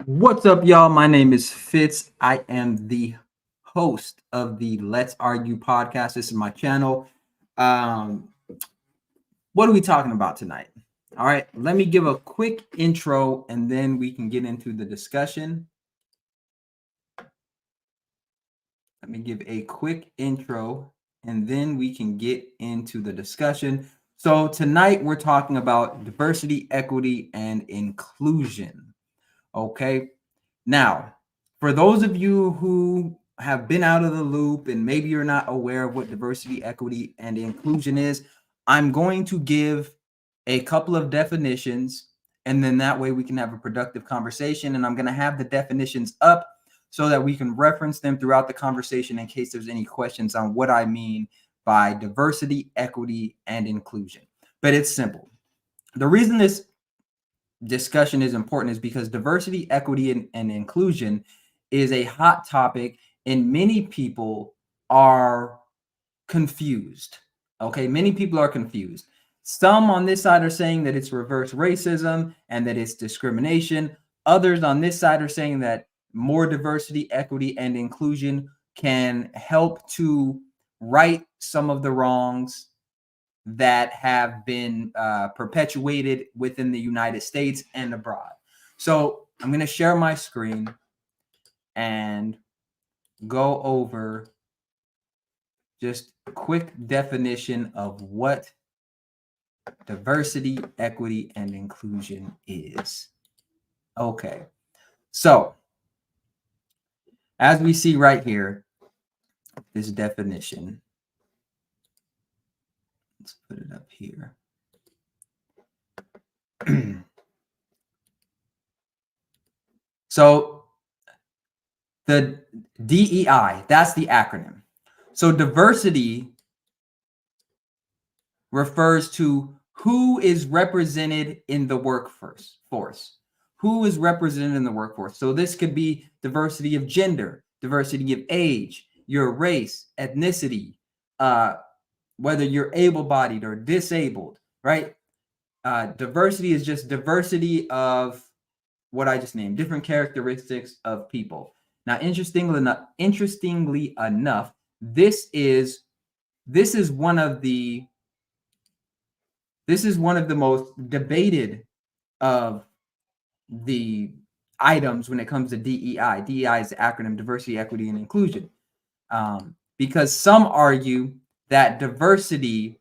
What's up, y'all? My name is Fitz. I am the host of the Let's Argue podcast. This is my channel. Um, what are we talking about tonight? All right, let me give a quick intro and then we can get into the discussion. Let me give a quick intro and then we can get into the discussion. So, tonight we're talking about diversity, equity, and inclusion. Okay. Now, for those of you who have been out of the loop and maybe you're not aware of what diversity, equity, and inclusion is, I'm going to give a couple of definitions, and then that way we can have a productive conversation. And I'm going to have the definitions up so that we can reference them throughout the conversation in case there's any questions on what I mean by diversity, equity, and inclusion. But it's simple. The reason this discussion is important is because diversity, equity, and inclusion is a hot topic, and many people are confused. Okay, many people are confused. Some on this side are saying that it's reverse racism and that it's discrimination. Others on this side are saying that more diversity, equity, and inclusion can help to right some of the wrongs that have been perpetuated within the United States and abroad. So I'm going to share my screen and go over just a quick definition of what diversity, equity, and inclusion is. Okay, so as we see right here, this definition, let's put it up here. So the DEI, that's the acronym. So diversity refers to who is represented in the workforce. Who is represented in the workforce? So this could be diversity of gender, diversity of age, your race, ethnicity, whether you're able-bodied or disabled, right? Diversity is just diversity of what I just named, different characteristics of people. Now, interestingly enough, this is one of the most debated of the items when it comes to DEI. DEI is the acronym Diversity, Equity, and Inclusion, because some argue that diversity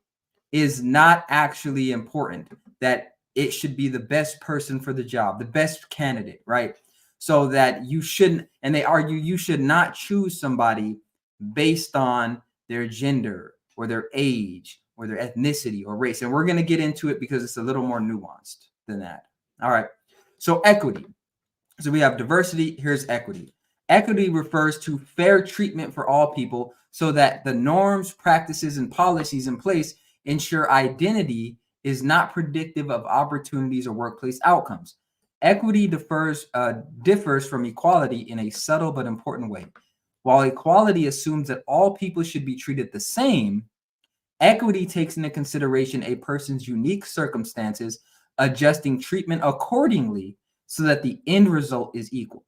is not actually important, that it should be the best person for the job, the best candidate, right? So that you shouldn't, and they argue you should not choose somebody based on their gender or their age or their ethnicity or race. And we're going to get into it because it's a little more nuanced than that. All right. So equity. So we have diversity. Here's equity. Equity refers to fair treatment for all people so that the norms, practices, and policies in place ensure identity is not predictive of opportunities or workplace outcomes. Equity differs from equality in a subtle but important way. While equality assumes that all people should be treated the same, equity takes into consideration a person's unique circumstances, adjusting treatment accordingly so that the end result is equal.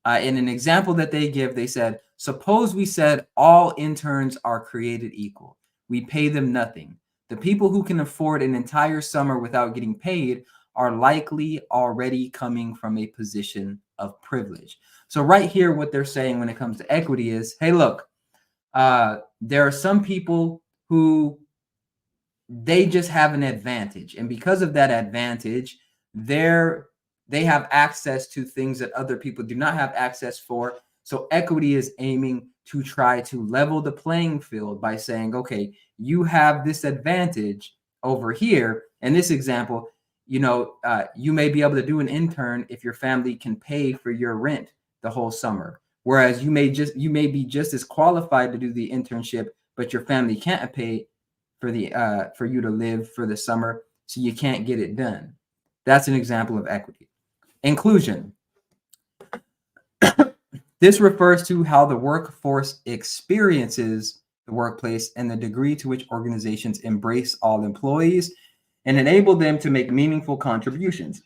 In an example that they give, they said, suppose we said all interns are created equal. We pay them nothing. The people who can afford an entire summer without getting paid are likely already coming from a position of privilege. So right here, what they're saying when it comes to equity is, hey, look, there are some people who they just have an advantage. And because of that advantage, they have access to things that other people do not have access for. So equity is aiming to try to level the playing field by saying, okay, you have this advantage over here. In this example, you may be able to do an intern if your family can pay for your rent the whole summer. Whereas you may be just as qualified to do the internship, but your family can't pay for you to live for the summer, so you can't get it done. That's an example of equity. Inclusion. This refers to how the workforce experiences the workplace and the degree to which organizations embrace all employees and enable them to make meaningful contributions.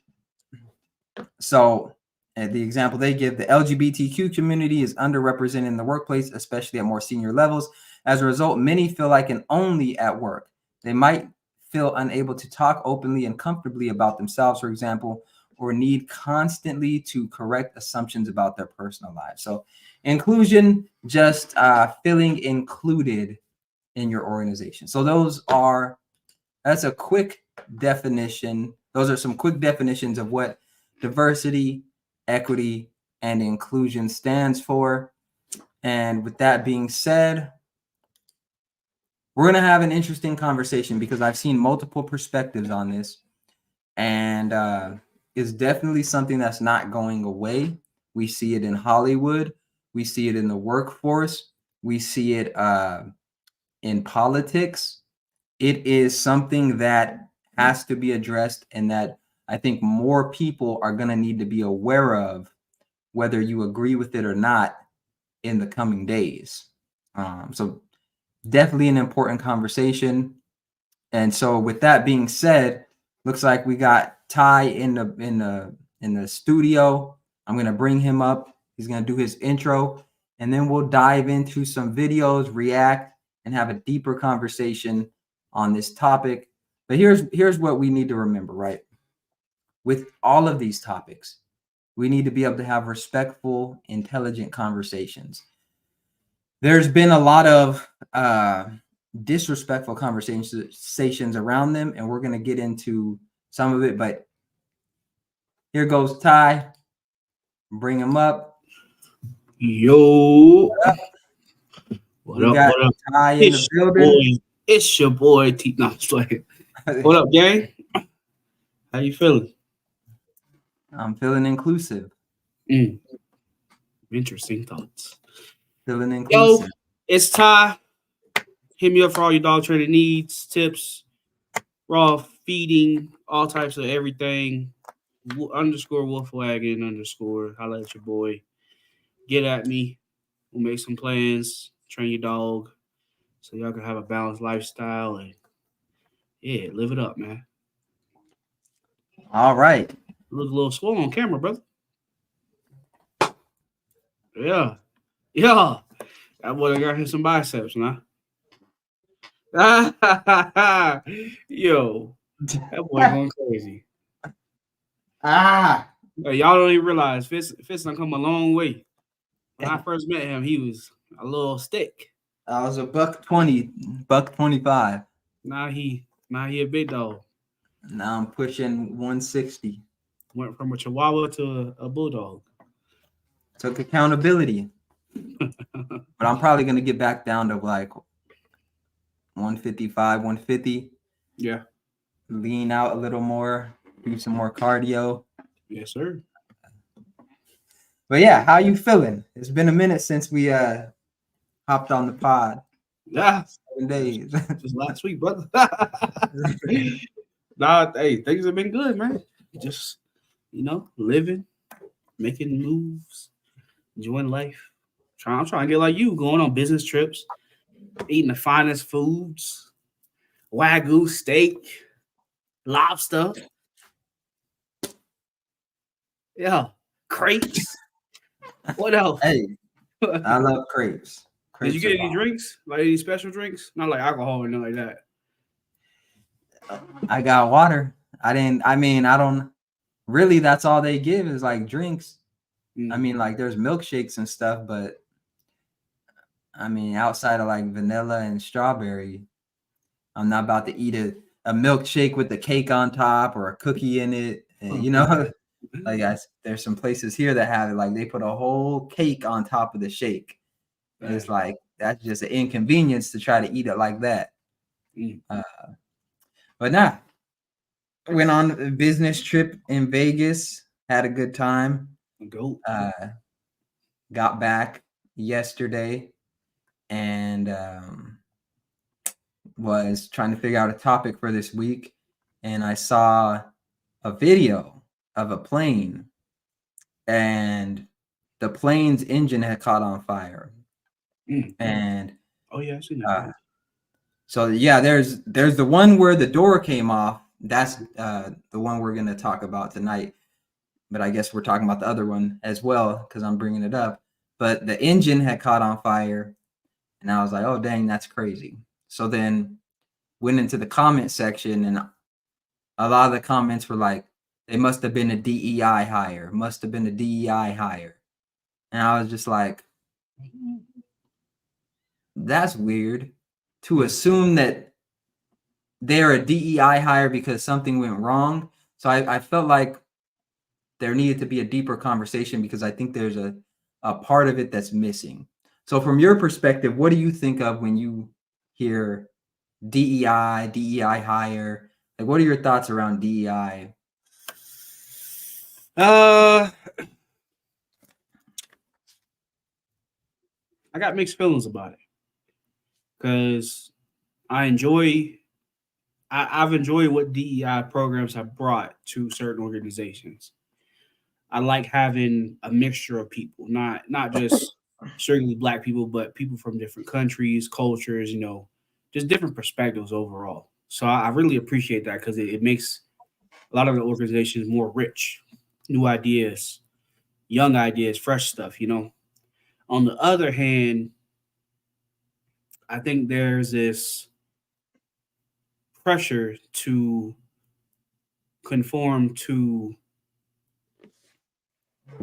So And the example they give, the LGBTQ community is underrepresented in the workplace, especially at more senior levels. As a result, many feel like an only at work. They might feel unable to talk openly and comfortably about themselves, for example, or need constantly to correct assumptions about their personal lives. So inclusion, just feeling included in your organization. So that's a quick definition. Those are some quick definitions of what diversity, equity, and inclusion stands for. And with that being said, we're going to have an interesting conversation because I've seen multiple perspectives on this. And it's definitely something that's not going away. We see it in Hollywood. We see it in the workforce. We see it in politics. It is something that has to be addressed and that I think more people are going to need to be aware of, whether you agree with it or not, in the coming days. So definitely an important conversation. And so with that being said, looks like we got Ty in the studio. I'm going to bring him up. He's going to do his intro, and then we'll dive into some videos, react, and have a deeper conversation on this topic. But here's what we need to remember, right? With all of these topics, we need to be able to have respectful, intelligent conversations. There's been a lot of disrespectful conversations around them, and we're going to get into some of it. But here goes Ty. Bring him up. Yo. What up? What up? Ty in the building. It's your boy T. No, what up, gang? How you feeling? I'm feeling inclusive. Interesting thoughts. Feeling inclusive. Yo, it's Ty. Hit me up for all your dog training needs, tips, raw feeding, all types of everything. Underscore Wolfwagon underscore. Holla at your boy. Get at me. We'll make some plans. Train your dog so y'all can have a balanced lifestyle and yeah, live it up, man. All right. Look a little swole on camera, brother. Yeah. That boy got him some biceps, nah. Yo, that boy going crazy. Y'all don't even realize Fitz done come a long way. When I first met him, he was a little stick. I was $120, $125. Now he a big dog. Now I'm pushing 160. Went from a Chihuahua to a bulldog. Took accountability. But I'm probably gonna get back down to like 155, 150. Yeah. Lean out a little more, do some more cardio. Yes, sir. But yeah, how you feeling? It's been a minute since we hopped on the pod. Yeah. 7 days. Just last week, brother. Nah, hey, things have been good, man. Just, living, making moves, enjoying life. I'm trying to get like you, going on business trips, eating the finest foods, Wagyu steak, lobster. Yeah, crepes. What else? Hey, I love crepes. Did you get any drinks? Like any special drinks? Not like alcohol or nothing like that. I got water. I don't really, that's all they give is like drinks. I mean, like there's milkshakes and stuff, but I mean, outside of like vanilla and strawberry, I'm not about to eat a milkshake with the cake on top or a cookie in it. And, like there's some places here that have it, like they put a whole cake on top of the shake. And it's like, that's just an inconvenience to try to eat it like that. But nah, went on a business trip in Vegas, had a good time. Got back yesterday and was trying to figure out a topic for this week. And I saw a video of a plane and the plane's engine had caught on fire. And I've seen that. So yeah, there's the one where the door came off. That's the one we're going to talk about tonight. but I guess we're talking about the other one as well because I'm bringing it up. But the engine had caught on fire, and I was like, "Oh, dang, that's crazy." So then went into the comment section, and a lot of the comments were like, "They must have been a DEI hire, must have been a DEI hire," and I was just like, "That's weird." To assume that they're a DEI hire because something went wrong. So I felt like there needed to be a deeper conversation because I think there's a part of it that's missing. So from your perspective, what do you think of when you hear DEI hire? Like, what are your thoughts around DEI? I got mixed feelings about it because I've enjoyed what DEI programs have brought to certain organizations. I like having a mixture of people, not just strictly black people, but people from different countries, cultures, just different perspectives overall. So I really appreciate that because it makes a lot of the organizations more rich, new ideas, young ideas, fresh stuff. On the other hand, I think there's this pressure to conform to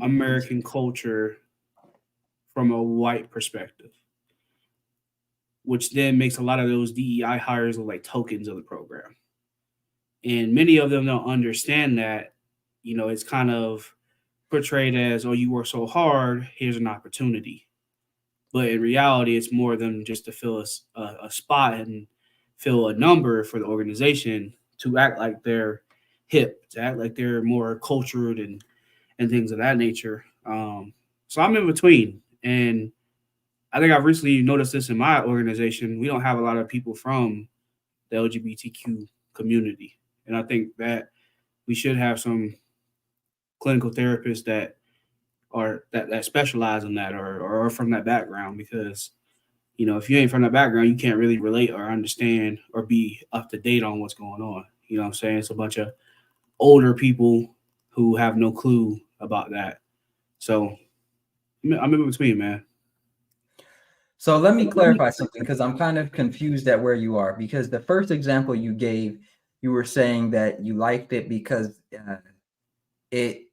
American culture from a white perspective, which then makes a lot of those DEI hires look like tokens of the program. And many of them don't understand that, it's kind of portrayed as, oh, you work so hard, here's an opportunity. But in reality, it's more than just to fill a spot and fill a number for the organization to act like they're hip, to act like they're more cultured and things of that nature. So I'm in between. And I think I've recently noticed this in my organization. We don't have a lot of people from the LGBTQ community. And I think that we should have some clinical therapists that that specialize in that or are from that background because if you ain't from that background, you can't really relate or understand or be up to date on what's going on. You know what I'm saying? It's a bunch of older people who have no clue about that. So I'm in between, man. So let me clarify something because I'm kind of confused at where you are. Because the first example you gave, you were saying that you liked it because it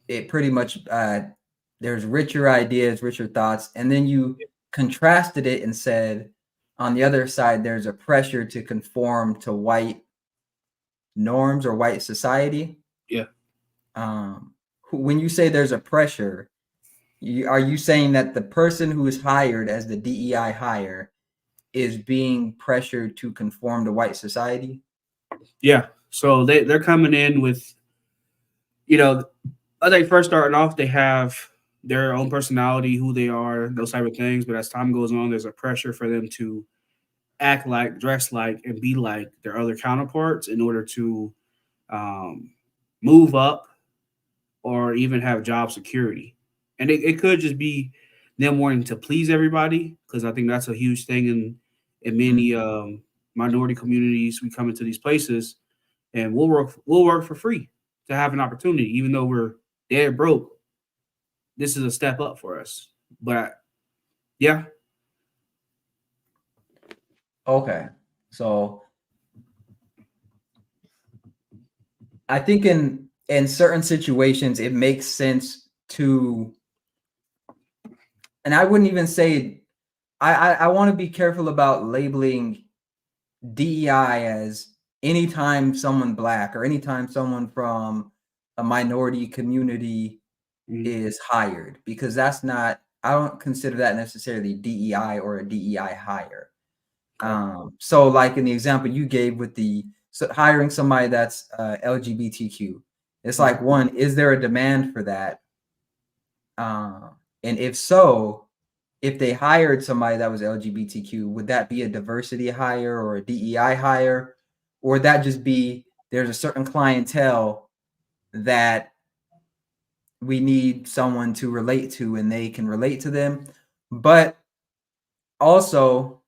it pretty much there's richer ideas, richer thoughts, and then you contrasted it and said on the other side there's a pressure to conform to white norms or white society. Yeah. When you say there's a pressure, are you saying that the person who is hired as the DEI hire is being pressured to conform to white society? Yeah. So they're coming in with, I think first starting off, they have their own personality, who they are, those type of things. But as time goes on, there's a pressure for them to act like, dress like, and be like their other counterparts in order to um, move up or even have job security. And it could just be them wanting to please everybody because I think that's a huge thing in Mhm. many minority communities. We come into these places and we'll work for free to have an opportunity, even though we're dead broke. This is a step up for us. But yeah, Okay. So I think in certain situations it makes sense to, and I wouldn't even say I want to be careful about labeling DEI as anytime someone black or anytime someone from a minority community mhm, is hired because that's not, I don't consider that necessarily DEI or a DEI hire. okay, So like in the example you gave with the hiring somebody that's LGBTQ, it's mhm, like one, is there a demand for that? And if so, if they hired somebody that was LGBTQ, would that be a diversity hire or a DEI hire? Or would that just be there's a certain clientele that we need someone to relate to and they can relate to them? But also,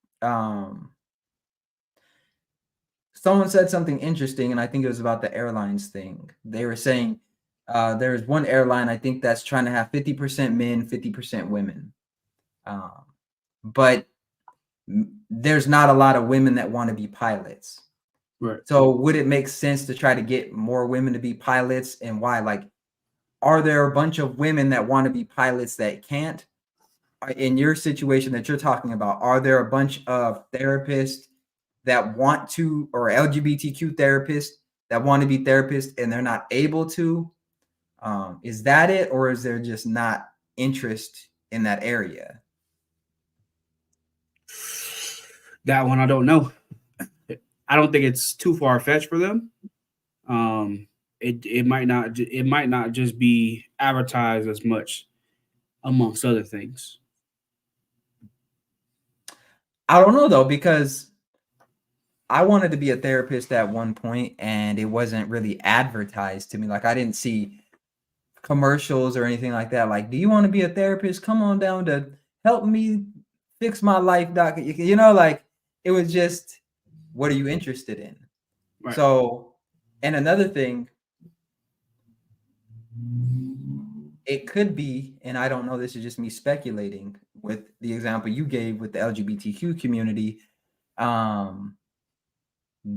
someone said something interesting, and I think it was about the airlines thing. They were saying There's one airline I think that's trying to have 50% men, 50% women. But there's not a lot of women that want to be pilots. Right. So would it make sense to try to get more women to be pilots, and why? Like, are there a bunch of women that want to be pilots that can't? In your situation that you're talking about, are there a bunch of therapists that want to, or LGBTQ therapists that want to be therapists and they're not able to? Is that it, or is there just not interest in that area? That one I don't know. I don't think it's too far fetched for them. It might not just be advertised as much, amongst other things. I don't know though, because I wanted to be a therapist at one point and it wasn't really advertised to me. Like, I didn't see commercials or anything like that. Like, do you want to be a therapist? Come on down to help me fix my life, doc. You know, like, it was just, what are you interested in? Right. So, and another thing, it could be, and I don't know, this is just me speculating with the example you gave with the LGBTQ community.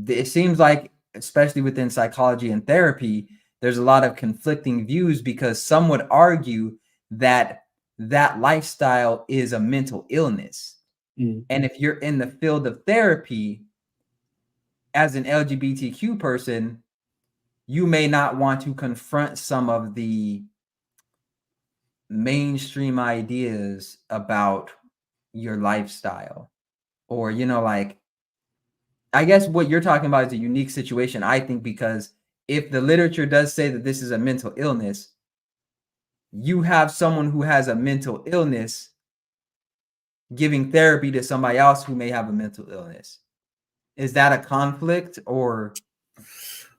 It seems like, especially within psychology and therapy, there's a lot of conflicting views, because some would argue that that lifestyle is a mental illness. And if you're in the field of therapy as an LGBTQ person, you may not want to confront some of the mainstream ideas about your lifestyle, or, you know, like, I guess what you're talking about is a unique situation, I think, because if the literature does say that this is a mental illness, you have someone who has a mental illness giving therapy to somebody else who may have a mental illness. Is that a conflict, or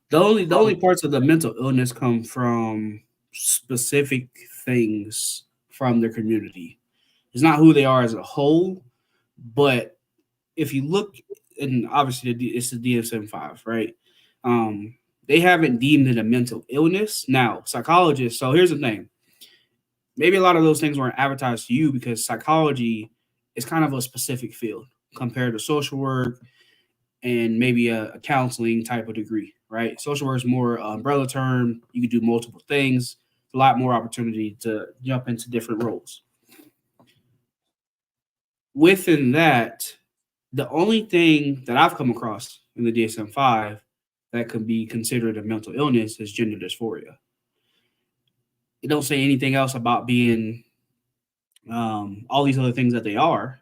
the only parts of the mental illness come from specific things from their community? It's not who they are as a whole, but if you look, and obviously it's the DSM-5, right? They haven't deemed it a mental illness. Now, psychologists. So here's the thing: maybe a lot of those things weren't advertised to you because psychology is kind of a specific field compared to social work and maybe a counseling type of degree, right? Social work is more umbrella term. You can do multiple things, a lot more opportunity to jump into different roles. Within that, the only thing that I've come across in the DSM-5 that could be considered a mental illness is gender dysphoria. It don't say anything else about being all these other things that they are,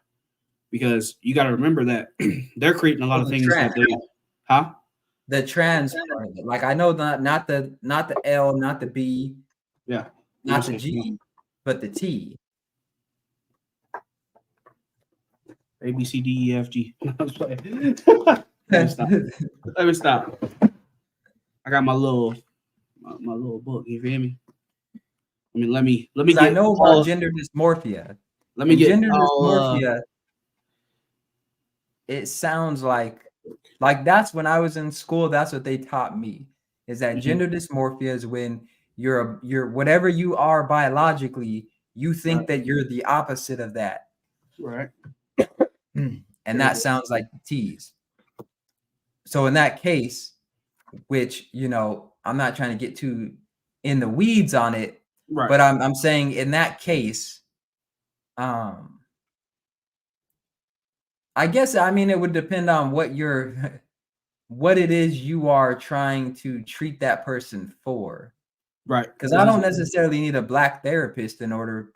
because you got to remember that they're creating a lot of things that they, the trans part of it. Like, I know not the L, not the B, yeah, not the G, but the T. A, B, C, D, E, F, G. Let me stop. I got my little book. You feel me? I mean, let me get. I know about gender dysmorphia. Let me get gender dysmorphia. It sounds like that's when I was in school. That's what they taught me, is that gender dysmorphia is when you're whatever you are biologically, you think that you're the opposite of that. Right. And that sounds like T's. So in that case, which, you know, I'm not trying to get too in the weeds on it, right, but I'm saying in that case, I guess, I mean, it would depend on what it is you are trying to treat that person for. Right. Because I don't necessarily need a black therapist in order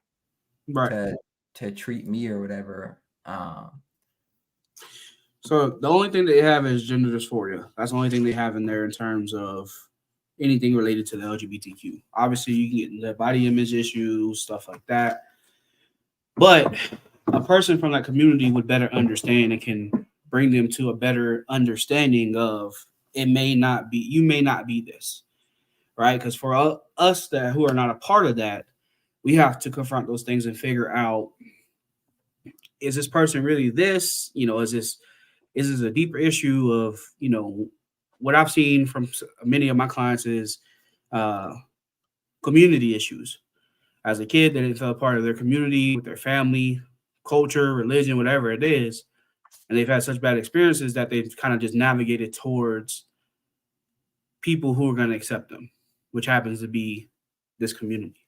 right. to treat me or whatever. So the only thing they have is gender dysphoria. That's the only thing they have in there in terms of anything related to the LGBTQ. Obviously, you can get into body image issues, stuff like that. But a person from that community would better understand and can bring them to a better understanding of you may not be this, right? Because for us who are not a part of that, we have to confront those things and figure out, is this person really this? You know, is this a deeper issue of, you know, what I've seen from many of my clients is community issues. As a kid, they didn't feel a part of their community, with their family, culture, religion, whatever it is. And they've had such bad experiences that they've kind of just navigated towards people who are going to accept them, which happens to be this community.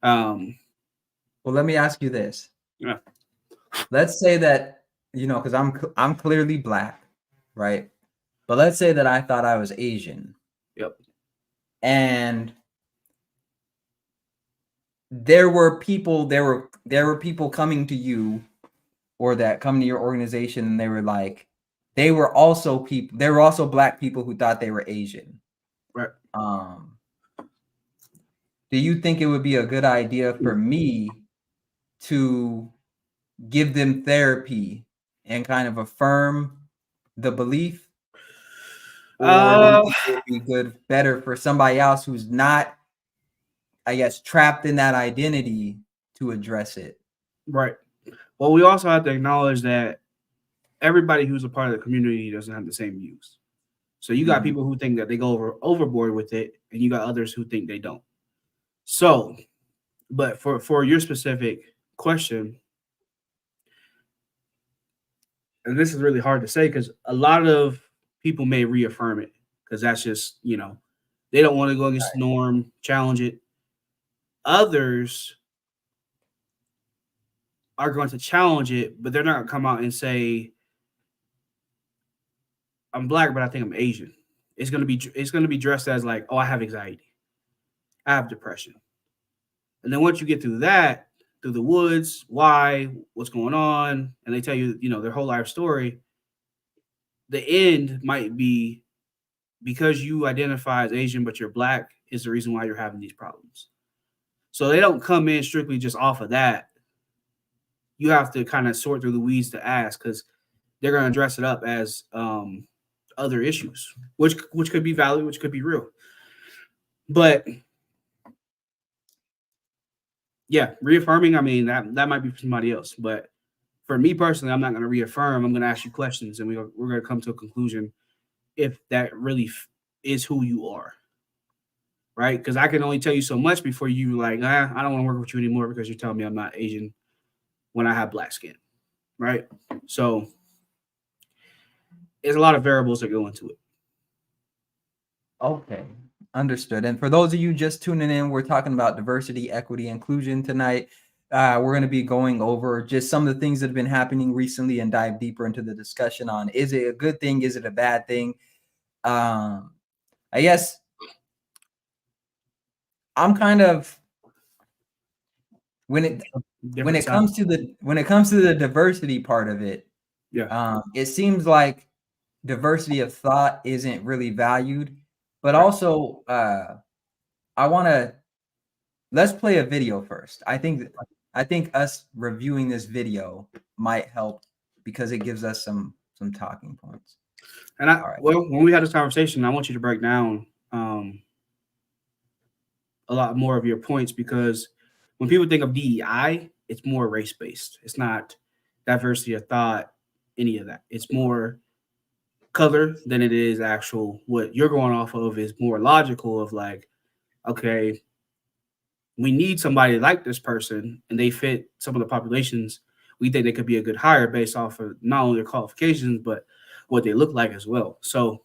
Well, let me ask you this. Yeah. Let's say that, because I'm clearly Black, right? But let's say that I thought I was Asian. Yep. And there were people coming to you, or that come to your organization, and they were like, they were also Black people who thought they were Asian. Right. Do you think it would be a good idea for me to give them therapy and kind of affirm the belief? Or do you think it would be better for somebody else who's not, I guess, trapped in that identity to address it? Right. Well, we also have to acknowledge that everybody who's a part of the community doesn't have the same views. So you got people who think that they go overboard with it, and you got others who think they don't. So, but for your specific question, and this is really hard to say because a lot of people may reaffirm it because that's just, they don't want to go against the norm, challenge it. Others are going to challenge it, but they're not going to come out and say, I'm Black, but I think I'm Asian. It's going to be dressed as like, oh, I have anxiety, I have depression. And then once you get through that, through the woods, why, what's going on, and they tell you, their whole life story, the end might be because you identify as Asian, but you're Black is the reason why you're having these problems. So they don't come in strictly just off of that. You have to kind of sort through the weeds to ask, because they're going to dress it up as other issues, which could be valid, which could be real. But yeah, reaffirming, I mean, that might be for somebody else. But for me personally, I'm not going to reaffirm. I'm going to ask you questions, and we're going to come to a conclusion if that really is who you are. Right? Because I can only tell you so much before you like, I don't want to work with you anymore because you're telling me I'm not Asian when I have Black skin. Right? So there's a lot of variables that go into it. Okay, understood. And for those of you just tuning in, we're talking about diversity, equity, inclusion tonight. We're going to be going over just some of the things that have been happening recently and dive deeper into the discussion on, is it a good thing? Is it a bad thing? I guess I'm kind of, when it comes to the diversity part of it, it seems like diversity of thought isn't really valued. But also, let's play a video first. I think us reviewing this video might help because it gives us some talking points. And well, when we had this conversation, I want you to break down a lot more of your points, because when people think of DEI, it's more race-based. It's not diversity of thought, any of that. It's more color than it is actual. What you're going off of is more logical of like, okay, we need somebody like this person and they fit some of the populations. We think they could be a good hire based off of not only their qualifications, but what they look like as well. So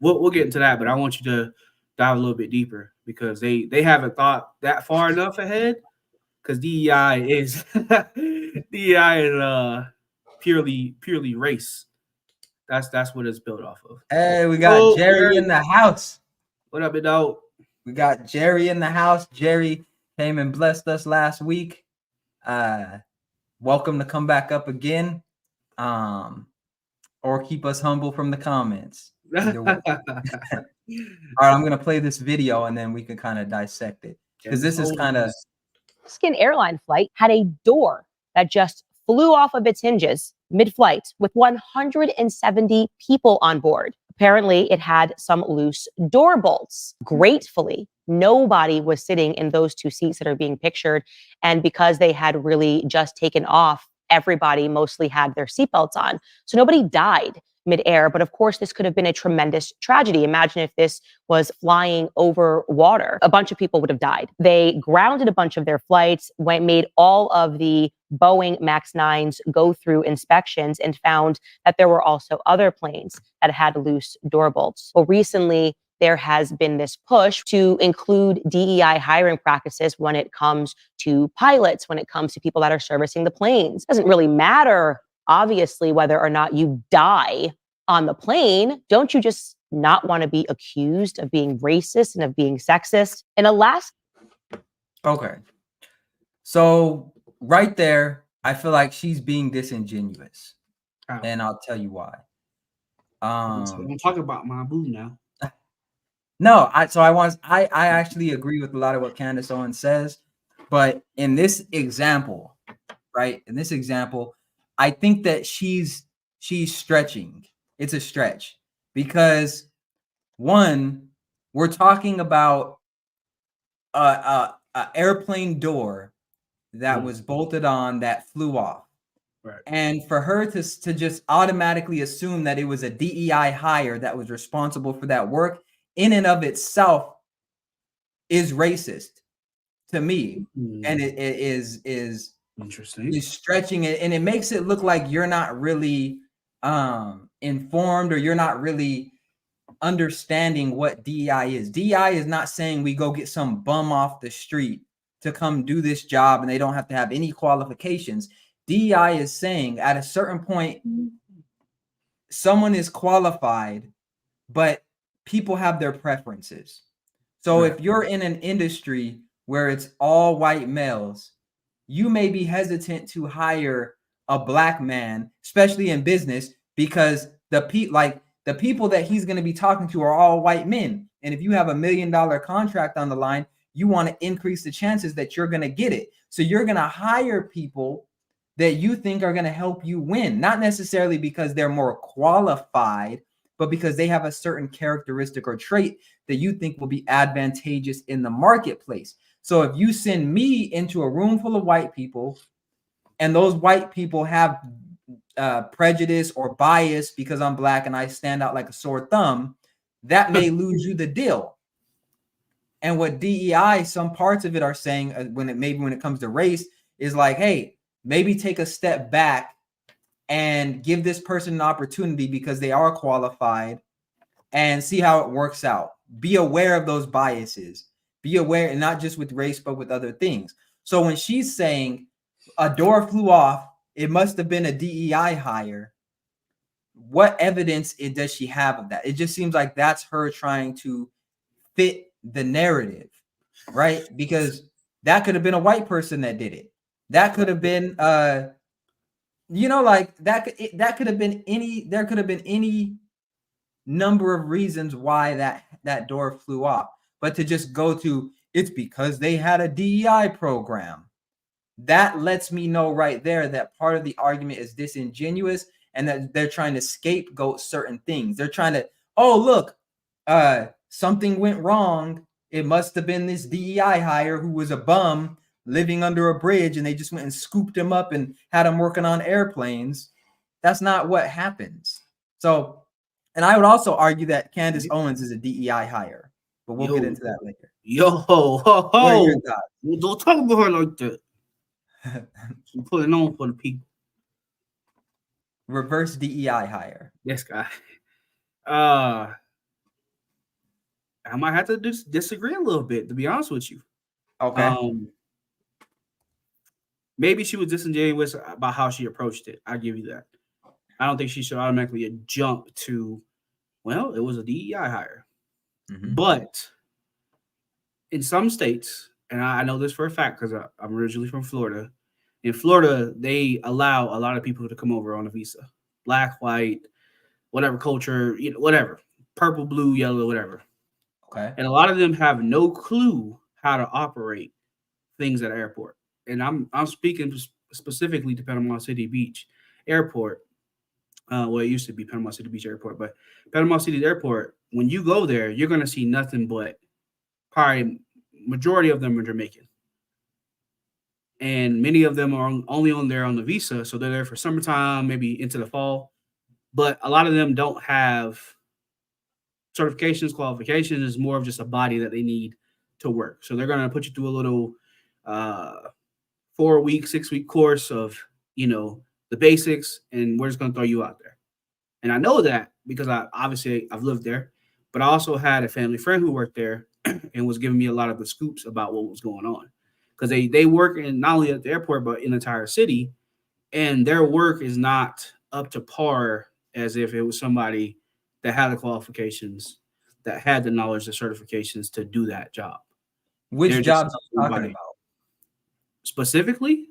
we'll get into that, but I want you to dive a little bit deeper because they haven't thought that far enough ahead, because DEI is purely race. That's what it's built off of. Hey, we got Jerry in the house. What up, big dog? We got Jerry in the house. Jerry came and blessed us last week. Welcome to come back up again. Or keep us humble from the comments. Either way. All right, I'm gonna play this video and then we can kind of dissect it, because this is kind of. Mexican airline flight had a door that just flew off of its hinges mid-flight with 170 people on board. Apparently, it had some loose door bolts. Gratefully, nobody was sitting in those two seats that are being pictured. And because they had really just taken off, everybody mostly had their seatbelts on. So nobody died. midair. But of course, this could have been a tremendous tragedy. Imagine if this was flying over water. A bunch of people would have died. They grounded a bunch of their flights, made all of the Boeing MAX 9s go through inspections, and found that there were also other planes that had loose door bolts. Well, recently, there has been this push to include DEI hiring practices when it comes to pilots, when it comes to people that are servicing the planes. It doesn't really matter, obviously, whether or not you die on the plane. Don't you just not want to be accused of being racist and of being sexist? In Alaska. Okay. So right there, I feel like she's being disingenuous. Oh. And I'll tell you why. I'm talking about my boo now. No, I actually agree with a lot of what Candace Owens says, but in this example, right? In this example, I think that she's stretching. It's a stretch because one, we're talking about a airplane door that was bolted on that flew off. Right. And for her to just automatically assume that it was a DEI hire that was responsible for that work in and of itself is racist to me. And it is interesting. Is stretching it, and it makes it look like you're not really informed, or you're not really understanding what DEI is. DEI is not saying we go get some bum off the street to come do this job and they don't have to have any qualifications. DEI is saying at a certain point, someone is qualified, but people have their preferences. So if you're in an industry where it's all white males, you may be hesitant to hire a black man, especially in business, because the people that he's going to be talking to are all white men. And if you have $1 million contract on the line, you want to increase the chances that you're going to get it. So you're going to hire people that you think are going to help you win, not necessarily because they're more qualified, but because they have a certain characteristic or trait that you think will be advantageous in the marketplace. So if you send me into a room full of white people, and those white people have prejudice or bias because I'm black and I stand out like a sore thumb, that may lose you the deal. And what DEI, some parts of it are saying, when it comes to race, is like, hey, maybe take a step back and give this person an opportunity because they are qualified, and see how it works out. Be aware of those biases. Be aware, and not just with race, but with other things. So when she's saying a door flew off, it must have been a DEI hire. What evidence does she have of that? It just seems like that's her trying to fit the narrative, right? Because that could have been a white person that did it. That could have been, like that could have been any. There could have been any number of reasons why that door flew off. But to just go to, it's because they had a DEI program, that lets me know right there that part of the argument is disingenuous, and that they're trying to scapegoat certain things. They're trying to, oh, look, something went wrong. It must have been this DEI hire who was a bum living under a bridge, and they just went and scooped him up and had him working on airplanes. That's not what happens. So, and I would also argue that Candace Owens is a DEI hire, but we'll get into that later. Don't talk about her like that. She's putting on for the people. Reverse DEI hire. Yes, guy. I might have to disagree a little bit, to be honest with you. Okay. Maybe she was disingenuous about how she approached it. I'll give you that. I don't think she should automatically jump to, well, it was a DEI hire. Mm-hmm. But in some states, and I know this for a fact because I'm originally from Florida. In Florida, they allow a lot of people to come over on a visa. Black, white, whatever culture, whatever. Purple, blue, yellow, whatever. Okay. And a lot of them have no clue how to operate things at an airport. And I'm speaking specifically to Panama City Beach Airport. Well, it used to be Panama City Beach Airport, but Panama City Airport, when you go there, you're going to see nothing but probably majority of them are Jamaican. And many of them are only on there on the visa. So they're there for summertime, maybe into the fall. but a lot of them don't have certifications, qualifications. Is more of just a body that they need to work. So they're going to put you through a little 4-week, 6-week course of, the basics, and we're just going to throw you out there. And I know that because I've lived there, but I also had a family friend who worked there and was giving me a lot of the scoops about what was going on. Because they work in not only at the airport, but in the entire city. And their work is not up to par as if it was somebody that had the qualifications, that had the knowledge, the certifications to do that job. Which They're jobs just are you talking somebody. about? Specifically,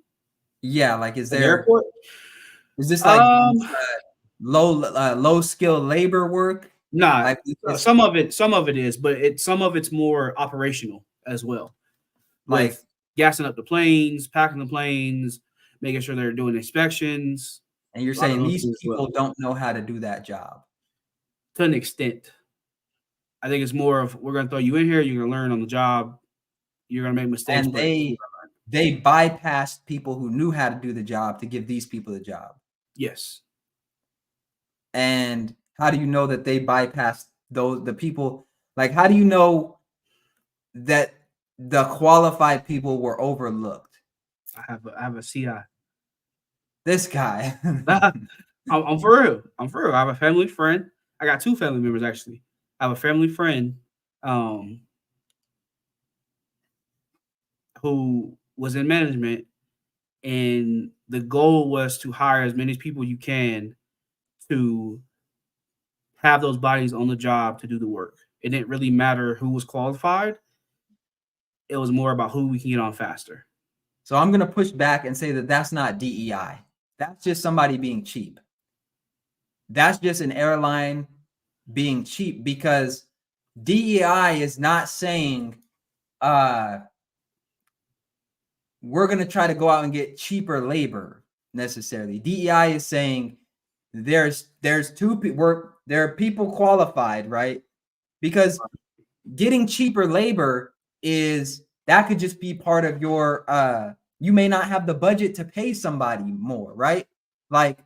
Yeah, like is the there airport? is this like Um, low skill labor work? Nah, Like it's some of it is, but some of it's more operational as well. like, With gassing up the planes, packing the planes, making sure they're doing inspections. and you're A lot of saying those these things as people well. don't know how to do that job. To an extent. I think it's more of, we're going to throw you in here, you're going to learn on the job, you're going to make mistakes. And they bypassed people who knew how to do the job to give these people the job. Yes. And how do you know that they bypassed the people? Like, how do you know that the qualified people were overlooked? I have a CI. This guy. I'm for real. I have a family friend. I got 2 family members actually. I have a family friend who was in management, and the goal was to hire as many people you can to have those bodies on the job to do the work. It didn't really matter who was qualified. It was more about who we can get on faster. So I'm going to push back and say that that's not DEI. That's just somebody being cheap. That's just an airline being cheap, because DEI is not saying we're going to try to go out and get cheaper labor necessarily. DEI is saying there's two people, there are people qualified, right? Because getting cheaper labor that could just be part of your you may not have the budget to pay somebody more, right? Like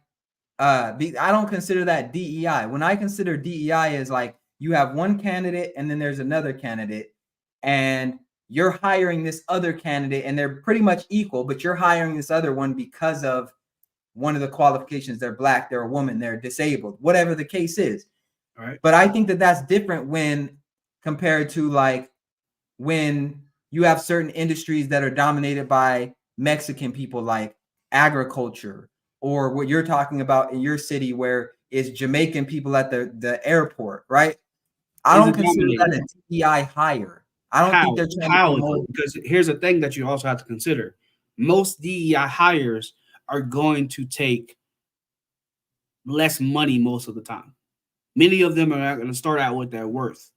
I don't consider that DEI. When I consider DEI is like you have one candidate and then there's another candidate, and you're hiring this other candidate and they're pretty much equal, but you're hiring this other one because of one of the qualifications. They're Black, they're a woman, they're disabled, whatever the case is. All right. But I think that that's different when compared to like when you have certain industries that are dominated by Mexican people, like agriculture, or what you're talking about in your city where it's Jamaican people at the airport, right? I don't consider that a DEI hire. I don't think they're trying to promote. Because here's the thing that you also have to consider. Most DEI hires are going to take less money most of the time. Many of them are not going to start out with their worth.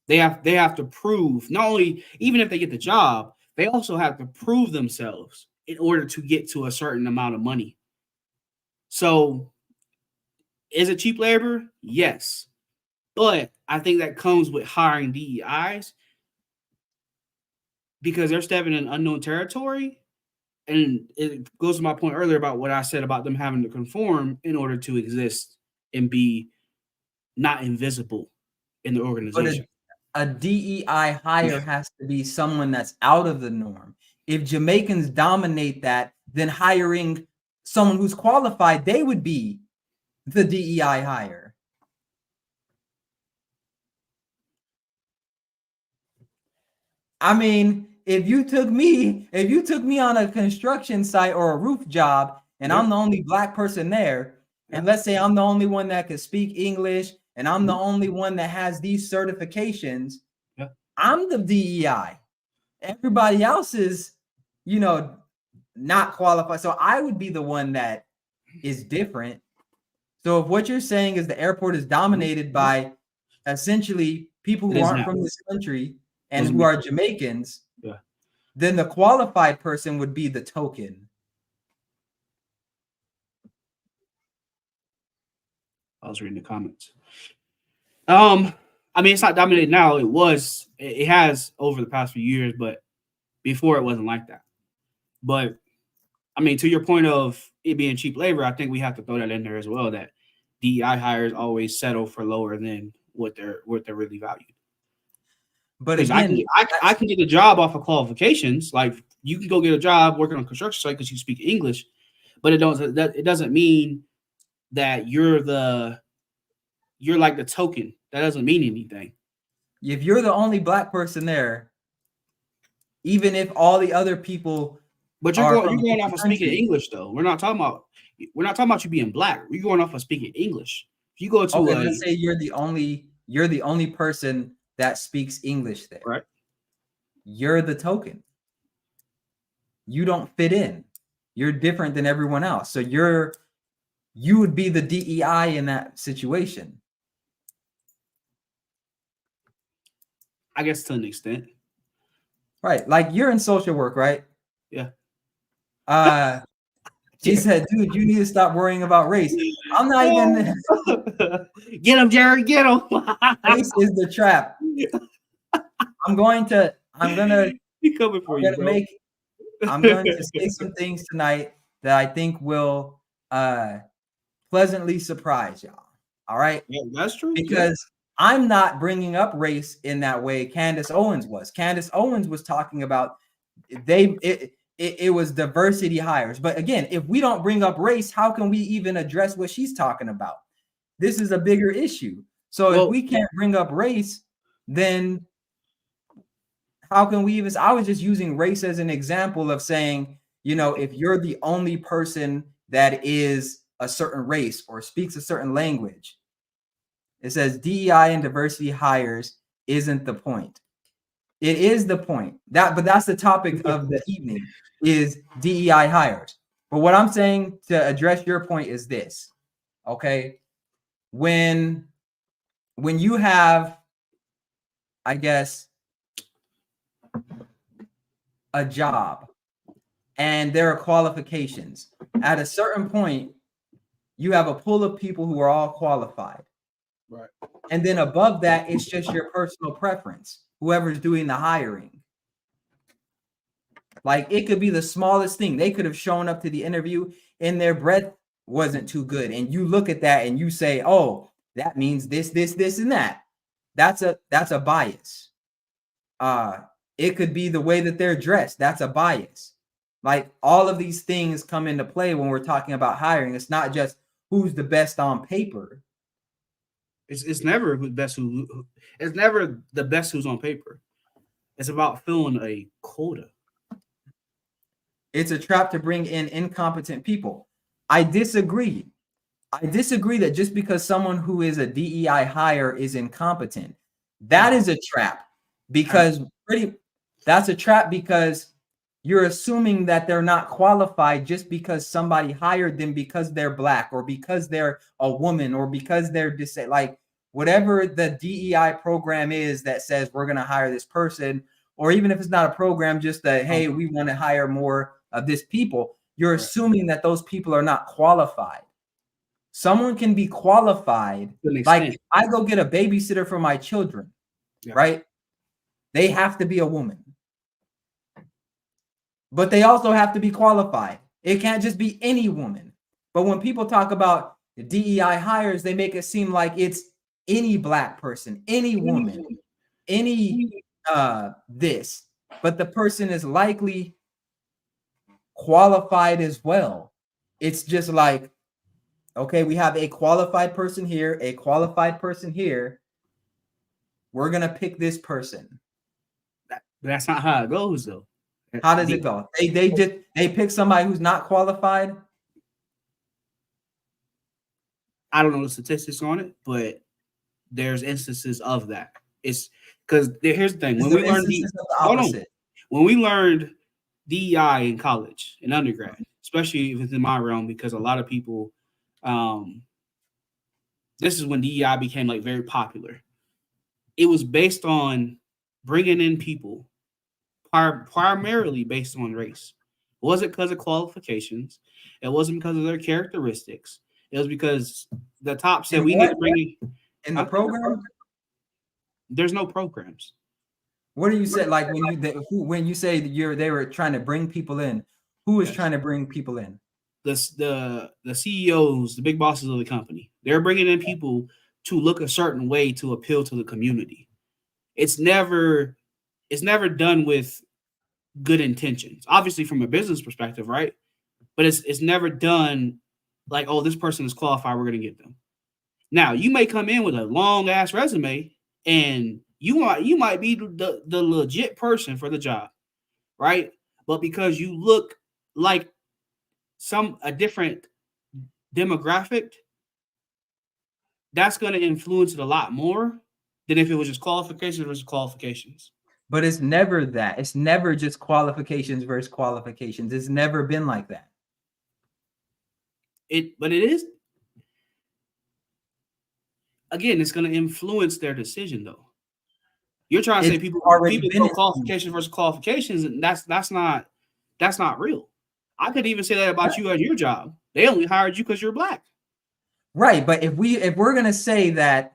They have to prove, not only, even if they get the job, they also have to prove themselves in order to get to a certain amount of money. So is it cheap labor? Yes. But I think that comes with hiring DEIs because they're stepping in unknown territory. And it goes to my point earlier about what I said about them having to conform in order to exist and be not invisible in the organization. But a DEI hire has to be someone that's out of the norm. If Jamaicans dominate that, then hiring someone who's qualified, they would be the DEI hire. I mean, if you took me on a construction site or a roof job, and I'm the only Black person there, and let's say I'm the only one that can speak English, and I'm the only one that has these certifications, I'm the DEI. Everybody else is, not qualified. So I would be the one that is different. So if what you're saying is the airport is dominated by essentially people who aren't from this country and who are Jamaicans, then the qualified person would be the token. I was reading the comments. I mean, it's not dominated now. It has over the past few years, but before it wasn't like that. But I mean, to your point of it being cheap labor, I think we have to throw that in there as well, that DEI hires always settle for lower than what they're really valued. But Because again, I can get a job off of qualifications. Like you can go get a job working on a construction site because you speak English, but it doesn't mean that you're like the token. That doesn't mean anything. if you're the only black person there, even if all the other people, But you're going off of speaking English though. We're not talking about you being black. We're going off of speaking English. If you go to let's say you're the only person that speaks English there. Right. You're the token. You don't fit in. You're different than everyone else. So you would be the DEI in that situation. I guess to an extent. Right. Like you're in social work, right? Yeah. She said, dude, you need to stop worrying about race. I'm not even get him, Jared, get him. Race is the trap. I'm going to He coming for you, bro. I'm going to say some things tonight that I think will pleasantly surprise y'all. All right. Yeah, that's true. Because I'm not bringing up race in that way. Candace Owens was. Candace Owens was talking about it was diversity hires. But again, if we don't bring up race, how can we even address what she's talking about? This is a bigger issue. So if we can't bring up race, then how can we even? I was just using race as an example of saying, if you're the only person that is a certain race or speaks a certain language, it says DEI and diversity hires isn't the point. It is the point. But that's the topic of the evening is DEI hires. But what I'm saying to address your point is this. Okay. When you have, I guess, a job and there are qualifications, at a certain point, you have a pool of people who are all qualified. Right. And then above that, it's just your personal preference, whoever's doing the hiring. Like it could be the smallest thing. They could have shown up to the interview and their breath wasn't too good. And you look at that and you say, oh, that means this, and that. That's a bias. It could be the way that they're dressed. That's a bias. Like all of these things come into play when we're talking about hiring. It's not just who's the best on paper. It's never the best it's never the best who's on paper. It's about filling a quota. It's a trap to bring in incompetent people. I disagree. That just because someone who is a DEI hire is incompetent, that is a trap. Because that's a trap because you're assuming that they're not qualified just because somebody hired them because they're black or because they're a woman or because they're disabled. Like whatever the DEI program is that says we're going to hire this person, or even if it's not a program, just hey, we want to hire more of this people. You're assuming that those people are not qualified. Someone can be qualified. Like I go get a babysitter for my children, right? They have to be a woman. But they also have to be qualified. It can't just be any woman. But when people talk about DEI hires, they make it seem like it's any black person, any woman, any this. But the person is likely qualified as well. It's just like, okay, we have a qualified person here, a qualified person here. We're going to pick this person. That's not how it goes, though. How does it go? They pick somebody who's not qualified. I don't know the statistics on it, but there's instances of that. It's because here's the thing: when we learned DEI in college, in undergrad, especially within my realm, because a lot of people, this is when DEI became like very popular. It was based on bringing in people primarily based on race. It wasn't because of qualifications. It wasn't because of their characteristics. It was because the top said we need to bring in the program. There's no programs. What do you say? Like when you say they were trying to bring people in, who is trying to bring people in? The CEOs, the big bosses of the company. They're bringing in people to look a certain way to appeal to the community. It's never done with good intentions. Obviously, from a business perspective, right? But it's never done like, oh, this person is qualified, we're gonna get them. Now, you may come in with a long ass resume, and you might be the legit person for the job, right? But because you look like a different demographic, that's going to influence it a lot more than if it was just qualifications versus qualifications. But it's never that. It's never just qualifications versus qualifications. It's never been like that. But it is. Again, it's going to influence their decision, though. You're trying to say people go qualifications versus qualifications, and that's not real. I could even say that about you at your job. They only hired you because you're black. Right, but if we're gonna say that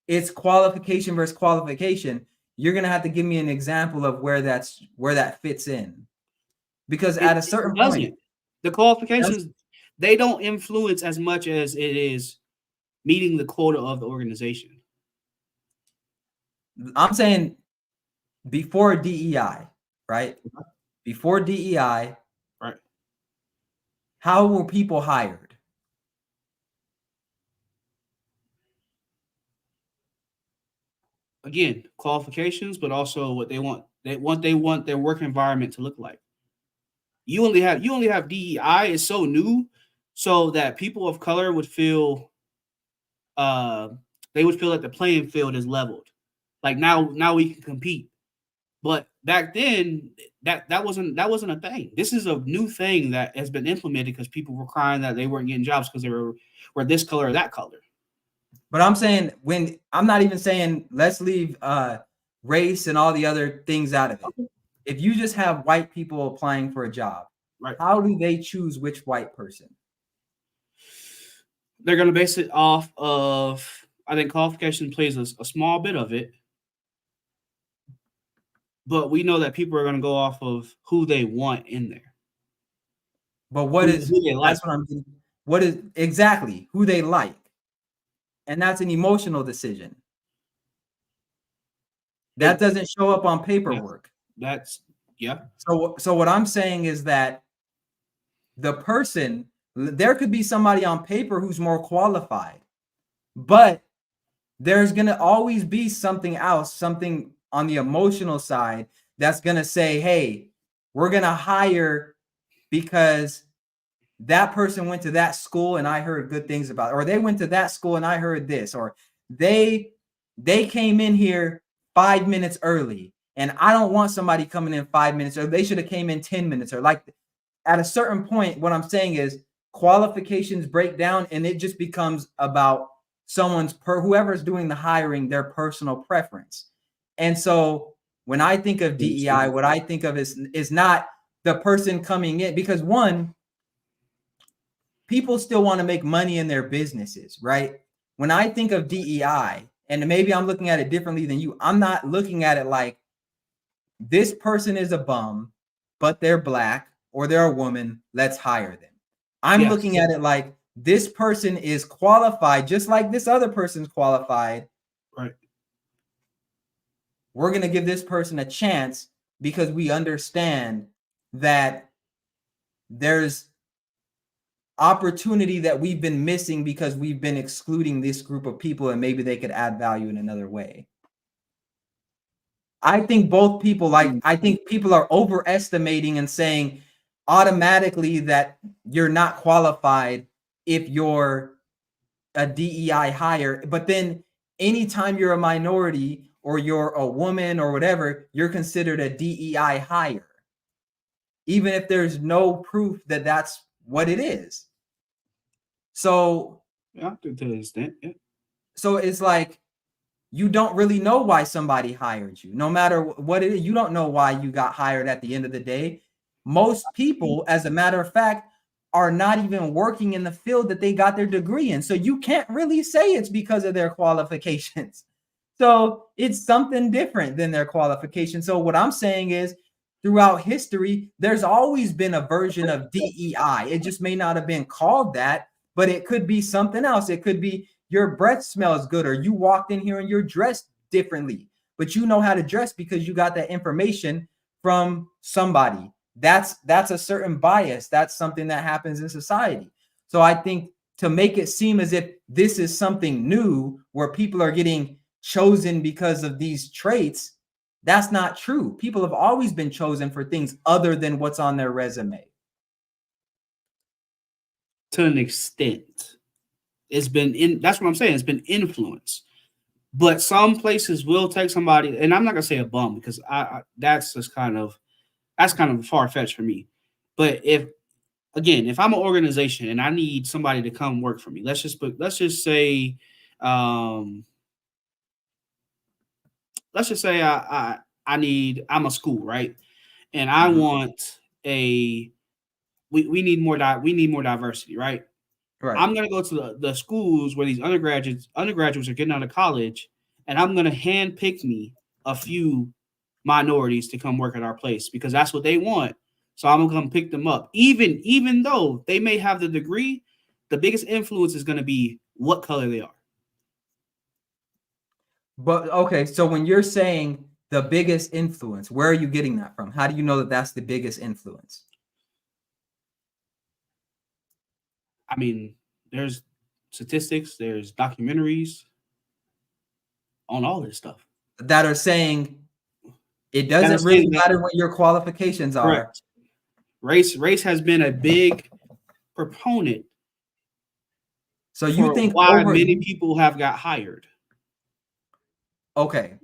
it's qualification versus qualification, you're gonna have to give me an example of where that fits in. Because at a certain point, the qualifications they don't influence as much as it is meeting the quota of the organization. I'm saying before DEI, right? Before DEI, right? How were people hired? Again, qualifications, but also what they want. They want their work environment to look like. You only have DEI. It's so new, so that people of color would feel, they would feel like the playing field is leveled. Like now we can compete. But back then, that wasn't a thing. This is a new thing that has been implemented because people were crying that they weren't getting jobs because they were this color or that color. But I'm saying I'm not even saying let's leave race and all the other things out of it. If you just have white people applying for a job, right? How do they choose which white person? They're going to base it off of, I think qualification plays a small bit of it. But we know that people are going to go off of who they want in there. But what is exactly who they like? And that's an emotional decision. That doesn't show up on paperwork. Yeah. So what I'm saying is that the person, there could be somebody on paper who's more qualified, but there's going to always be something else, something on the emotional side that's going to say, hey, we're going to hire because that person went to that school and I heard good things about it, or they went to that school and I heard this, or they came in here 5 minutes early and I don't want somebody coming in 5 minutes, or they should have came in 10 minutes, or like at a certain point, what I'm saying is qualifications break down and it just becomes about whoever's doing the hiring, their personal preference. And so when I think of DEI, what I think of is not the person coming in, because one, people still want to make money in their businesses, right? When I think of DEI, and maybe I'm looking at it differently than you, I'm not looking at it like this person is a bum, but they're black or they're a woman, let's hire them. I'm looking at it like this person is qualified, just like this other person's qualified. Right. We're going to give this person a chance because we understand that there's opportunity that we've been missing because we've been excluding this group of people, and maybe they could add value in another way. I think both people, I think people are overestimating and saying automatically that you're not qualified if you're a DEI hire, but then anytime you're a minority or you're a woman or whatever, you're considered a DEI hire, even if there's no proof that that's what it is. So yeah, to an extent, yeah. So it's like you don't really know why somebody hired you. No matter what it is, you don't know why you got hired at the end of the day. Most people, as a matter of fact, are not even working in the field that they got their degree in. So you can't really say it's because of their qualifications. So it's something different than their qualifications. So what I'm saying is, throughout history, there's always been a version of DEI. It just may not have been called that, but it could be something else. It could be your breath smells good, or you walked in here and you're dressed differently, but you know how to dress because you got that information from somebody. That's a certain bias. That's something that happens in society. So I think to make it seem as if this is something new where people are getting chosen because of these traits, that's not true. People have always been chosen for things other than what's on their resume. To an extent, it's been that's what I'm saying. It's been influence, but some places will take somebody, and I'm not gonna say a bum because that's kind of far fetched for me. But if I'm an organization and I need somebody to come work for me, let's just say I'm a school, right? And I want we need more diversity, right? Right. I'm gonna go to the schools where these undergraduates are getting out of college, and I'm gonna handpick me a few minorities to come work at our place because that's what they want. So I'm gonna come pick them up. Even though they may have the degree, the biggest influence is gonna be what color they are. But okay, so when you're saying the biggest influence, where are you getting that from? How do you know that that's the biggest influence? I mean, there's statistics, there's documentaries on all this stuff That are saying it doesn't really matter what your qualifications are. Correct. Race has been a big proponent. So you think why many people have got hired? Okay.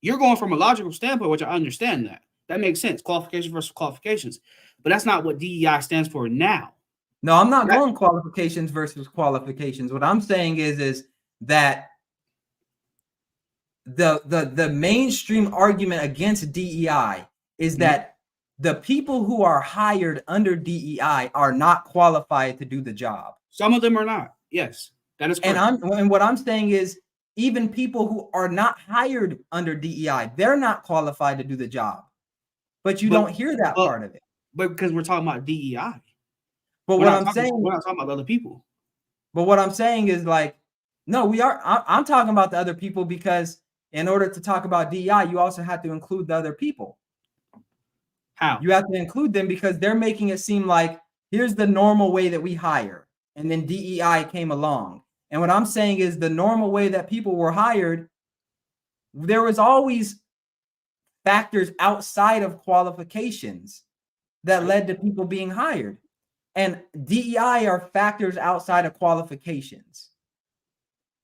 You're going from a logical standpoint, which I understand that makes sense. Qualifications versus qualifications, but that's not what DEI stands for now. No, I'm not going qualifications versus qualifications. What I'm saying is that the mainstream argument against DEI is that the people who are hired under DEI are not qualified to do the job. Some of them are not. Yes, that is correct. And what I'm saying is even people who are not hired under DEI, they're not qualified to do the job. But you don't hear that part of it. But because we're talking about DEI. But we're not talking about other people. But what I'm saying is like, no, I'm talking about the other people because in order to talk about DEI, you also have to include the other people. How? You have to include them because they're making it seem like here's the normal way that we hire. And then DEI came along. And what I'm saying is the normal way that people were hired, there was always factors outside of qualifications that led to people being hired. And DEI are factors outside of qualifications.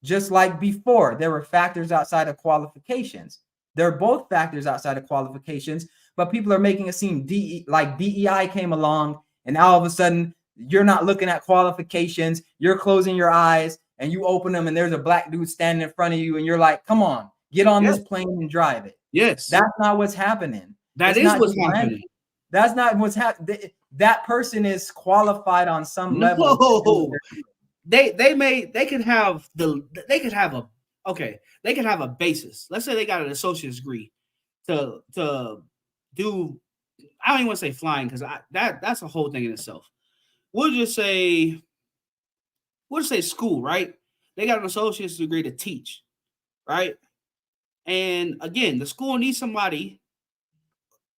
Just like before, there were factors outside of qualifications. They're both factors outside of qualifications, but people are making it seem like DEI came along and now all of a sudden you're not looking at qualifications, you're closing your eyes and you open them and there's a black dude standing in front of you and you're like, come on, get on this plane and drive it. Yes. That's not what's happening. That is what's happening. That's not what's happening. That person is qualified on some level. They could have a basis. Let's say they got an associate's degree to do. I don't even want to say flying because that's a whole thing in itself. We'll just say school, right? They got an associate's degree to teach, right? And again, the school needs somebody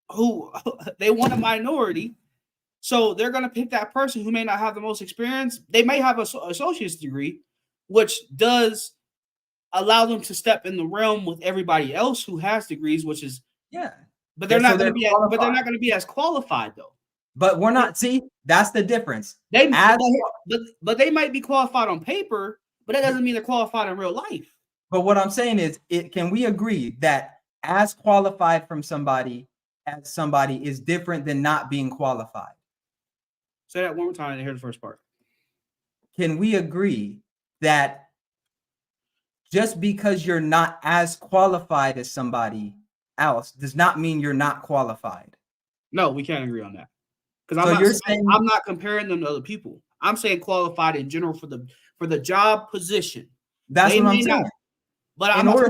who they want a minority. So they're going to pick that person who may not have the most experience. They may have an associate's degree, which does allow them to step in the realm with everybody else who has degrees, which is but they're not going to be as qualified though. But we're not. See, that's the difference. But they might be qualified on paper, but that doesn't mean they're qualified in real life. But what I'm saying is, can we agree that as qualified from somebody as somebody is different than not being qualified? Say that one more time. I didn't hear the first part. Can we agree that just because you're not as qualified as somebody else does not mean you're not qualified? No, we can't agree on that. Because I'm not comparing them to other people. I'm saying qualified in general for the job position. That's what I'm saying. But in order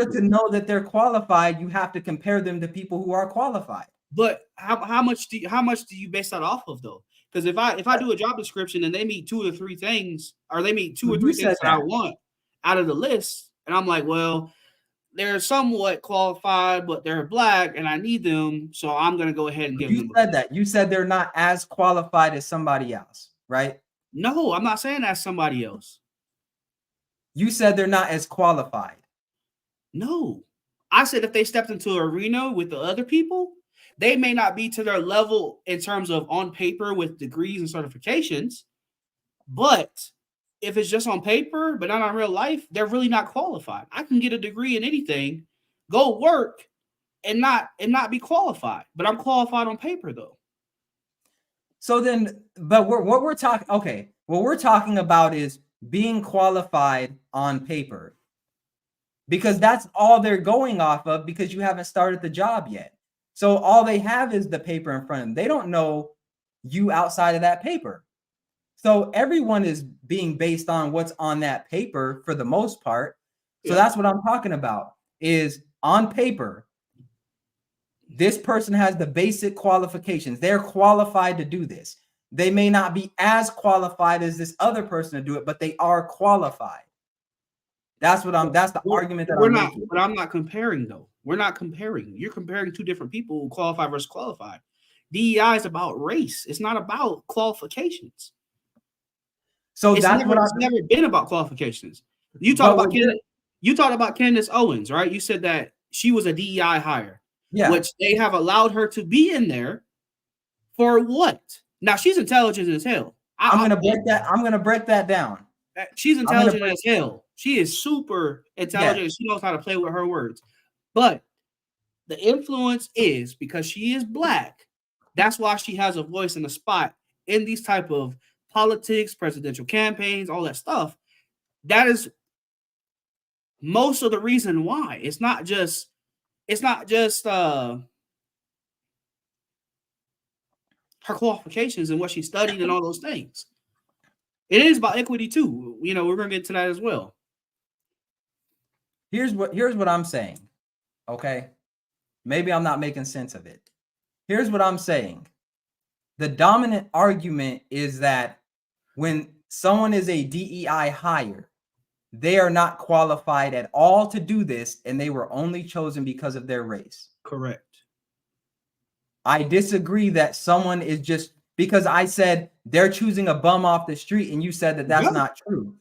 to know that they're qualified, you have to compare them to people who are qualified. But how much do you base that off of though? Because if I do a job description and they meet 2 or 3 things, or they meet 2 or You 3 said things that I that. want out of the list, and I'm like, well, they're somewhat qualified, but they're black, and I need them, so I'm gonna go ahead and give You them. said that. You said they're not as qualified as somebody else, right? No, I'm not saying that's somebody else. You said they're not as qualified. No, I said if they stepped into an arena with the other people, they may not be to their level in terms of on paper with degrees and certifications, but if it's just on paper but not on real life, they're really not qualified. I can get a degree in anything, go work, and not be qualified, but I'm qualified on paper though. So then, but what we're talking, okay, what we're talking about is being qualified on paper, because that's all they're going off of, because you haven't started the job yet. So all they have is the paper in front of them. They don't know you outside of that paper. So everyone is being based on what's on that paper for the most part. So that's what I'm talking about, is on paper, this person has the basic qualifications. They're qualified to do this. They may not be as qualified as this other person to do it, but they are qualified. That's the argument that I'm making. But I'm not comparing though. We're not comparing. You're comparing 2 different people, qualified versus qualified. DEI is about race. It's not about qualifications. So it's that's never been about qualifications. You talked about Candace Owens, right? You said that she was a DEI hire, which they have allowed her to be in there for what? Now she's intelligent as hell. I'm gonna break that down. She's intelligent as hell. She is super intelligent. Yes. She knows how to play with her words. But the influence is because she is black. That's why she has a voice and a spot in these type of politics, presidential campaigns, all that stuff. That is most of the reason why. It's not just her qualifications and what she studied and all those things. It is about equity too. You know, we're gonna get to that as well. Here's what I'm saying. Okay. Maybe I'm not making sense of it. Here's what I'm saying. The dominant argument is that when someone is a DEI hire, they are not qualified at all to do this, and they were only chosen because of their race. Correct. I disagree that someone is just because I said they're choosing a bum off the street, and you said that that's not true.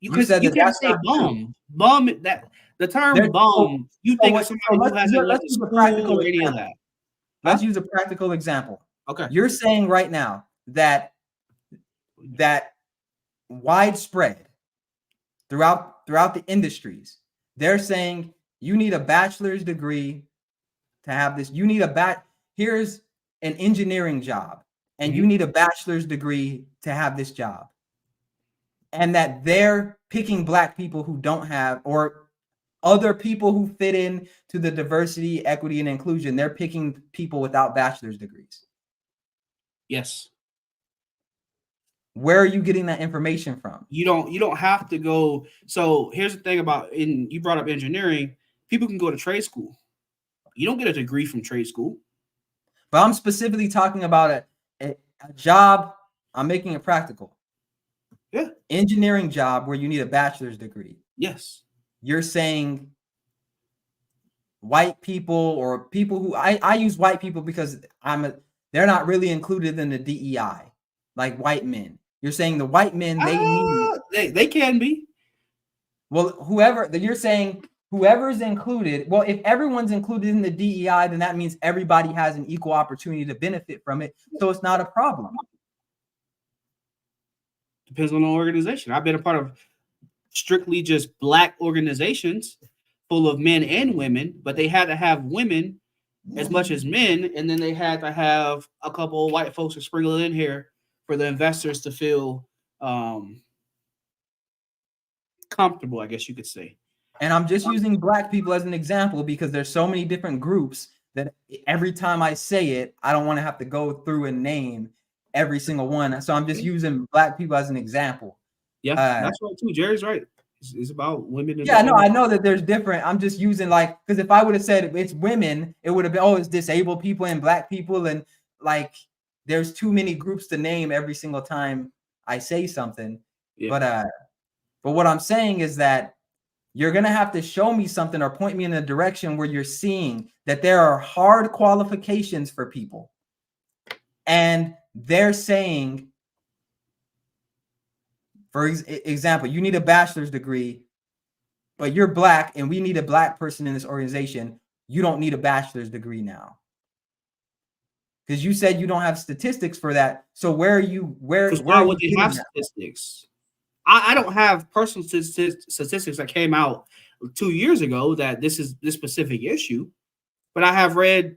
You said you can't say bum. Bum, that the term bum, you think of somebody who hasn't left the school or any of that. Let's use a practical example. Okay. You're saying right now that widespread throughout the industries, they're saying you need a bachelor's degree to have this. You need here's an engineering job, and you need a bachelor's degree to have this job. And that they're picking black people who don't have, or other people who fit in to the diversity, equity, and inclusion. They're picking people without bachelor's degrees. Yes. Where are you getting that information from? You don't have to go. So here's the thing about, you brought up engineering. People can go to trade school. You don't get a degree from trade school. But I'm specifically talking about a job. I'm making it practical. Yeah. Engineering job where you need a bachelor's degree. Yes. You're saying white people, or people who I use white people because they're not really included in the DEI, like white men. You're saying the white men, they can be. Well, you're saying whoever's included. Well, if everyone's included in the DEI, then that means everybody has an equal opportunity to benefit from it. So it's not a problem. Depends on the organization. I've been a part of strictly just black organizations full of men and women, but they had to have women as much as men, and then they had to have a couple of white folks to sprinkle in here for the investors to feel comfortable, I guess you could say. And I'm just using black people as an example because there's so many different groups that every time I say it, I don't want to have to go through and name every single one. So I'm just using black people as an example. Yeah, that's right too. Jerry's right. It's about women. Yeah, no, I know that there's different. I'm just using because if I would have said it's women, it would have been, it's disabled people and black people, and there's too many groups to name every single time I say something. Yeah. But what I'm saying is that you're going to have to show me something or point me in a direction where you're seeing that there are hard qualifications for people. And they're saying, for example, you need a bachelor's degree, but you're black and we need a black person in this organization. You don't need a bachelor's degree now. Because you said you don't have statistics for that. So where are you? Where would they have statistics? I don't have personal statistics that came out 2 years ago that this is this specific issue, but I have read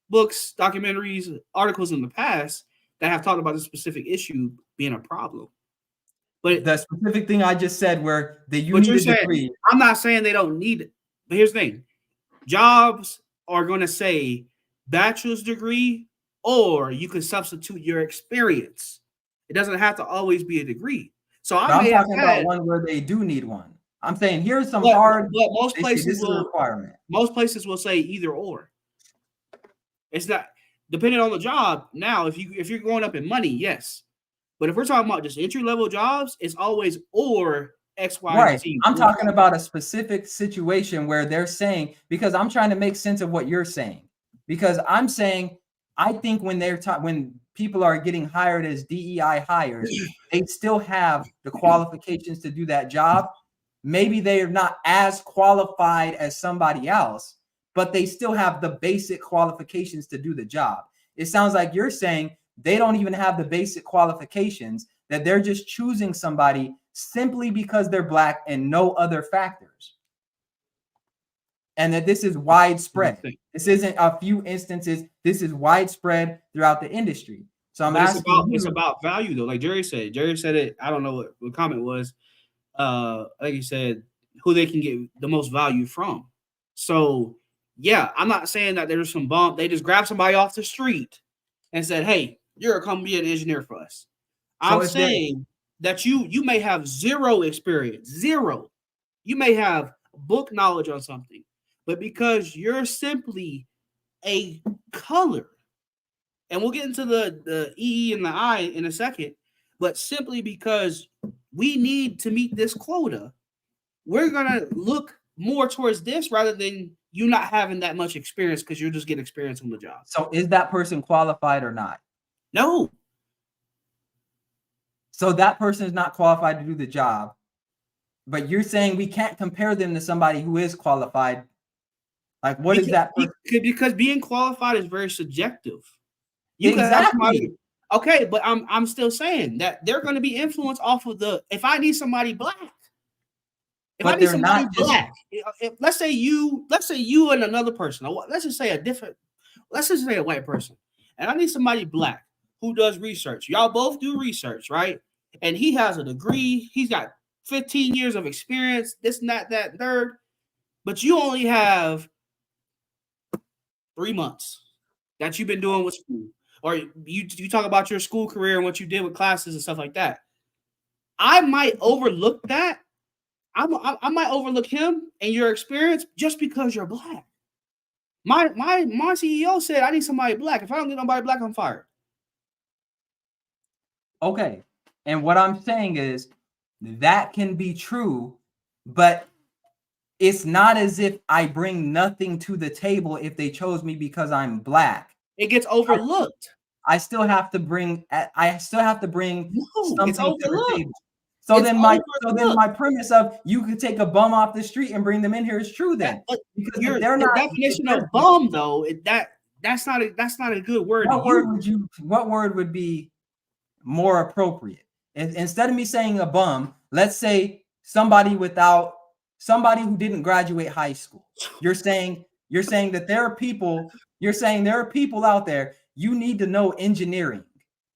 books, documentaries, articles in the past that have talked about this specific issue being a problem. But the specific thing I just said, where you need a degree. I'm not saying they don't need it, but here's the thing: jobs are going to say bachelor's degree, or you can substitute your experience. It doesn't have to always be a degree. So I'm talking about one where they do need one. I'm saying here's some hard. But most places will requirement. Most places will say either or. It's not depending on the job. Now, if you're going up in money, yes. But if we're talking about just entry level jobs, it's always or X, Y, right. and Z. I'm talking about a specific situation where they're saying, because I'm trying to make sense of what you're saying. Because I'm saying, I think when when people are getting hired as DEI hires, they still have the qualifications to do that job. Maybe they are not as qualified as somebody else, but they still have the basic qualifications to do the job. It sounds like you're saying they don't even have the basic qualifications, that they're just choosing somebody simply because they're black and no other factors. And that this is widespread. This isn't a few instances. This is widespread throughout the industry. So I'm asking it's about value though. Like Jerry said it. I don't know what the comment was. Like you said, who they can get the most value from. So yeah, I'm not saying that there's some bump. They just grabbed somebody off the street and said, "Hey, you're gonna come be an engineer for us." I'm saying that you may have zero experience, zero. You may have book knowledge on something, but because you're simply a color, and we'll get into the E and the I in a second, but simply because we need to meet this quota, we're gonna look more towards this rather than you not having that much experience because you'll just get experience on the job. So is that person qualified or not? No. So that person is not qualified to do the job, but you're saying we can't compare them to somebody who is qualified. Like, what is that? Because being qualified is very subjective. Exactly. Okay, but I'm still saying that they're going to be influenced off of if I need somebody black. If I need somebody black, let's say you and another person. Let's just say a white person, and I need somebody black who does research. Y'all both do research, right? And he has a degree. He's got 15 years of experience. This, not that, third. But you only have 3 months that you've been doing with school, or you talk about your school career and what you did with classes and stuff like that. I might overlook that. I might overlook him and your experience just because you're black. My CEO said I need somebody black. If I don't get nobody black, I'm fired. Okay. And what I'm saying is that can be true, but it's not as if I bring nothing to the table if they chose me because I'm black. It gets overlooked. I still have to bring something to the table. So then my premise of you could take a bum off the street and bring them in here is true then. Because they're not, the definition of bum though, that's not a good word. What word would be more appropriate? Instead of me saying a bum, let's say somebody who didn't graduate high school. You're saying that there are people out there, you need to know engineering.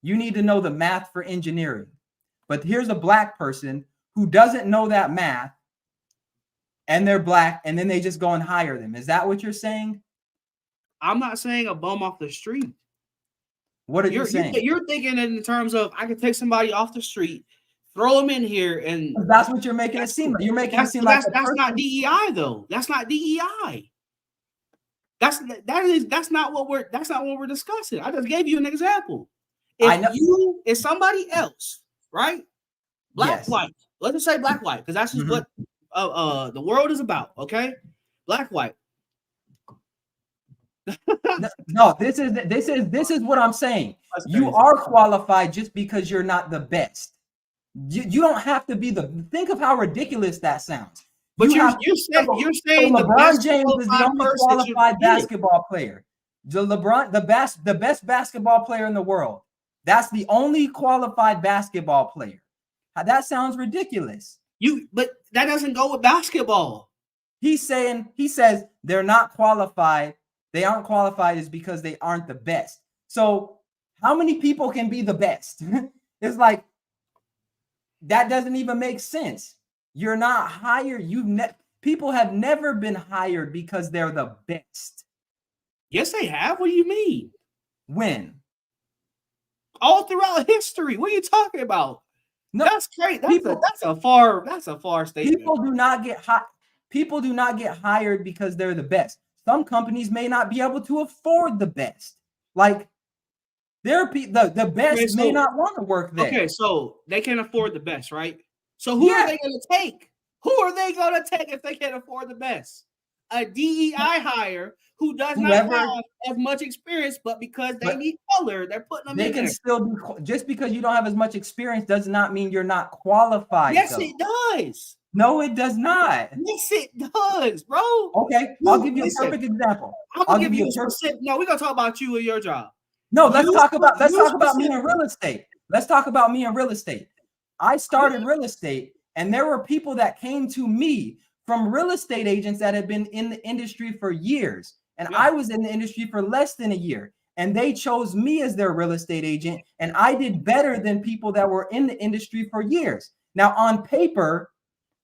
You need to know the math for engineering. But here's a black person who doesn't know that math, and they're black, and then they just go and hire them. Is that what you're saying? I'm not saying a bum off the street. What are you saying? You're thinking in terms of I could take somebody off the street, throw them in here, and that's what you're making it seem like. You're making it seem like that's not DEI though. That's not DEI. That's not what we're discussing. I just gave you an example. I know. If you is somebody else, right? Black, Yes. white. Let's just say black, white, because that's just what the world is about. Okay, black, white. No, this is what I'm saying. That's You crazy. are qualified just because you're not the best. You don't have to be the. Think of how ridiculous that sounds. But you're So saying the best LeBron James is the qualified only person should qualified get it. basketball player. The best basketball player in the world. That's the only qualified basketball player. That sounds ridiculous. But that doesn't go with basketball. He says they're not qualified. They aren't qualified is because they aren't the best. So how many people can be the best? It's like that doesn't even make sense. You're not hired. People have never been hired because they're the best. Yes, they have. What do you mean? When? All throughout history. What are you talking about? No, that's great. That's a far statement. People do not get hired because they're the best. Some companies may not be able to afford the best. Like the best may not want to work there. Okay, so they can't afford the best, right? So who are they going to take? Who are they going to take if they can't afford the best? A DEI hire who does not have as much experience, but because they need color, they're putting them in there. They can still be, just because you don't have as much experience does not mean you're not qualified. Yes, it does. No, it does not. Yes, it does, bro. Okay, I'll give you a perfect example. I'll give you a specific. No, we're gonna talk about you and your job. No, let's talk about me in real estate. Let's talk about me in real estate. I started real estate, and there were people that came to me from real estate agents that had been in the industry for years. And I was in the industry for less than a year. And they chose me as their real estate agent. And I did better than people that were in the industry for years. Now, on paper,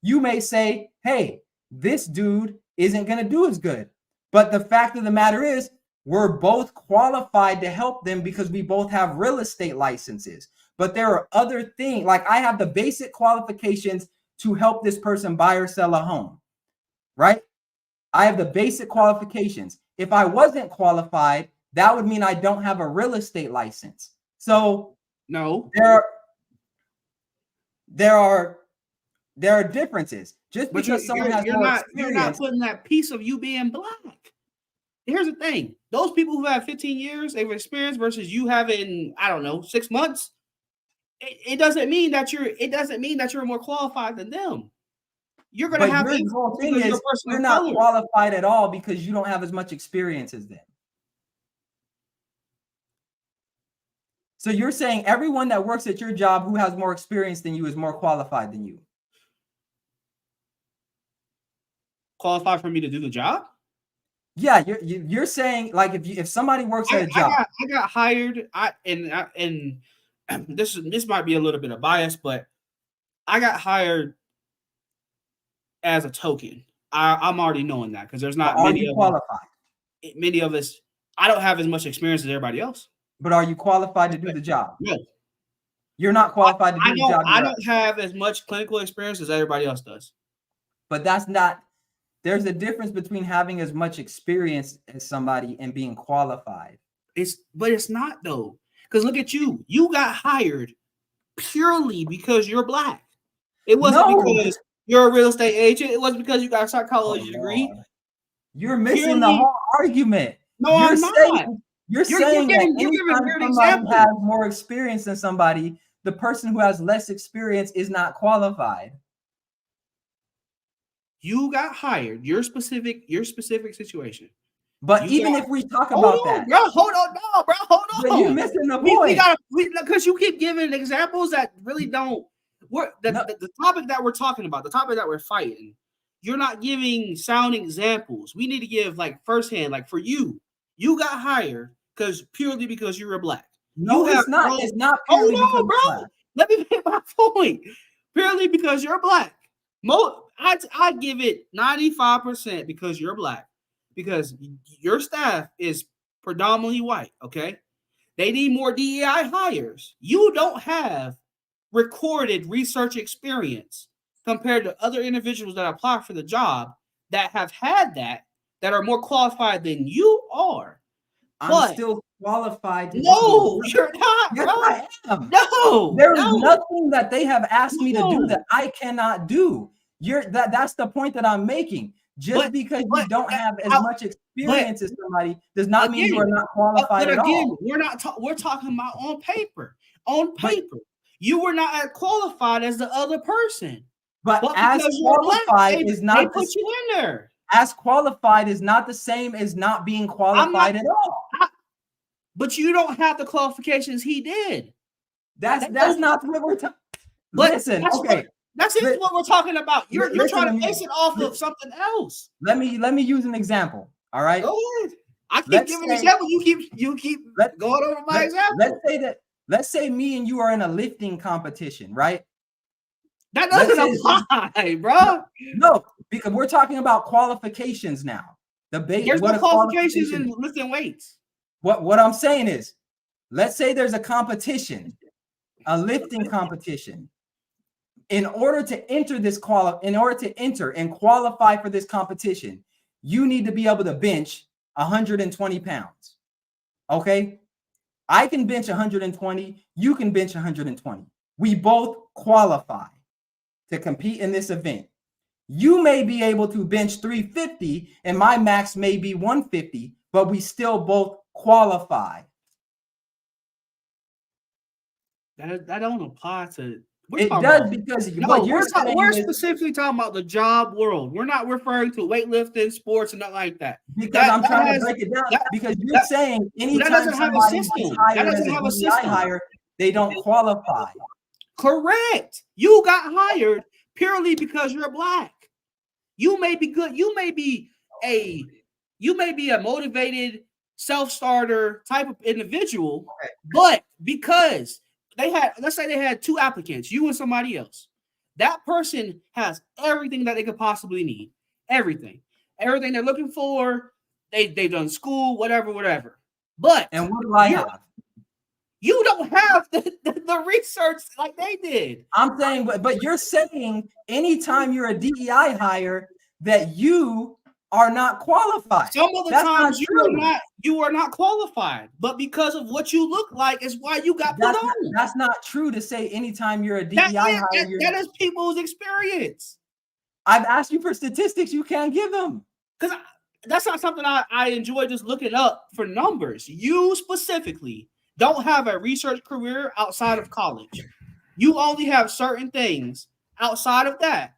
you may say, hey, this dude isn't going to do as good. But the fact of the matter is, we're both qualified to help them because we both have real estate licenses. But there are other things, like I have the basic qualifications to help this person buy or sell a home, right? I have the basic qualifications. If I wasn't qualified, that would mean I don't have a real estate license. So no, there are differences. Just because someone has more experience, you're not putting that piece of you being black. Here's the thing: those people who have 15 years of experience versus you having, I don't know, 6 months. It doesn't mean that you're more qualified than them. You're going to have the whole thing is you're not qualified at all because you don't have as much experience as them. So you're saying everyone that works at your job who has more experience than you is more qualified than you. Qualified for me to do the job? Yeah, you're saying like if somebody works at a job. I got hired. And this might be a little bit of bias, but I got hired as a token. I'm already knowing that because there's not many of qualified. Many of us. I don't have as much experience as everybody else. But are you qualified to do the job? No, you're not qualified to do the job. I don't have as much clinical experience as everybody else does. But that's not. There's a difference between having as much experience as somebody and being qualified. But it's not though. Because look at you. You got hired purely because you're black. It wasn't because you're a real estate agent. It wasn't because you got a psychology degree. You're missing the whole argument. No, I'm not. You're saying that anytime somebody has more experience than somebody, the person who has less experience is not qualified. You got hired. Your specific situation. But even if we talk about that, bro, hold on. But you're missing the point. Because you keep giving examples that really don't work. The topic that we're talking about, the topic that we're fighting, you're not giving sound examples. We need to give like firsthand. Like for you got hired purely because you were black. No, it's not. It's not purely because bro. Black. Let me make my point. Purely because you're black. I give it 95% because you're black. Because your staff is predominantly white, okay? They need more DEI hires. You don't have recorded research experience compared to other individuals that apply for the job that have had that are more qualified than you are. I'm still qualified to No, you're not, Yes, bro. I am. No, There is no. nothing that they have asked me to do No. that I cannot do. That's the point that I'm making. Just because you don't have as much experience as somebody does not mean you are not qualified at all. We're talking about on paper. On paper, you were not as qualified as the other person. But as qualified is not they put you in there. As qualified is not the same as not being qualified at all. But you don't have the qualifications he did. That's not what we're talking. Listen, okay. That's what we're talking about. You're trying to base it off of something else. Let me use an example. All right. Go ahead. I keep giving an example. You keep going over my example. Let's say me and you are in a lifting competition, right? That doesn't apply, bro. No, because we're talking about qualifications now. There's no qualifications in lifting weights. What I'm saying is, let's say there's a competition, a lifting competition. In order to enter and qualify for this competition, you need to be able to bench 120 pounds. Okay? I can bench 120, you can bench 120. We both qualify to compete in this event. You may be able to bench 350 and my max may be 150, but we still both qualify. That don't apply to. It does because we're specifically talking about the job world. We're not referring to weightlifting, sports, and not like that. Because I'm trying to break it down. Because you're saying anytime somebody is hired as a DEI hire, they don't qualify. Correct. You got hired purely because you're black. You may be good. You may be a motivated self-starter type of individual, but because let's say they had two applicants, you and somebody else. That person has everything that they could possibly need. Everything they're looking for. They've done school, whatever. But and what do I have? You don't have the research like they did. I'm saying, but you're saying anytime you're a DEI hire that you are not qualified. Some of the times you are not qualified, but because of what you look like is why you got put on. That's not true to say anytime you're a DEI hire. That is people's experience. I've asked you for statistics, you can't give them. Because that's not something I enjoy just looking up for numbers. You specifically don't have a research career outside of college. You only have certain things outside of that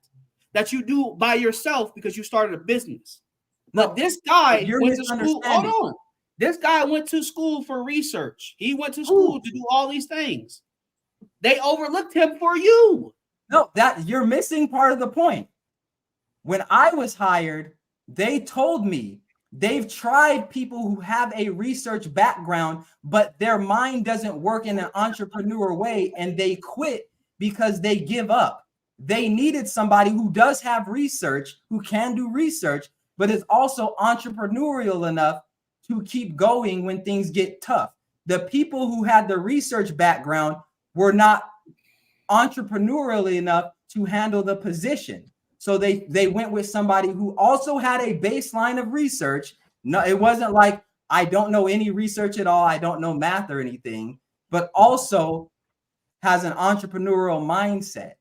you do by yourself because you started a business. But this guy went to school. Hold on. This guy went to school for research. He went to school to do all these things. They overlooked him for you. No, that you're missing part of the point. When I was hired, they told me they've tried people who have a research background, but their mind doesn't work in an entrepreneur way, and they quit because they give up. They needed somebody who does have research, who can do research, but is also entrepreneurial enough to keep going when things get tough. The people who had the research background were not entrepreneurial enough to handle the position. So they went with somebody who also had a baseline of research. No, it wasn't like, I don't know any research at all, I don't know math or anything, but also has an entrepreneurial mindset.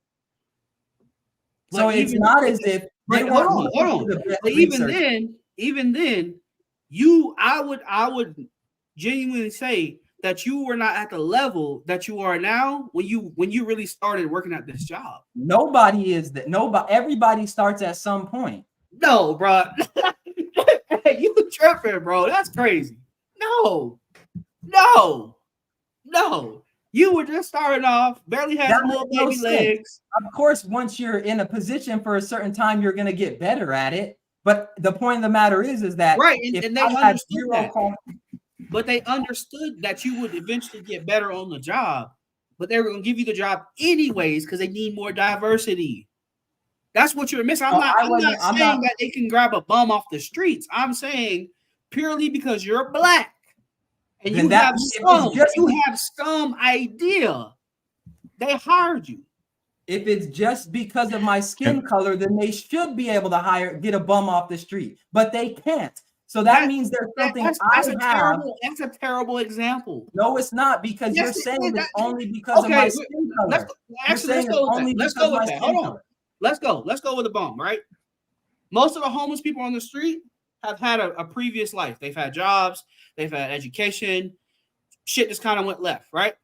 So it's not as if they hold on. But even then, I would genuinely say that you were not at the level that you are now when you really started working at this job. Nobody is that. Everybody starts at some point. No, bro. You tripping, bro. That's crazy. No. You were just starting off, barely had little baby legs. Of course, once you're in a position for a certain time, you're going to get better at it. But the point of the matter is that right, and they understood that. But they understood that you would eventually get better on the job. But they were going to give you the job anyways because they need more diversity. That's what you're missing. I'm not saying that they can grab a bum off the streets. I'm saying purely because you're black. And you have some idea. They hired you. If it's just because of my skin color, then they should be able to get a bum off the street, but they can't. So that means there's something that's I a have. terrible. That's a terrible example. No, it's not, because you're Yes, saying it is. it's only because of my skin color. Let's You're saying go it's with only that. Let's because go with my that. skin Hold on. color. Let's go with the bomb, right? Most of the homeless people on the street have had a previous life. They've had jobs, they've had education. Shit just kind of went left, right?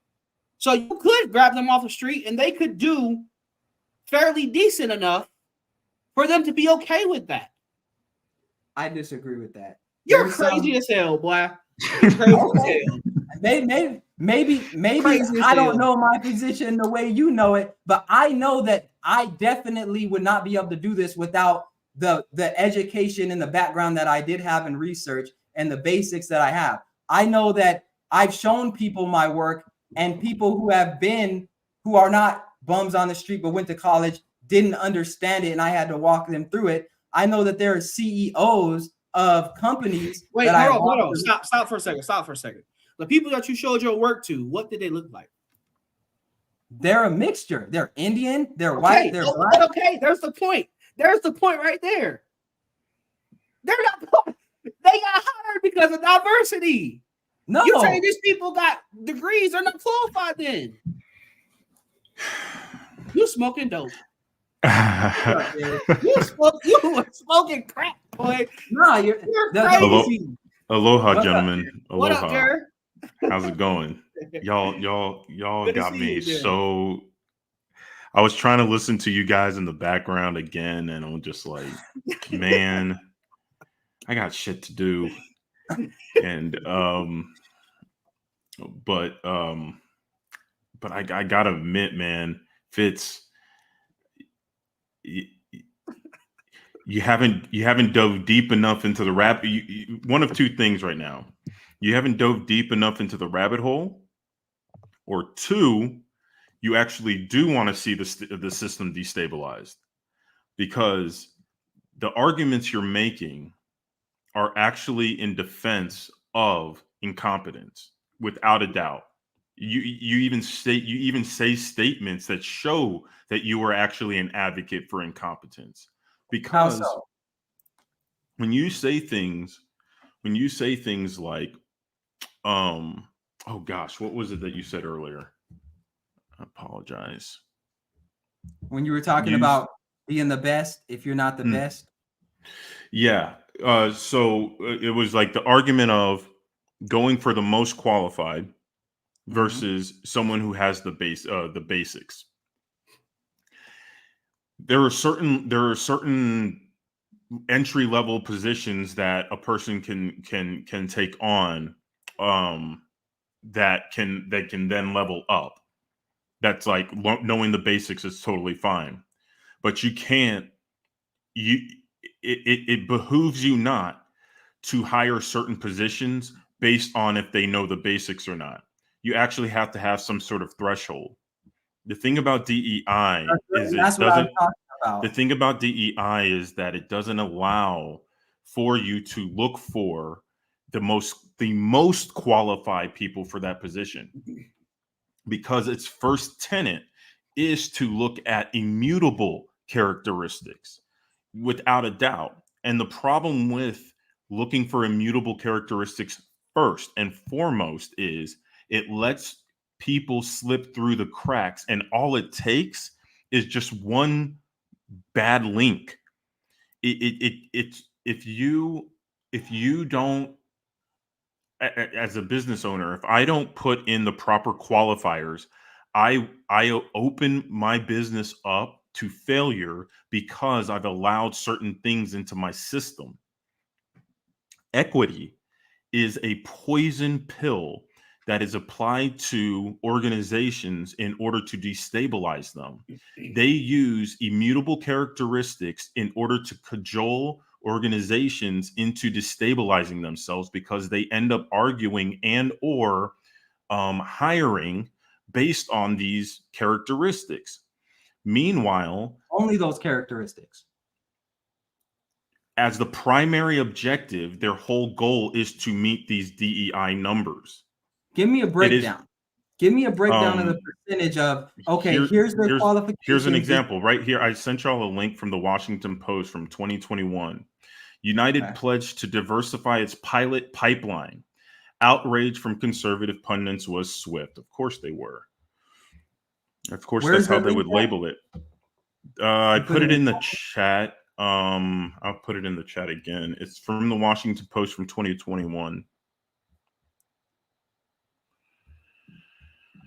So you could grab them off the street and they could do fairly decent enough for them to be okay with that. I disagree with that. You're crazy as hell, boy. You're crazy as hell. Maybe Crazy as I don't hell. know my position the way you know it, but I know that I definitely would not be able to do this without the education and the background that I did have in research and the basics that I have. I know that I've shown people my work, and people who are not bums on the street but went to college didn't understand it, and I had to walk them through it. I know that there are CEOs of companies. Wait, that hold on. Stop for a second. The people that you showed your work to, what did they look like? They're a mixture. They're Indian, they're white, they're black. Okay, there's the point. There's the point right there. They got hired because of diversity. No, You say these people got degrees, they're not qualified then. You smoking dope. You were smoking crack, boy. No, you're crazy. Aloha, gentlemen. Aloha. What up, Jared? How's it going? Y'all Good to got see me you, Jared. so. I was trying to listen to you guys in the background again, and I'm just like, man, I got shit to do. And but I gotta admit, man, Fitz, you haven't dove deep enough into the one of two things right now. You haven't dove deep enough into the rabbit hole, or two, you actually do want to see the system destabilized, because the arguments you're making are actually in defense of incompetence, without a doubt. You even say statements that show that you are actually an advocate for incompetence, because when you say things like, oh gosh, what was it that you said earlier? I apologize. When you were talking about being the best, if you're not the best. Yeah. So it was like the argument of going for the most qualified versus someone who has the basics. There are certain entry level positions that a person can take on, that can then level up. That's like knowing the basics is totally fine, but you can't. It behooves you not to hire certain positions based on if they know the basics or not. You actually have to have some sort of threshold. The thing about DEI is the thing about DEI is that it doesn't allow for you to look for the most qualified people for that position, because its first tenet is to look at immutable characteristics, without a doubt. And the problem with looking for immutable characteristics first and foremost is it lets people slip through the cracks, and all it takes is just one bad link. If you don't, as a business owner, if I don't put in the proper qualifiers, I open my business up to failure because I've allowed certain things into my system. Equity is a poison pill that is applied to organizations in order to destabilize them. They use immutable characteristics in order to cajole organizations into destabilizing themselves, because they end up arguing and or hiring based on these characteristics. Meanwhile, only those characteristics. As the primary objective, their whole goal is to meet these DEI numbers. Give me a breakdown. Give me a breakdown of the percentage of, here's their qualifications. Here's an example right here. I sent y'all a link from the Washington Post from 2021. United pledged to diversify its pilot pipeline. Outrage from conservative pundits was swift. Of course they were. Of course, Where's that's how the they link would at? label it. I put it in the chat. I'll put it in the chat again. It's from the Washington Post from 2021.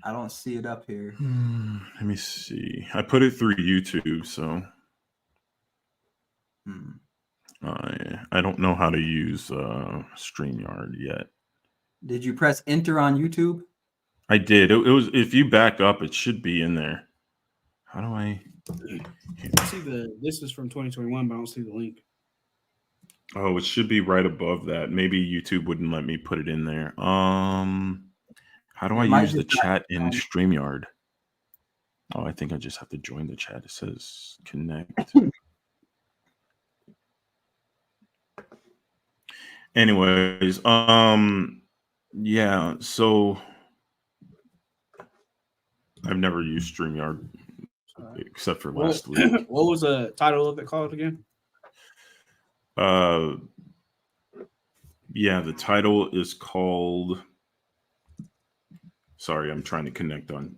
I don't see it up here. Let me see. I put it through YouTube, so I don't know how to use StreamYard yet. Did you press enter on YouTube? I did. It was, if you back up, it should be in there. How do I? I see this is from 2021, but I don't see the link. Oh, it should be right above that. Maybe YouTube wouldn't let me put it in there. How do I use the chat in StreamYard? Oh, I think I just have to join the chat. It says connect. Anyways, yeah, so I've never used StreamYard except for last week. What was the title of it called again? Yeah, the title is called. Sorry, I'm trying to connect on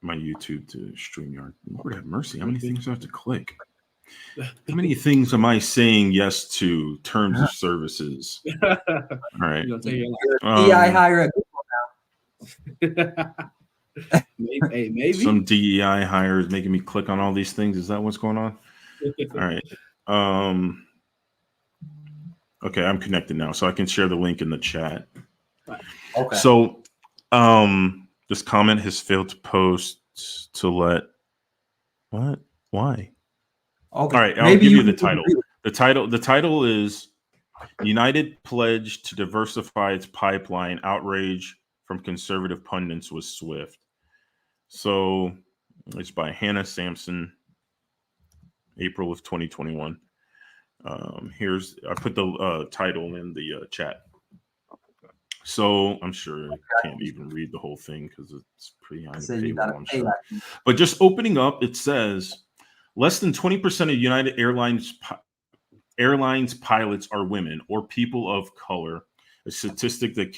my YouTube to StreamYard. Lord have mercy. How many things do I have to click? How many things am I saying yes to? Terms of services. All right. DEI hire maybe. Some DEI hire is making me click on all these things. Is that what's going on? All right. Okay, I'm connected now, so I can share the link in the chat. Okay. So, this comment has failed to post to let. What? Why? Okay. All right, I'll give you the title. The title is United pledged to diversify its pipeline. Outrage from conservative pundits was swift. So it's by Hannah Sampson, April of 2021. I put the title in the chat. So I'm sure I can't even read the whole thing because it's pretty high paywall, I'm sure. But just opening up, it says less than 20% of United Airlines pilots are women or people of color, a statistic that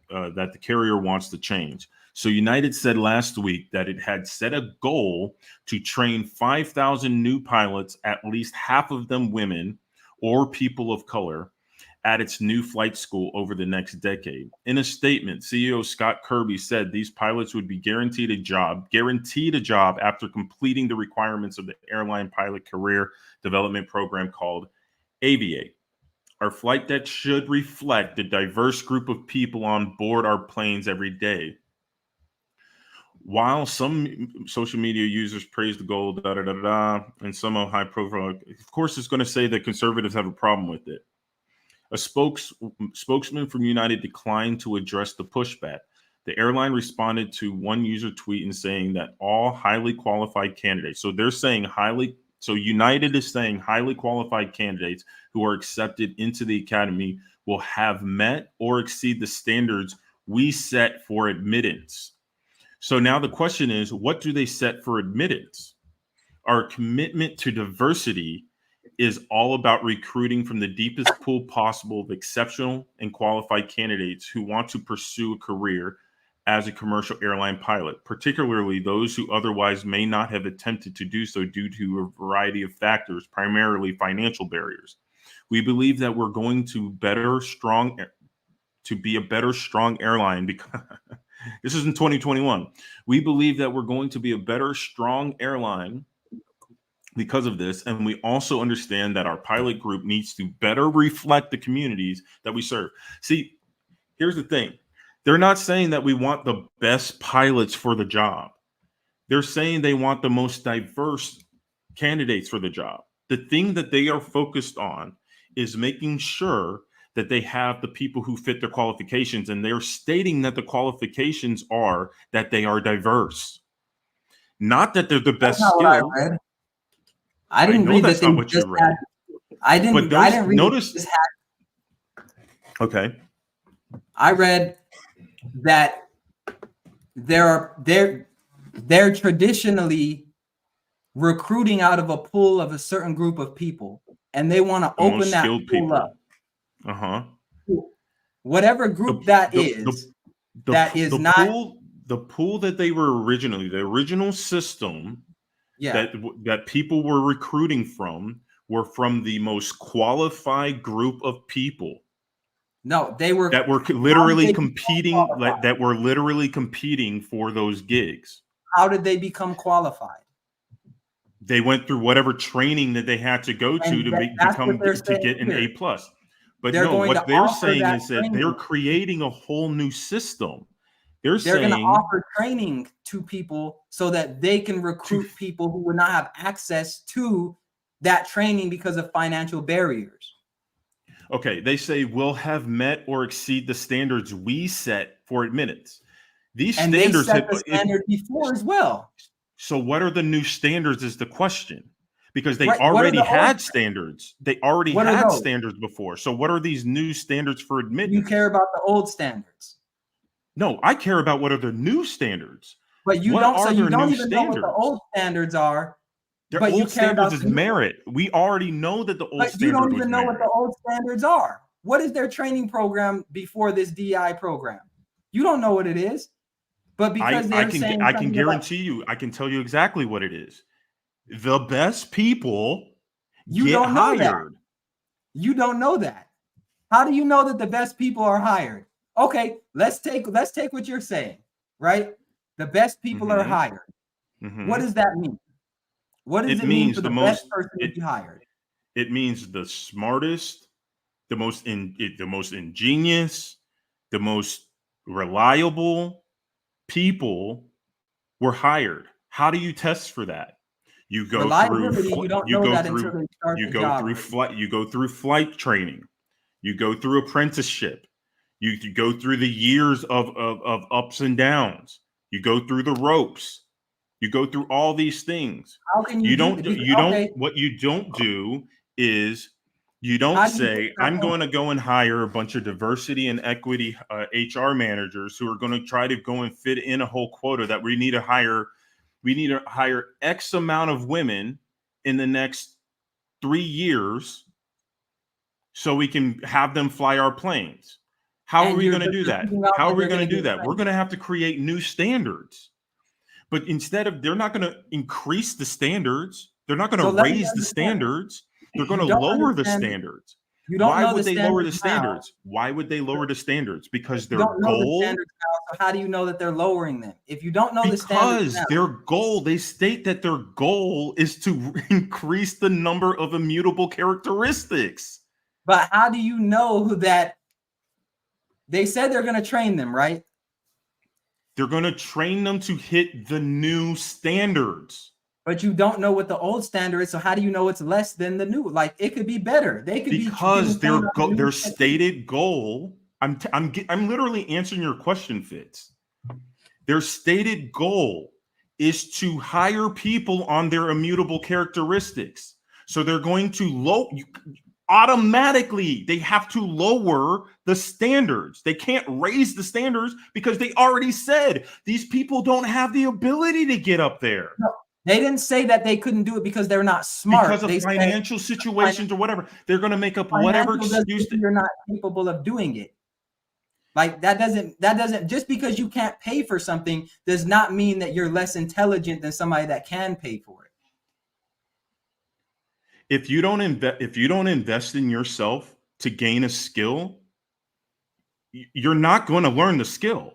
the carrier wants to change. So United said last week that it had set a goal to train 5,000 new pilots, at least half of them women or people of color, at its new flight school over the next decade. In a statement, CEO Scott Kirby said these pilots would be guaranteed a job after completing the requirements of the airline pilot career development program called Aviate. Our flight deck should reflect the diverse group of people on board our planes every day. While some social media users praise the goal, and some are high profile, of course, it's going to say that conservatives have a problem with it. A spokesman from United declined to address the pushback. The airline responded to one user tweet and saying that all highly qualified candidates, so United is saying highly qualified candidates who are accepted into the academy will have met or exceed the standards we set for admittance. So now the question is, what do they set for admittance? Our commitment to diversity is all about recruiting from the deepest pool possible of exceptional and qualified candidates who want to pursue a career as a commercial airline pilot, particularly those who otherwise may not have attempted to do so due to a variety of factors, primarily financial barriers. We believe that we're going to be a better, strong airline because this is in 2021. We believe that we're going to be a better, strong airline because of this, and we also understand that our pilot group needs to better reflect the communities that we serve. See, here's the thing. They're not saying that we want the best pilots for the job. They're saying they want the most diverse candidates for the job. The thing that they are focused on is making sure that they have the people who fit their qualifications, and they're stating that the qualifications are that they are diverse, not that they're the best skill. I didn't read that they just had. I didn't read notice. Okay. I read that they're traditionally recruiting out of a pool of a certain group of people, and they want to The most open that skilled pool up. people. Uh-huh. Whatever group that is the pool that they were originally, the original system that people were recruiting from were from the most qualified group of people. No, they were that were literally competing, that were literally competing for those gigs. How did they become qualified? They went through whatever training that they had to go to get an A plus. But no, what they're saying is that they're creating a whole new system. They're going to offer training to people so that they can recruit people who would not have access to that training because of financial barriers. Okay, they say we'll have met or exceed the standards we set for admittance. These and standards they set the standard before as well. So what are the new standards is the question. Because they already had standards. They already had standards before. So what are these new standards for admittance? You care about the old standards. No, I care about what are the new standards. But you don't. So you don't even know what the old standards are. The old standards is merit. We already know that the old standards. But you don't even know what the old standards are. What is their training program before this DI program? You don't know what it is. But because I can guarantee you, I can tell you exactly what it is. The best people get hired. You don't know that. How do you know that the best people are hired? Okay, let's take what you're saying, right? The best people are hired. What does that mean? What does it mean for the best person to be hired? It means the smartest, the most ingenious, the most reliable people were hired. How do you test for that? You go through flight training. You go through apprenticeship. You go through the years of ups and downs. You go through the ropes. You go through all these things. How can you what you don't do is you don't say, I'm going to go and hire a bunch of diversity and equity HR managers who are going to try to go and fit in a whole quota that we need to hire X amount of women in the next 3 years so we can have them fly our planes. How are we going to do that? How are we going to do that? We're going to have to create new standards. But they're not going to increase the standards. They're not going to raise the standards. They're going to lower the standards. Why would they lower the standards? Why would they lower the standards? Because their goal. So how do you know that they're lowering them? If you don't know the standards, because their goal, they state that their goal is to increase the number of immutable characteristics. But how do you know that? They said they're going to train them, right? They're going to train them to hit the new standards. But you don't know what the old standard is, so how do you know it's less than the new? Like it could be better. They could because their stated goal. I'm literally answering your question, Fitz. Their stated goal is to hire people on their immutable characteristics. So they're going to automatically they have to lower the standards. They can't raise the standards because they already said these people don't have the ability to get up there. No. They didn't say that they couldn't do it because they're not smart. Because of financial situations or whatever. They're going to make up whatever excuse. You're not capable of doing it. Like that doesn't just because you can't pay for something does not mean that you're less intelligent than somebody that can pay for it. If you don't invest in yourself to gain a skill, you're not going to learn the skill.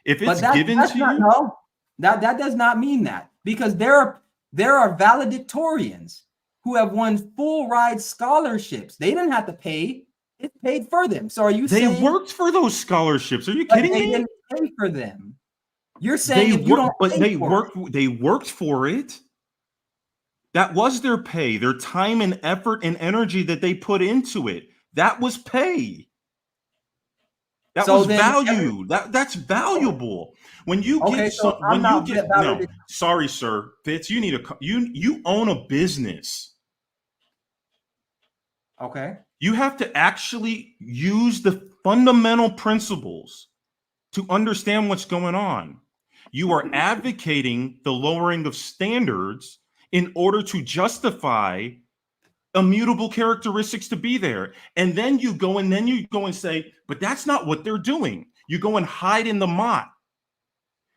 If it's given to you, no, that does not mean that. Because there are valedictorians who have won full ride scholarships. They didn't have to pay; it paid for them. So are you saying they worked for those scholarships? Are you kidding me? They didn't pay for them. You're saying they worked for it. That was their pay, their time and effort and energy that they put into it. That was pay. That was value. That's valuable. When you sorry, sir, Fitz, you own a business. Okay. You have to actually use the fundamental principles to understand what's going on. You are advocating the lowering of standards in order to justify immutable characteristics to be there. And then you go and say, but that's not what they're doing. You go and hide in the Mott.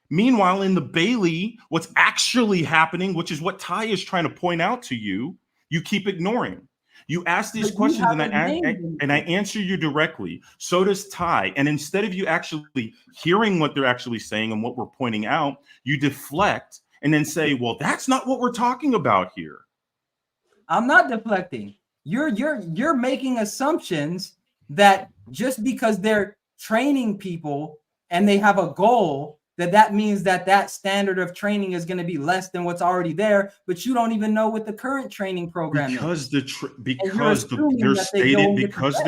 Meanwhile, in the Bailey, what's actually happening, which is what Ty is trying to point out to you, you keep ignoring. You ask these questions and I answer you directly. So does Ty. And instead of you actually hearing what they're actually saying and what we're pointing out, you deflect and then say, well, that's not what we're talking about here. I'm not deflecting. You're making assumptions that just because they're training people and they have a goal, that means that standard of training is going to be less than what's already there, but you don't even know what the current training program is. Their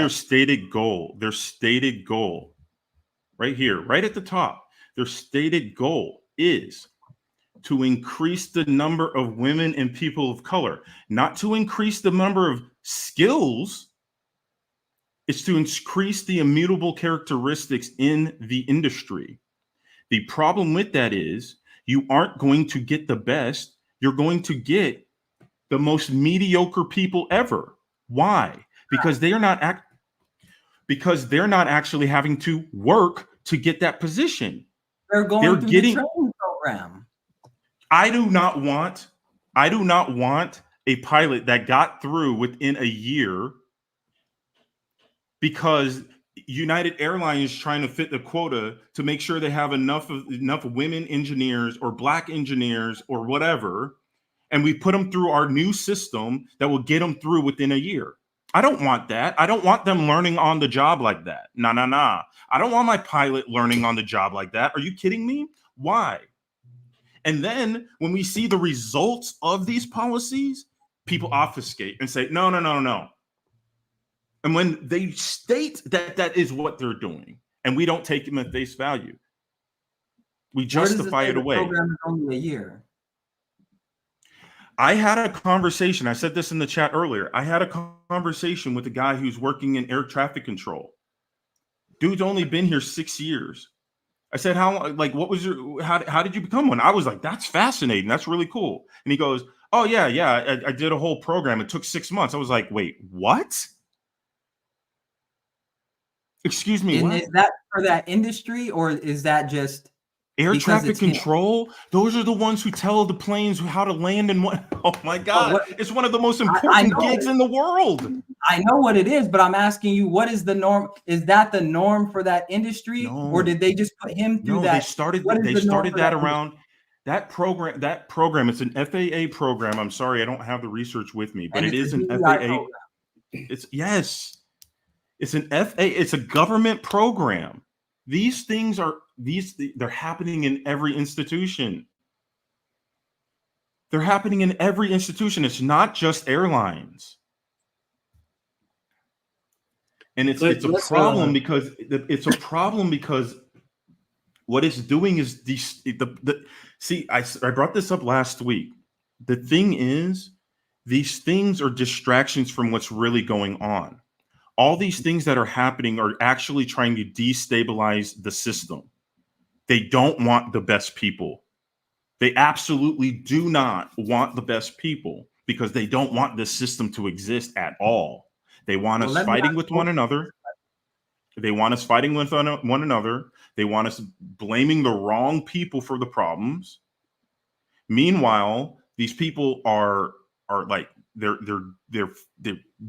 stated goal right here, right at the top, their stated goal is to increase the number of women and people of color, not to increase the number of skills. It's to increase the immutable characteristics in the industry. The problem with that is you aren't going to get the best. You're going to get the most mediocre people ever. Why? Because they're not actually having to work to get that position. They're through the training program. I do not want a pilot that got through within a year because United Airlines is trying to fit the quota to make sure they have enough women engineers or black engineers or whatever, and we put them through our new system that will get them through within a year. I don't want that. I don't want them learning on the job like that. Nah. I don't want my pilot learning on the job like that. Are you kidding me? Why? And then when we see the results of these policies, people obfuscate and say, no. And when they state that is what they're doing, and we don't take them at face value, we justify it away. Program is only a year. I had a conversation. I said this in the chat earlier. I had a conversation with a guy who's working in air traffic control. Dude's only been here 6 years. I said, how did you become one? I was like, that's fascinating. That's really cool. And he goes, oh, yeah. I did a whole program. It took 6 months. I was like, wait, what? Excuse me. And is that for that industry, or is that just air traffic control? Those are the ones who tell the planes how to land and what. Oh my God. It's one of the most important gigs in the world. I know what it is, but I'm asking you, what is the norm? Is that the norm for that industry? No. Or did they just put him through that? They started that around that program. It's an FAA program. I'm sorry, I don't have the research with me, but it is an FAA. It's an FAA. It's a government program. These things they're happening in every institution. They're happening in every institution. It's not just airlines. And it's a problem because what it's doing is I brought this up last week. The thing is, these things are distractions from what's really going on. All these things that are happening are actually trying to destabilize the system. They don't want the best people. They absolutely do not want the best people because they don't want this system to exist at all. They want us fighting with one another. They want us fighting with one another. They want us blaming the wrong people for the problems. Meanwhile, these people are like they're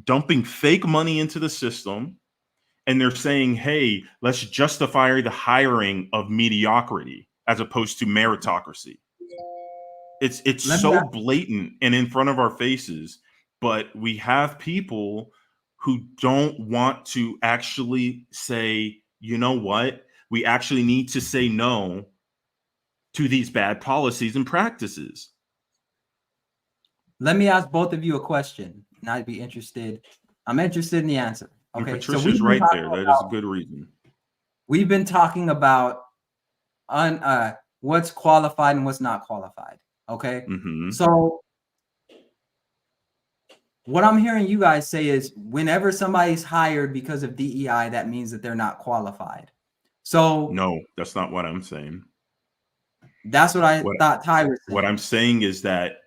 dumping fake money into the system, and they're saying, "Hey, let's justify the hiring of mediocrity as opposed to meritocracy." It's so blatant and in front of our faces, but we have people who don't want to actually say, you know what? We actually need to say no to these bad policies and practices. Let me ask both of you a question, and I'd be interested. I'm interested in the answer. Okay, and Patricia's right there. That is a good reason. We've been talking about what's qualified and what's not qualified. Okay, So what I'm hearing you guys say is whenever somebody's hired because of DEI, that means that they're not qualified. So no, that's not what I'm saying. That's what I thought Ty was saying. What I'm saying is that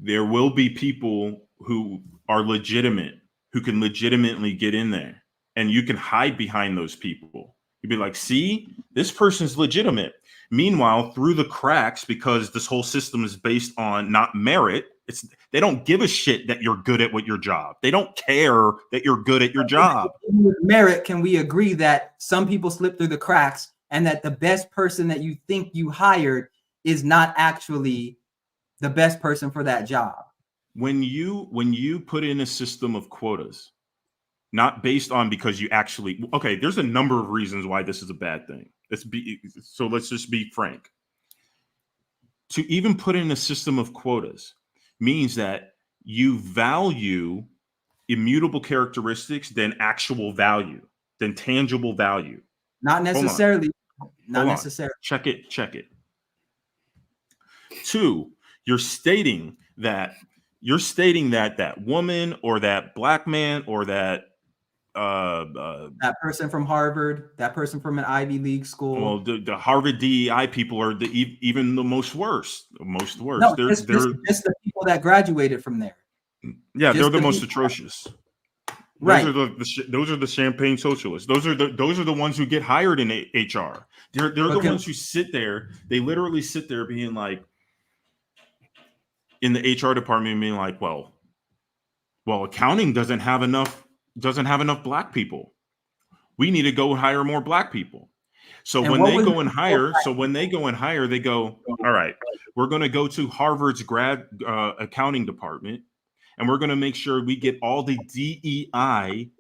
there will be people who are legitimate, who can legitimately get in there, and you can hide behind those people. You'd be like, see, this person's legitimate. Meanwhile, through the cracks, because this whole system is based on not merit, they don't give a shit that you're good at your job. They don't care that you're good at your job. With merit, can we agree that some people slip through the cracks and that the best person that you think you hired is not actually the best person for that job? When you put in a system of quotas, not based on because you actually, okay, there's a number of reasons why this is a bad thing. Let's just be frank. To even put in a system of quotas means that you value immutable characteristics than actual value, than tangible value. Not necessarily. Not Hold on. necessarily. Check it. 2, you're stating that that woman or that black man or that that person from Harvard, that person from an Ivy League school. Well, the Harvard DEI people are even the most worst. No, They're just the people that graduated from there. Yeah, just they're the most atrocious. Right. Those are the champagne socialists. Those are the ones who get hired in HR. They're the ones who sit there. They literally sit there being like, in the HR department, being like, well, accounting doesn't have enough black people. We need to go hire more black people. So when they go and hire, they go, all right, we're going to go to Harvard's grad accounting department, and we're going to make sure we get all the DEI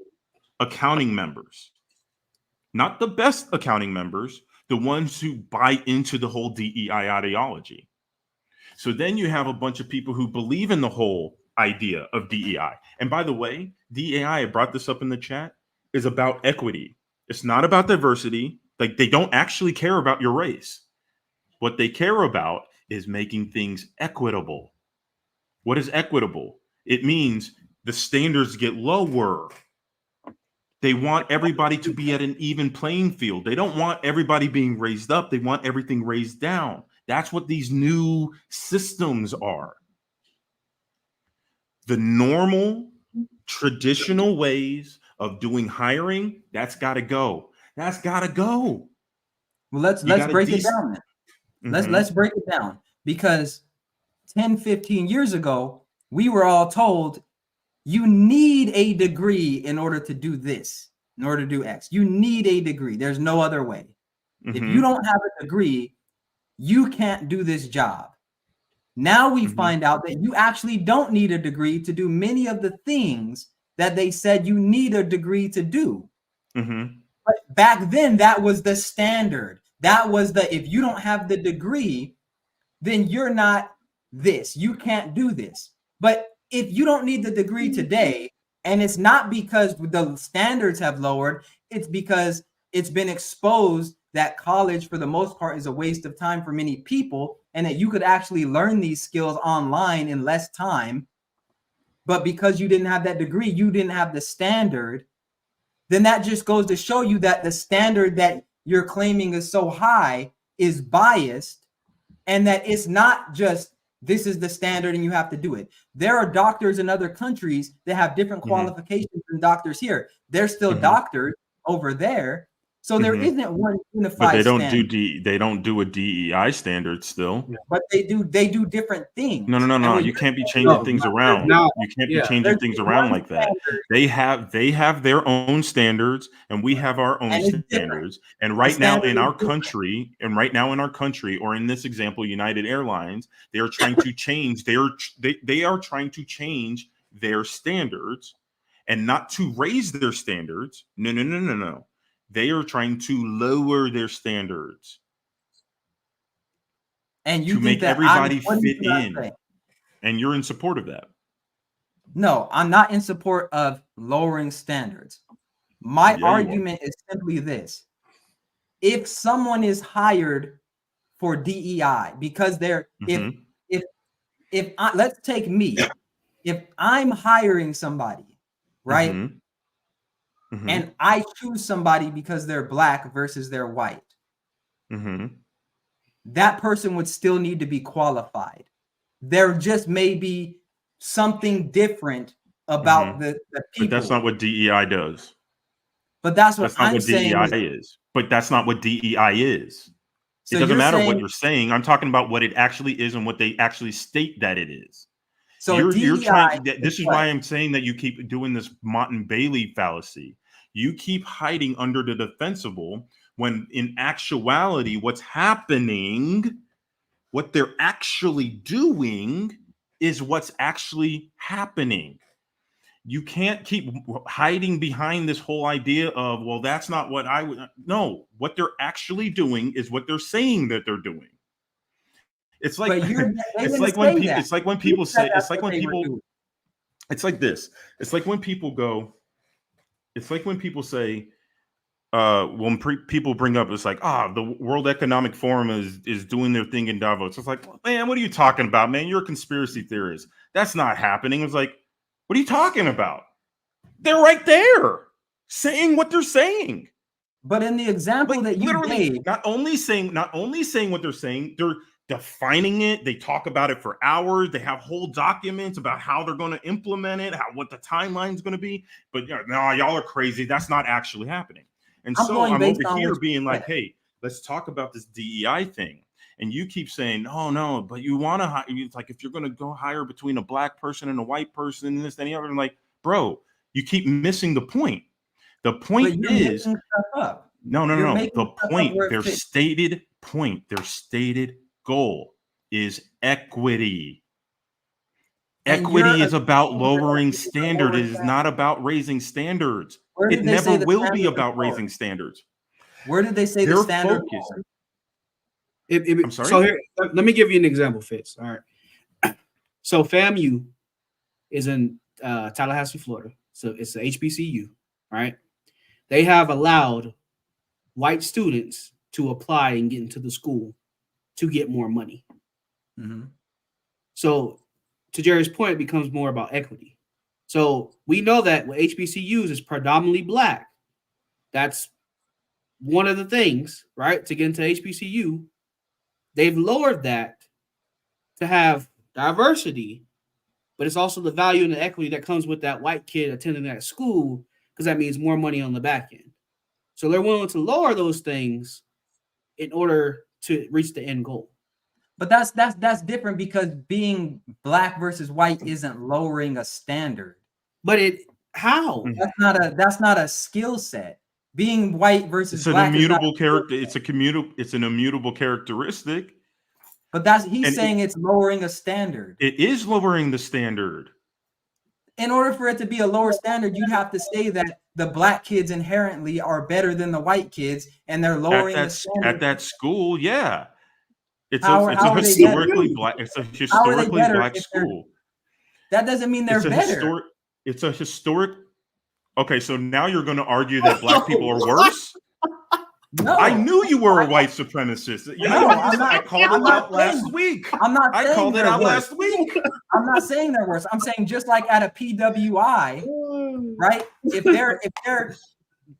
accounting members, not the best accounting members, the ones who buy into the whole DEI ideology. So then you have a bunch of people who believe in the whole idea of DEI. And by the way, DEI, I brought this up in the chat, is about equity. It's not about diversity. Like, they don't actually care about your race. What they care about is making things equitable. What is equitable? It means the standards get lower. They want everybody to be at an even playing field. They don't want everybody being raised up. They want everything raised down. That's what these new systems are. The normal, traditional ways of doing hiring, that's got to go. That's got to go. Well, let's break it down then. Mm-hmm. Let's break it down, because 10, 15 years ago, we were all told you need a degree in order to do this, in order to do X. You need a degree. There's no other way. Mm-hmm. If you don't have a degree, you can't do this job. Now we find out that you actually don't need a degree to do many of the things that they said you need a degree to do. Mm-hmm. But back then, that was the standard. That was if you don't have the degree, then you're not this. You can't do this. But if you don't need the degree today, and it's not because the standards have lowered, it's because it's been exposed that college, for the most part, is a waste of time for many people, and that you could actually learn these skills online in less time. But because you didn't have that degree, you didn't have the standard, then that just goes to show you that the standard that you're claiming is so high is biased, and that it's not just this is the standard and you have to do it. There are doctors in other countries that have different qualifications than doctors here. They're still doctors over there. So there isn't one unified but they don't standard. they don't do a DEI standard still. But they do different things. No. You can't be changing things around. You can't be changing things around like that. They have their own standards, and we have our own standards. And right now in our country, or in this example, United Airlines, they are trying to change they are trying to change their standards, and not to raise their standards. No. They are trying to lower their standards, and you to make everybody fit in. And you're in support of that? No, I'm not in support of lowering standards. My argument is simply this: if someone is hired for DEI because they're let's take me. If I'm hiring somebody, right? And I choose somebody because they're black versus they're white. That person would still need to be qualified. There just may be something different about the But people. that's not what DEI does. But that's what That's not I'm what saying. DEI is. But that's not what DEI is. So It doesn't you're matter saying, what you're saying. I'm talking about what it actually is and what they actually state that it is. so You're DEI trying. This is what? why I'm saying that you keep doing this Mott and Bailey fallacy. You keep hiding under the defensible when in actuality, what's happening, what they're actually doing is what's actually happening. You can't keep hiding behind this whole idea of, well, that's not what I would. No, what they're actually doing is what they're saying that they're doing. It's like But they it's didn't like when say people that. it's like when You people said say that's it's like what when they were people doing. it's like this. It's like when people go, it's like when people say, when people bring up, it's like, the World Economic Forum is doing their thing in Davos. It's like, man, what are you talking about, man? You're a conspiracy theorist. That's not happening. It's like, what are you talking about? They're right there saying what they're saying. But in the example Like that you literally, gave, not only saying what they're saying, they're defining it. They talk about it for hours. They have whole documents about how they're going to implement it, what the timeline is going to be. But no, y'all are crazy. That's not actually happening. And I'm so going I'm based over on here what you being like, said. hey, let's talk about this DEI thing. And you keep saying, oh no, but you want to hire. It's like if you're going to go hire between a black person and a white person, and this, and the other. I'm like, bro, you keep missing the point. The But point you're is, making stuff up. no. You're The making stuff up where it fits. their stated goal is equity. And you're Equity is about assuming that lowering equity is a standard. lower It is standard. not about raising standards. Where It did they say never the will be standard is about lower? raising standards. Where did they say the Their standard focus. lower? I'm sorry? So here, let me give you an example, Fitz. All right. So FAMU is in Tallahassee, Florida. So it's a HBCU, right? They have allowed white students to apply and get into the school to get more money. Mhm. So to Jerry's point, it becomes more about equity. So we know that with HBCUs is predominantly black. That's one of the things, right? To get into HBCU, they've lowered that to have diversity, but it's also the value and the equity that comes with that white kid attending that school, because that means more money on the back end. So they're willing to lower those things in order to reach the end goal. But that's different because being black versus white isn't lowering a standard. But how? That's not a skill set. Being white versus It's an black is not immutable character. It's an immutable characteristic. But he's And saying it's lowering a standard. it is lowering the standard. In order for it to be a lower standard, you'd have to say that the black kids inherently are better than the white kids, and they're lowering the standard. At that school, yeah. It's How a are they better? How are they historically better black if they're- school. That doesn't mean they're better. It's a historic. Okay, so now you're going to argue that black people are worse? No, I knew you were a white supremacist. I called it out last week. I'm not I saying called it they're out worse. last week. I'm not saying they're worse. I'm saying just like at a PWI, right? If they're,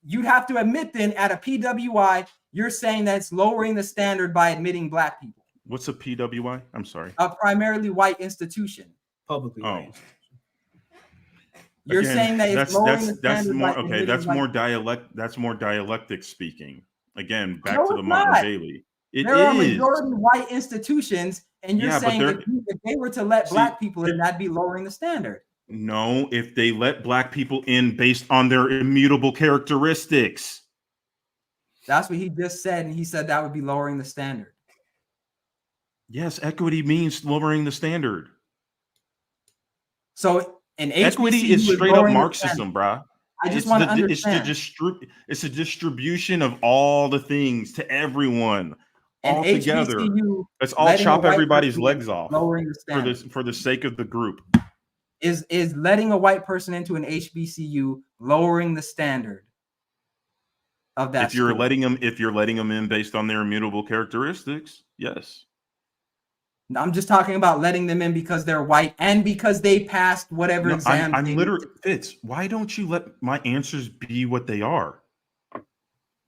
you'd have to admit then at a PWI, you're saying that it's lowering the standard by admitting black people. What's a PWI? I'm sorry. A primarily white institution. Publicly. Oh. You're Again, saying that it's lowering the that's standard more by okay. admitting That's black more people. dialect. That's more dialectic speaking. Again, back No, to the it's Mott and not. Bailey. It There are is. majority white institutions, and you're Yeah, but saying if they were to let black people in, that'd be lowering the standard. No, if they let black people in based on their immutable characteristics. That's what he just said, and he said that would be lowering the standard. Yes, equity means lowering the standard. So an Equity is straight up Marxism, bruh. I just want to understand. It's a distribution of all the things to everyone, And all together. HBCU Let's all letting a chop white everybody's person legs off lowering the standard. for the sake of the group. Is letting a white person into an HBCU lowering the standard of that If you're school? letting them in based on their immutable characteristics, yes. I'm just talking about letting them in because they're white and because they passed whatever exam. I'm literally Fitz. Why don't you let my answers be what they are?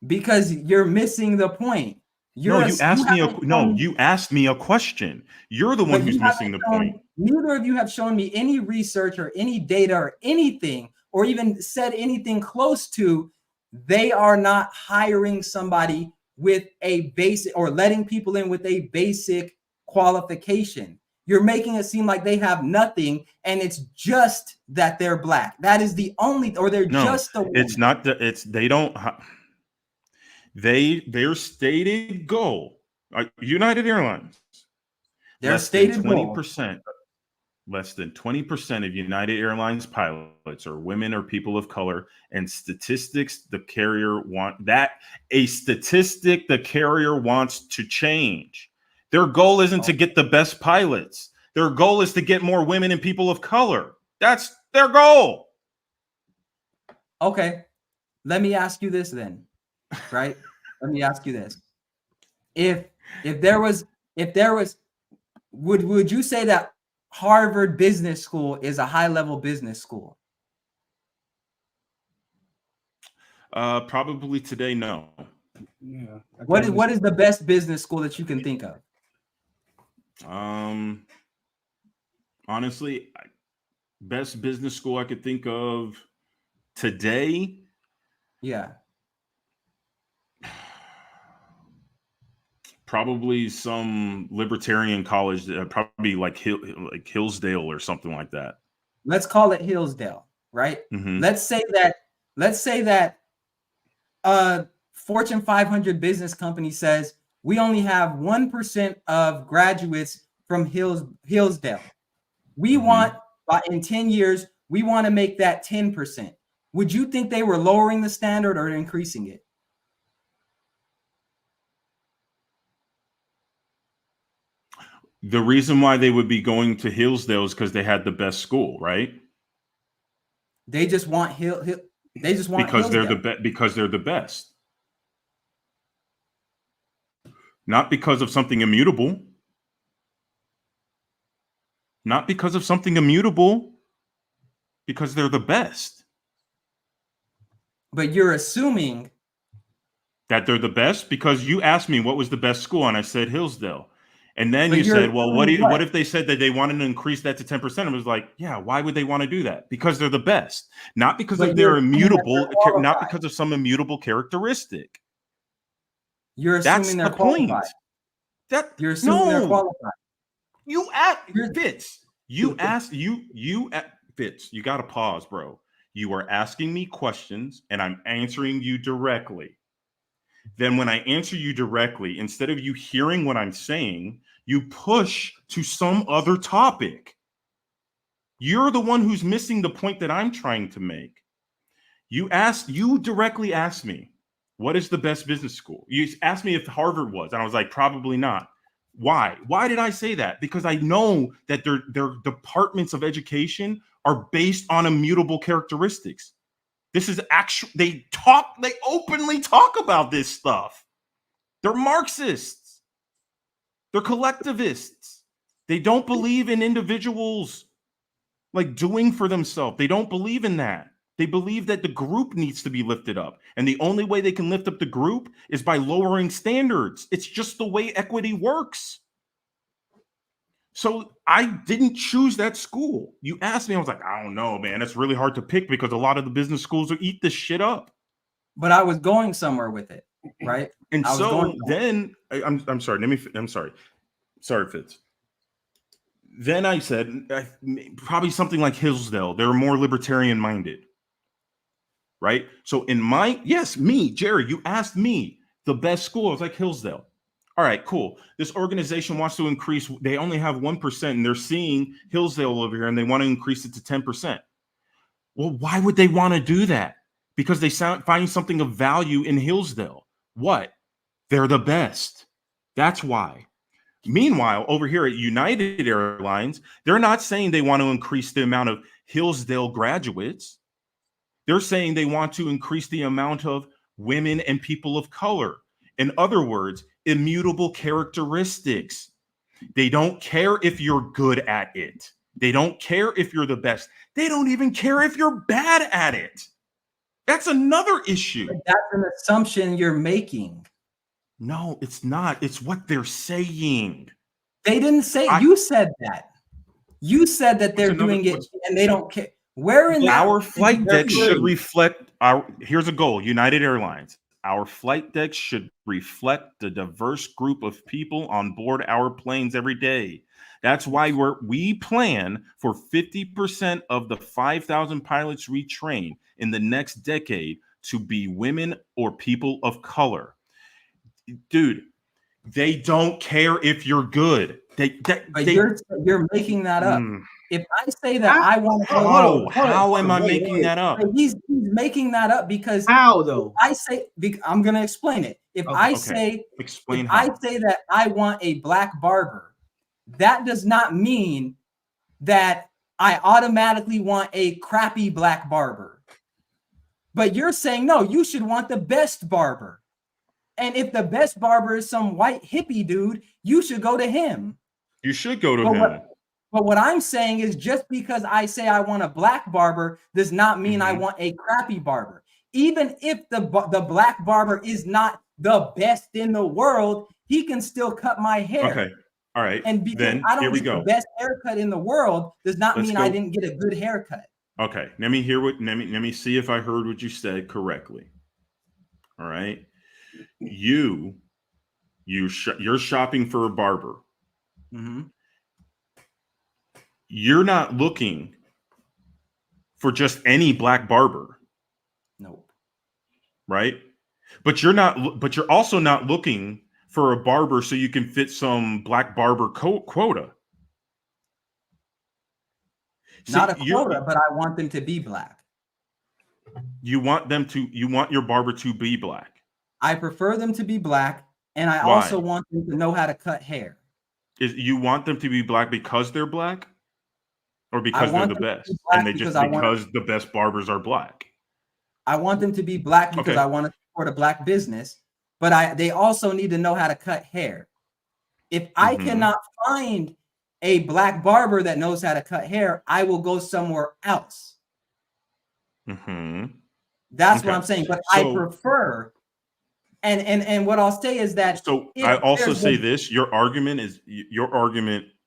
Because you're missing the point. You asked me a question. You're the one who's missing the point. Neither of you have shown me any research or any data or anything, or even said anything close to they are not hiring somebody with a basic or letting people in with a basic qualification. You're making it seem like they have nothing, and it's just that they're Black. That is the only, or they're just a woman. It's not that it's they don't. Their stated goal, United Airlines, Their stated goal. Less than 20% of United Airlines pilots are women or people of color, and statistics the carrier wants to change. Their goal isn't to get the best pilots. Their goal is to get more women and people of color. That's their goal. Okay, let me ask you this then, right? Let me ask you this: if there was, would you say that Harvard Business School is a high-level business school? Probably today, no. Yeah. What is the best business school that you can think of? Honestly, best business school I could think of today. Yeah. Probably some libertarian college, probably like Hillsdale or something like that. Let's call it Hillsdale, right? Mm-hmm. Let's say that Fortune 500 business company says we only have 1% of graduates from Hillsdale. We want, in 10 years, we want to make that 10%. Would you think they were lowering the standard or increasing it? The reason why they would be going to Hillsdale is because they had the best school, right? They just want they just want because Hillsdale. because they're the best. Not because of something immutable. Not because of something immutable. Because they're the best. But you're assuming that they're the best because you asked me what was the best school and I said Hillsdale. And then you said, well, what if they said that they wanted to increase that to 10%? It was like, yeah, why would they want to do that? Because they're the best. Not because of their immutable, not because of some immutable characteristic. You're assuming they're qualified. You're assuming they're qualified. You asked Fitz. Fitz, you got to pause, bro. You are asking me questions and I'm answering you directly. Then when I answer you directly, instead of you hearing what I'm saying, you push to some other topic. You're the one who's missing the point that I'm trying to make. You directly asked me, what is the best business school? You asked me if Harvard was, and I was like, probably not. Why? Why did I say that? Because I know that their departments of education are based on immutable characteristics. This is actually, they openly talk about this stuff. They're Marxists. They're collectivists. They don't believe in individuals like doing for themselves. They don't believe in that. They believe that the group needs to be lifted up. And the only way they can lift up the group is by lowering standards. It's just the way equity works. So I didn't choose that school. You asked me, I was like, I don't know, man. It's really hard to pick because a lot of the business schools will eat this shit up. But I was going somewhere with it, right? And so then I'm sorry. Sorry, Fitz. Then I said probably something like Hillsdale. They're more libertarian minded, right? So Jerry, you asked me the best school. I was like Hillsdale. All right, cool. This organization wants to increase. They only have 1%, and they're seeing Hillsdale over here, and they want to increase it to 10%. Well, why would they want to do that? Because they find something of value in Hillsdale. What? They're the best. That's why. Meanwhile, over here at United Airlines, they're not saying they want to increase the amount of Hillsdale graduates. They're saying they want to increase the amount of women and people of color. In other words, immutable characteristics. They don't care if you're good at it. They don't care if you're the best. They don't even care if you're bad at it. That's another issue. But that's an assumption you're making. No, it's not. It's what they're saying. They didn't say, you said that. You said that they're another- doing it what's- and they don't care. Where in that Our flight they're deck should doing- reflect our. Here's a goal: United Airlines. Our flight deck should reflect the diverse group of people on board our planes every day. That's why we plan for 50% of the 5,000 pilots we train in the next decade to be women or people of color. Dude, they don't care if you're good. But you're making that up. If I say that I want to go, Oh, how am I making that up? He's making that up because How though? I say I'm going to explain it. If I say Explain if how. I say that I want a black barber, that does not mean that I automatically want a crappy black barber. But you're saying no, you should want the best barber. And if the best barber is some white hippie dude, you should go to him. You should go to him. But what I'm saying is just because I say I want a black barber does not mean I want a crappy barber. Even if the black barber is not the best in the world, he can still cut my hair. Okay. All right. And because then I here don't we get go. the best haircut in the world does not mean I didn't get a good haircut. Okay. Let me see if I heard what you said correctly. All right. You're shopping for a barber. Mm-hmm. You're not looking for just any black barber. Nope. Right? But you're also not looking for a barber so you can fit some black barber quota. Not a quota, but I want them to be black. You want your barber to be black. I prefer them to be black, and I Why? also want them to know how to cut hair. You want them to be black because they're black? Or because they're the best? And because the best barbers are black. I want them to be black because I want to support a black business, but they also need to know how to cut hair. If I cannot find a black barber that knows how to cut hair, I will go somewhere else. That's what I'm saying. But I prefer, and what I'll say is that. So I also say this: your argument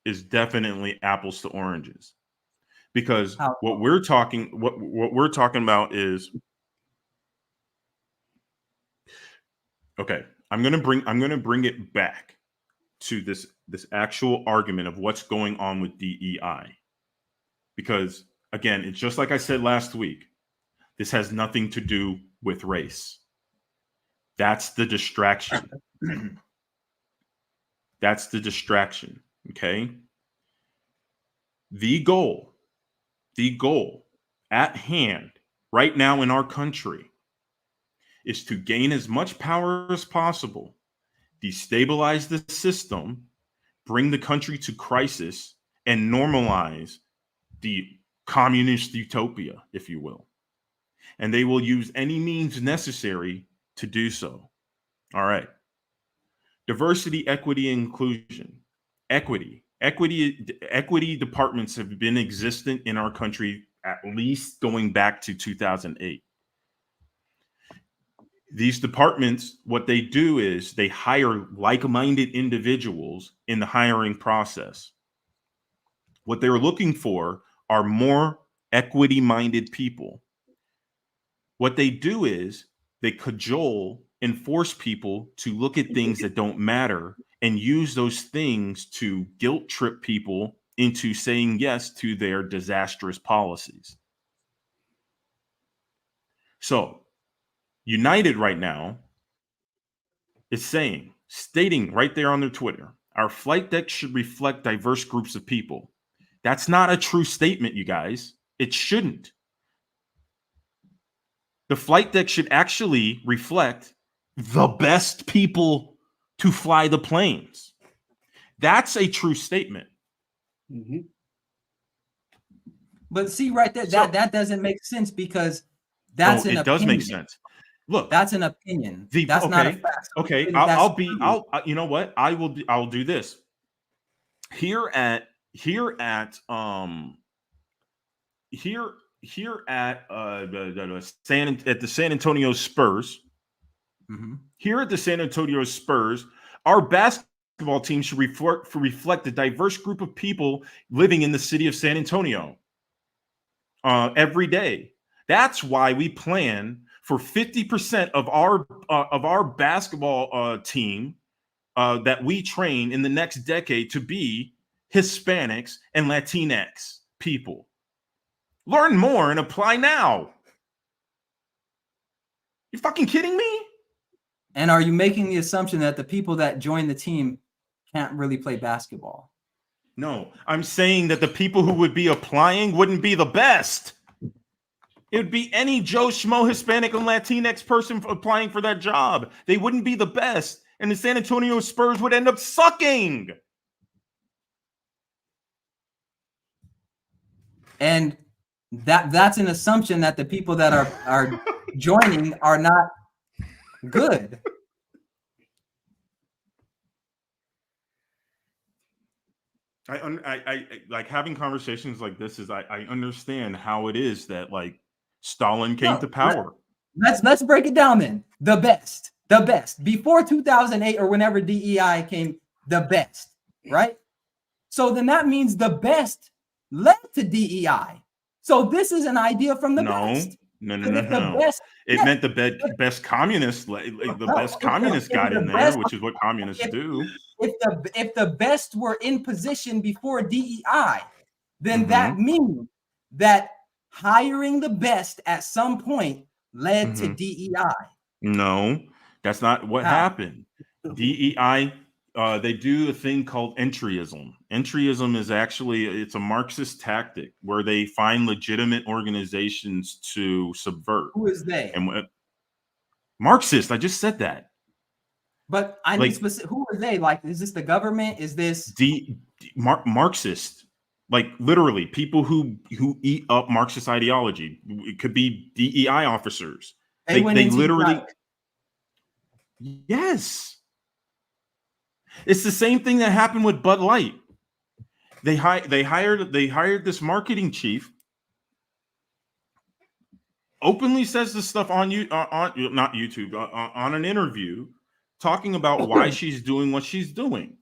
is definitely apples to oranges, because what we're talking about is. Okay, I'm gonna bring it back to this actual argument of what's going on with DEI, because again, it's just like I said last week. This has nothing to do with race. That's the distraction. That's the distraction. Okay. The goal at hand right now in our country is to gain as much power as possible, destabilize the system, bring the country to crisis, and normalize the communist utopia, if you will. And they will use any means necessary to do so. All right. Diversity, equity, and inclusion. Equity departments have been existent in our country at least going back to 2008. These departments, what they do is they hire like-minded individuals in the hiring process. What they're looking for are more equity-minded people. What they do is they cajole and force people to look at things that don't matter and use those things to guilt trip people into saying yes to their disastrous policies. So, United right now is stating right there on their Twitter, our flight deck should reflect diverse groups of people. That's not a true statement, you guys. It shouldn't. The flight deck should actually reflect the best people to fly the planes. That's a true statement. But see right there, that doesn't make sense because that's an opinion. It does make sense. Look, that's an opinion. That's not a fact. Okay, I'll you know what? I'll do this. Here at the San Antonio Spurs. Here at the San Antonio Spurs, our basketball basketball team should reflect the diverse group of people living in the city of San Antonio every day. That's why we plan for 50% of our basketball team that we train in the next decade to be Hispanics and Latinx people. Learn more and apply now. You fucking kidding me? And are you making the assumption that the people that join the team can't really play basketball? No, I'm saying that the people who would be applying wouldn't be the best. It would be any Joe Schmo Hispanic and Latinx person applying for that job. They wouldn't be the best. And the San Antonio Spurs would end up sucking. And that's an assumption that the people that are joining are not good. I like having conversations like this. I understand how it is that like Stalin came to power. Let's break it down then. The best before 2008 or whenever DEI came, the best, right? So then that means the best led to DEI. So this is an idea from the best. No. Best, it meant the best communists, the best communists got in there, which is what communists do. If the best were in position before DEI, then that means that hiring the best at some point led to DEI. No, that's not what happened. DEI, they do a thing called entryism. Entryism is actually, it's a Marxist tactic where they find legitimate organizations to subvert. Who is they? And Marxist, I just said that. But I need specific. Who are they? Like, is this the government? Is this Marxist? Like literally, people who eat up Marxist ideology. It could be DEI officers. They literally. Yes. It's the same thing that happened with Bud Light. They hired this marketing chief. Openly says this stuff on not YouTube on an interview, talking about why she's doing what she's doing.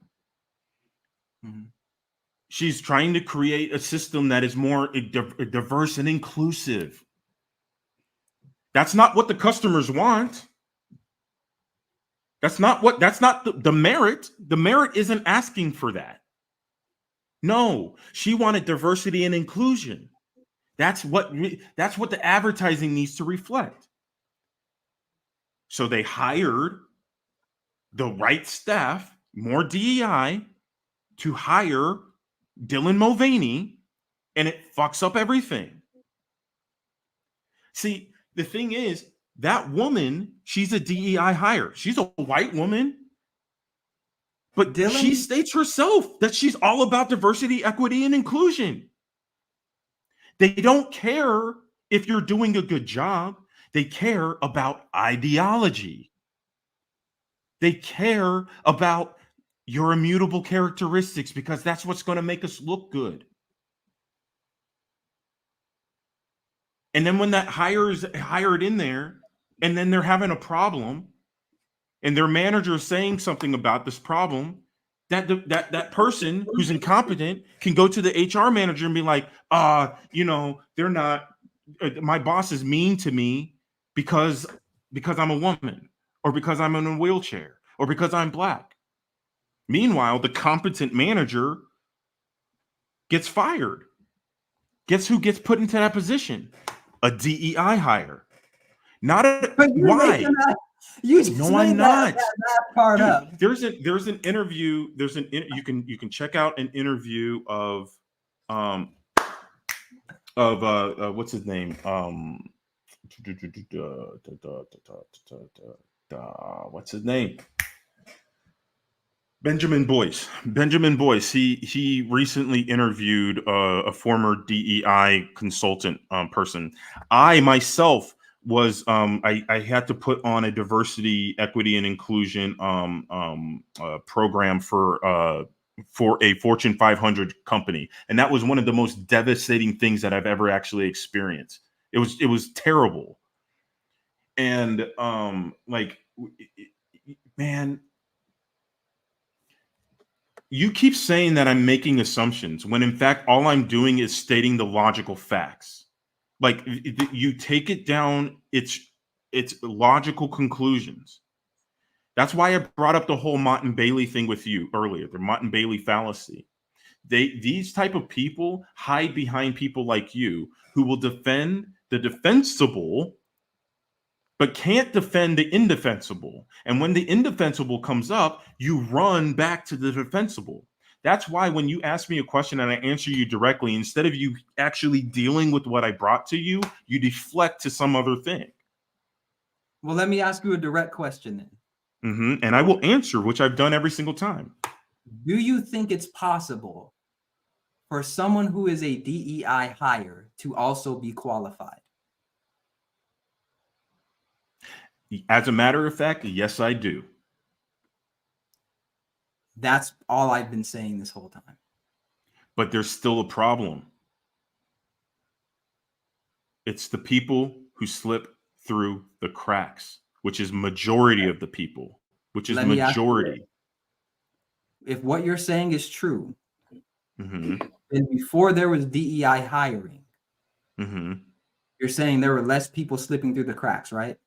She's trying to create a system that is more diverse and inclusive. That's not what the customers want. That's not the merit. The merit isn't asking for that. No, she wanted diversity and inclusion. That's what the advertising needs to reflect. So they hired the right staff, more DEI, to hire Dylan Mulvaney, and it fucks up everything. See, the thing is, that woman, she's a DEI hire. She's a white woman, but she states herself that she's all about diversity, equity, and inclusion. They don't care if you're doing a good job. They care about ideology. They care about your immutable characteristics because that's what's going to make us look good. And then when that hired in there, and then they're having a problem, and their manager is saying something about this problem, that person who's incompetent can go to the HR manager and be like, they're not. My boss is mean to me because I'm a woman, or because I'm in a wheelchair, or because I'm Black. Meanwhile, the competent manager gets fired. Guess who gets put into that position? A DEI hire. Not a why? I'm not. That part up. There's an interview. You can check out an interview of what's his name? What's his name? Benjamin Boyce. He recently interviewed a former DEI consultant person. I myself was I had to put on a diversity, equity, and inclusion program for a Fortune 500 company, and that was one of the most devastating things that I've ever actually experienced. It was terrible, and man. You keep saying that I'm making assumptions when in fact all I'm doing is stating the logical facts. Like you take it down, it's logical conclusions. That's why I brought up the whole Mott and Bailey thing with you earlier, the Mott and Bailey fallacy. These type of people hide behind people like you who will defend the defensible but can't defend the indefensible. And when the indefensible comes up, you run back to the defensible. That's why when you ask me a question and I answer you directly, instead of you actually dealing with what I brought to you, you deflect to some other thing. Well, let me ask you a direct question then. And I will answer, which I've done every single time. Do you think it's possible for someone who is a DEI hire to also be qualified? As a matter of fact, yes, I do. That's all I've been saying this whole time. But there's still a problem. It's the people who slip through the cracks, which is majority of the people, which is majority. If what you're saying is true, then before there was DEI hiring, you're saying there were less people slipping through the cracks, right?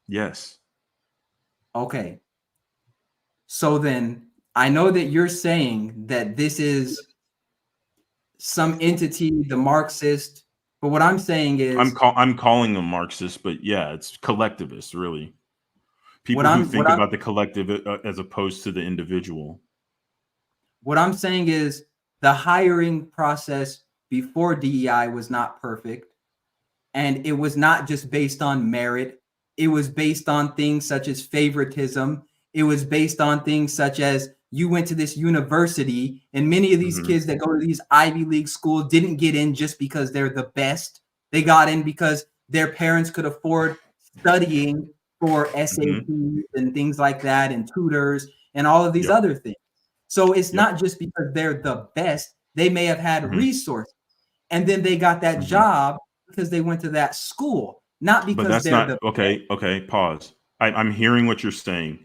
Yes. Okay. So then I know that you're saying that this is some entity, the Marxist, but what I'm saying is I'm calling them Marxist, but yeah, it's collectivist, really. People who think about the collective as opposed to the individual. What I'm saying is the hiring process before DEI was not perfect, and it was not just based on merit. It was based on things such as favoritism. It was based on things such as you went to this university, and many of these kids that go to these Ivy League schools didn't get in just because they're the best. They got in because their parents could afford studying for SATs and things like that, and tutors and all of these other things. So it's not just because they're the best. They may have had resources, and then they got that job because they went to that school, not because but that's not okay. Pause. I'm hearing what you're saying.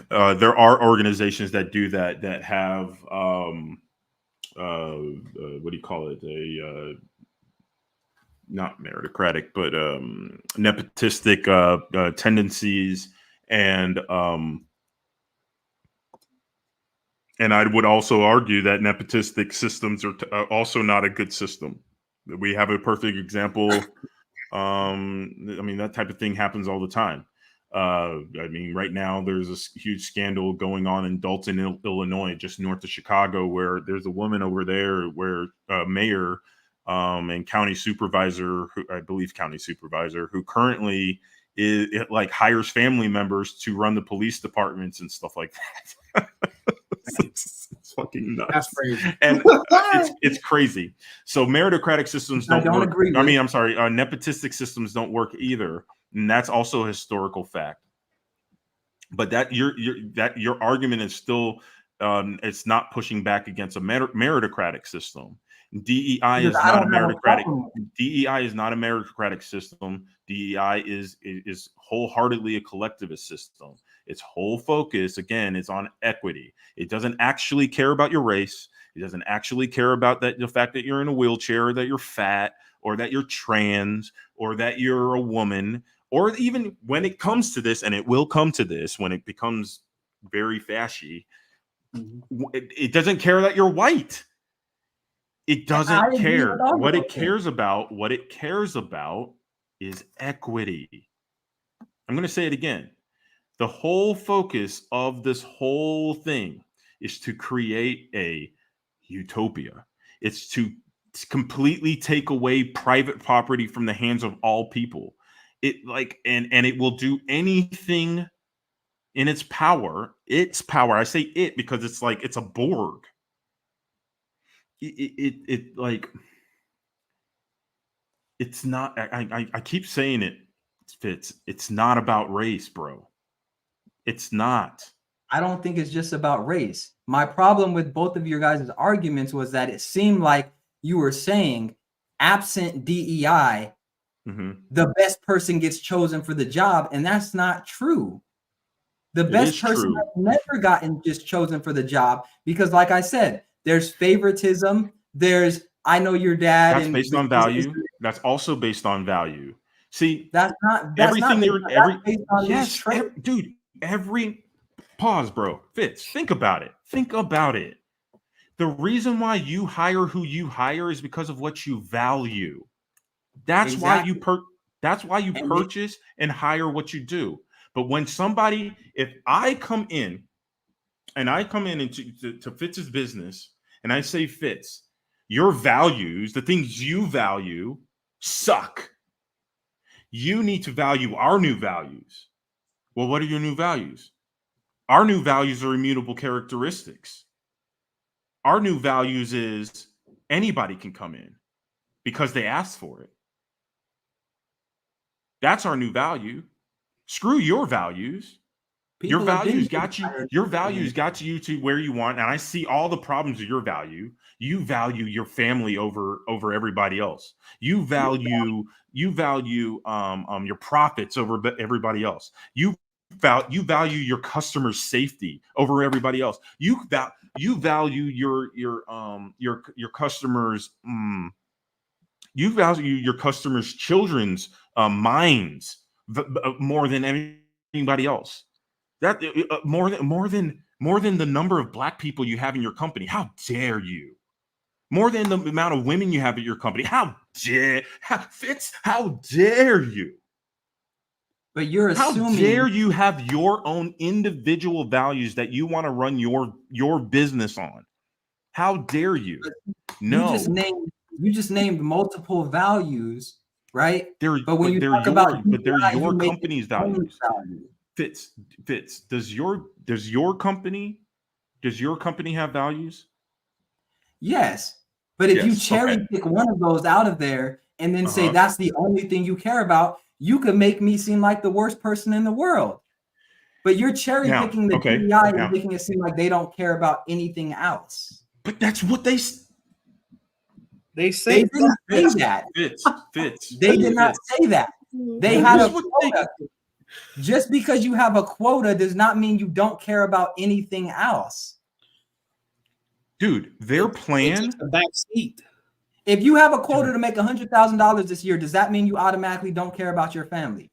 There are organizations that do that have what do you call it? Not meritocratic, but nepotistic tendencies, and I would also argue that nepotistic systems are also not a good system. We have a perfect example. I mean, that type of thing happens all the time. I mean, right now there's a huge scandal going on in Dalton, Illinois, just north of Chicago, where there's a woman over there where mayor and county supervisor, who currently like hires family members to run the police departments and stuff like that. It's fucking nuts. That's crazy. And it's crazy. So meritocratic systems don't work. Agree I mean, I'm sorry, nepotistic systems don't work either. And that's also a historical fact. But that your argument is still it's not pushing back against a meritocratic system. DEI is not a meritocratic. DEI is not a meritocratic system. DEI is wholeheartedly a collectivist system. Its whole focus, again, is on equity. It doesn't actually care about your race. It doesn't actually care about the fact that you're in a wheelchair, or that you're fat, or that you're trans, or that you're a woman, or even when it comes to this, and it will come to this when it becomes very fashy, it doesn't care that you're white. It doesn't care. What it cares about is equity. I'm going to say it again. The whole focus of this whole thing is to create a utopia. It's to completely take away private property from the hands of all people. And it will do anything in its power. I say it because it's like it's a Borg. It's not. I keep saying it, Fitz. It's not about race, bro. It's not. I don't think it's just about race. My problem with both of your guys' arguments was that it seemed like you were saying, absent DEI, the best person gets chosen for the job, and that's not true. The It best is person true. has never gotten just chosen for the job because, like I said, there's favoritism. There's I know your dad, That's and based on value. That's also based on value. See, that's not everything based, you're that's based on these yes, traits. dude, every pause, bro. Fitz, think about it. Think about it. The reason why you hire who you hire is because of what you value. That's why you And purchase and hire what you do. But when somebody, if I come in into Fitz's business and I say, Fitz, your values, the things you value, suck. You need to value our new values. Well, what are your new values? Our new values are immutable characteristics. Our new values is anybody can come in because they asked for it. That's our new value. Screw your values. Your people have been values got you. hired. Your values got you to where you want, and I see all the problems of your value. You value your family over everybody else. You value your profits over everybody else. You value your customers' safety over everybody else. You value your customers. You value your customers' children's minds more than anybody else. That more than the number of black people you have in your company. How dare you? More than the amount of women you have at your company. Fitz, how dare you? But you're How assuming dare you have your own individual values that you want to run your business on? How dare you? you No, just named multiple values, right? they're But when you they're talk your about you make company's your own values. value. Fitz, does your company have values? Yes. But if you Yes. cherry Okay. pick one of those out of there and then say Uh-huh. that's the only thing you care about, you could make me seem like the worst person in the world. But you're cherry Now, picking the okay. DEI Now, and making it seem like they don't care about anything else. but that's what they They They say didn't say that. Fitz. They did not say that. They That had is a what quota. Just because you have a quota does not mean you don't care about anything else. dude, their It plan. takes a back seat. If you have a quota to make $100,000 this year, does that mean you automatically don't care about your family?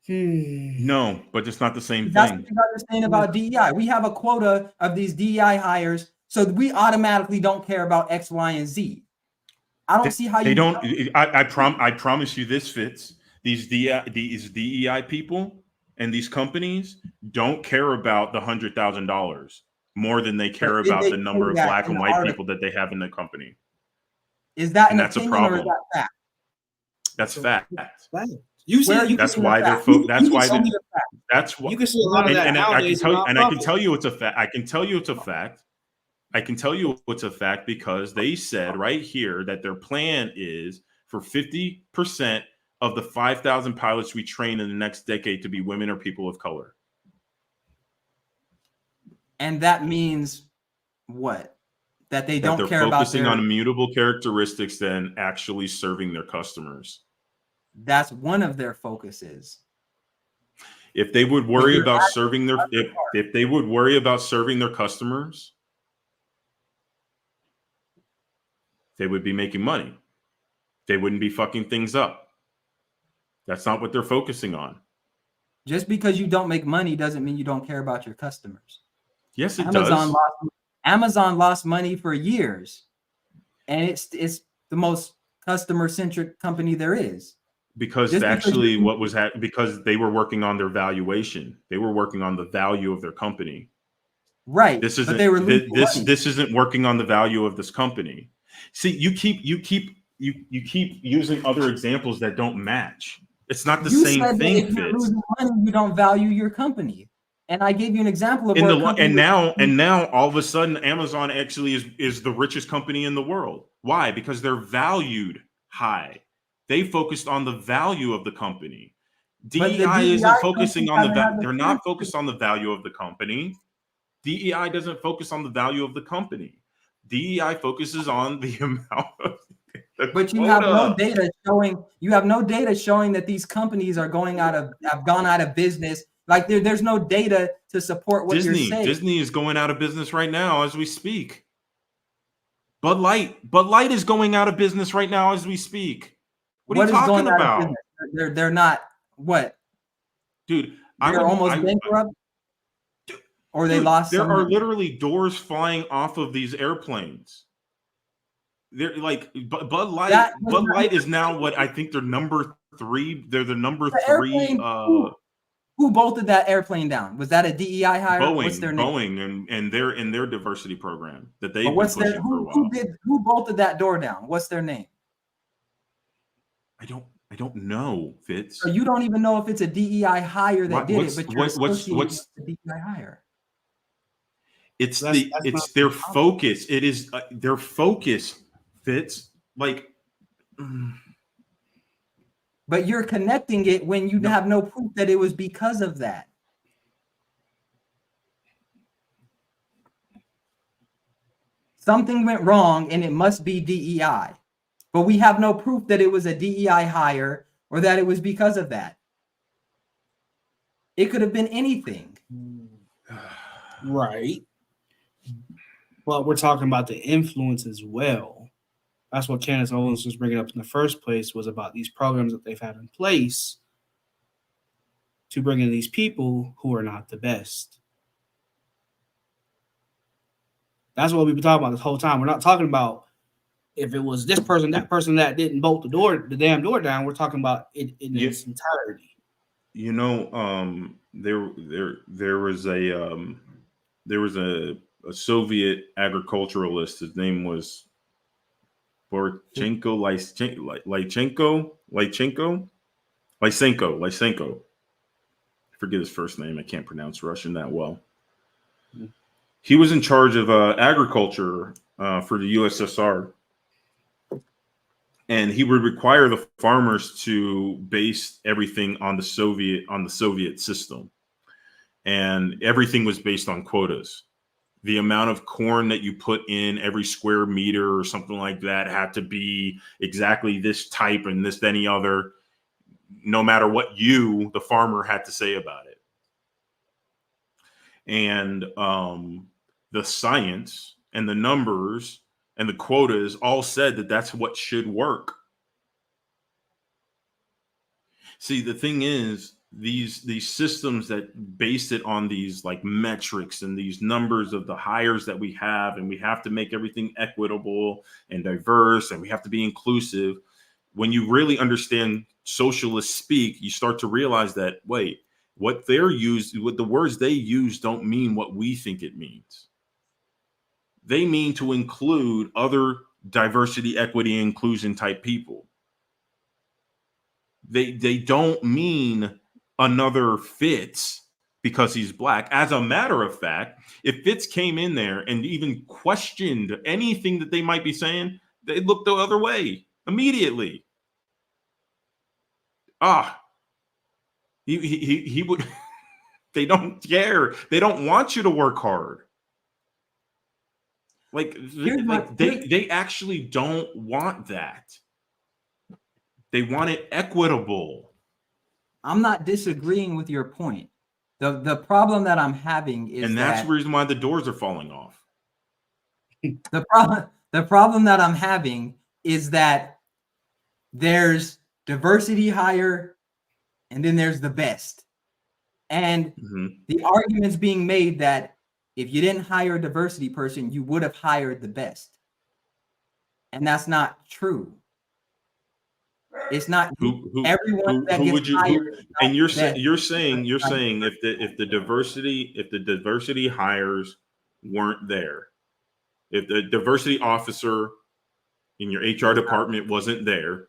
No, but it's not the same That's thing. what you guys are saying about DEI. We have a quota of these DEI hires, so we automatically don't care about X, Y, and Z. I don't see how They you don't. I promise you this, Fitz. These DEI people and these companies don't care about the $100,000 more than they But care did about they the say number of that black in and the white article? people that they have in the company. Is that And an that's a opinion or is problem. that fact? That's fact. You Where are see, you That's getting why the they're fact? that's You why show me they the fact. that's what you can see a lot of that and I can nowadays. tell you, and I can tell you it's a fact. I can tell you it's a fact. I can tell you it's a fact because they said right here that their plan is for 50% of the 5,000 pilots we train in the next decade to be women or people of color. And that means what? That they That don't they're care about focusing their. on immutable characteristics than actually serving their customers. That's one of their focuses. If they would But worry you're about adding serving their other parts. if they would worry about serving their customers, they would be making money. They wouldn't be fucking things up. That's not what they're focusing on. Just because you don't make money doesn't mean you don't care about your customers. Yes, it does. Amazon lost money for years, and it's the most customer centric company there is. Because Just because actually you- what was because they were working on their valuation. They were working on the value of their company. Right, This but they were losing money. this isn't working on the value of this company. See, you keep using other examples that don't match. It's not the You same said that thing, if you're Fitz. losing money, you don't value your company. And I gave you an example of In where the a company and now all of a sudden Amazon actually is the richest company in the world. Why? Because they're valued high. They focused on the value of the company. but the DEI DEI isn't focusing on haven't had they're the not chance to. focused on the value of the company. DEI doesn't focus on the value of the company. DEI focuses on the amount of But you have no data showing that these companies have gone out of business. Like there's no data to support what you're saying. Disney is going out of business right now as we speak. Bud Light is going out of business right now as we speak. What are you talking about? They're not what? Dude, they're almost bankrupt. Or they lost. There are literally doors flying off of these airplanes. They're like Bud Light is now what I think they're number 3. They're the number 3. Who bolted that airplane down? Was that a DEI hire? What's their name? Boeing, and they're in their diversity program that they've been pushing for a while. Who bolted that door down? What's their name? I don't know, Fitz. So you don't even know if it's a DEI hire that did it, but you're associated with the DEI hire. It's their focus. It is their focus, Fitz. Like, but you're connecting it when you have no proof that it was because of that. Something went wrong and it must be DEI. But we have no proof that it was a DEI hire or that it was because of that. It could have been anything. Right. But we're talking about the influence as well. That's what Candace Owens was bringing up in the first place, was about these programs that they've had in place to bring in these people who are not the best. That's what we've been talking about this whole time. We're not talking about if it was this person, that didn't bolt the damn door down. We're talking about it in its entirety. You know, there was a Soviet agriculturalist. His name was Lysenko. I forget his first name. I can't pronounce Russian that well. He was in charge of agriculture for the USSR. And he would require the farmers to base everything on the Soviet system. And everything was based on quotas. The amount of corn that you put in every square meter or something like that had to be exactly this type and this, any other, no matter what the farmer, had to say about it. And the science and the numbers and the quotas all said that that's what should work. See, the thing is, these systems that base it on these like metrics and these numbers of the hires that we have, and we have to make everything equitable and diverse, and we have to be inclusive. When you really understand socialist speak, you start to realize that, wait, what the words they use don't mean what we think it means. They mean to include other diversity, equity, and inclusion type people. They don't mean another Fitz because he's black. As a matter of fact, if Fitz came in there and even questioned anything that they might be saying, they look the other way immediately. He would. They don't care. They don't want you to work hard. They actually don't want that. They want it equitable. I'm not disagreeing with your point. The problem that I'm having is, and that's the reason why the doors are falling off. The problem that I'm having is that there's diversity hire, and then there's the best. And the argument's being made that if you didn't hire a diversity person, you would have hired the best. And that's not true. It's not everyone that gets hired. And you're saying if the diversity hires weren't there, if the diversity officer in your HR department wasn't there,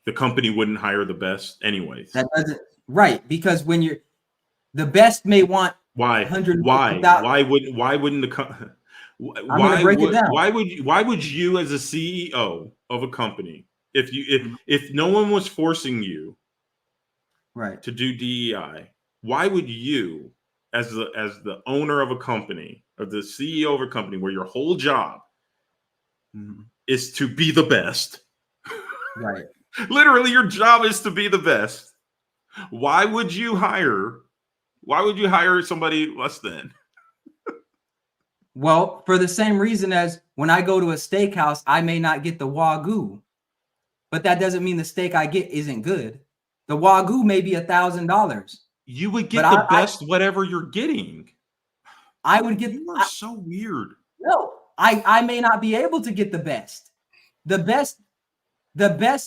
the company wouldn't hire the best anyways. That doesn't because when you're the best may want why wouldn't the why would you as a CEO of a company, if no one was forcing you to do DEI, why would you as the owner of a company, or the CEO of a company where your whole job is to be the best. Right. Literally, your job is to be the best. Why would you hire somebody less than? Well, for the same reason as when I go to a steakhouse, I may not get the Wagyu, but that doesn't mean the steak I get isn't good. The Wagyu may be $1,000. You would get But the best whatever you're getting. I would get. You are so weird. No, I may not be able to get the best. The best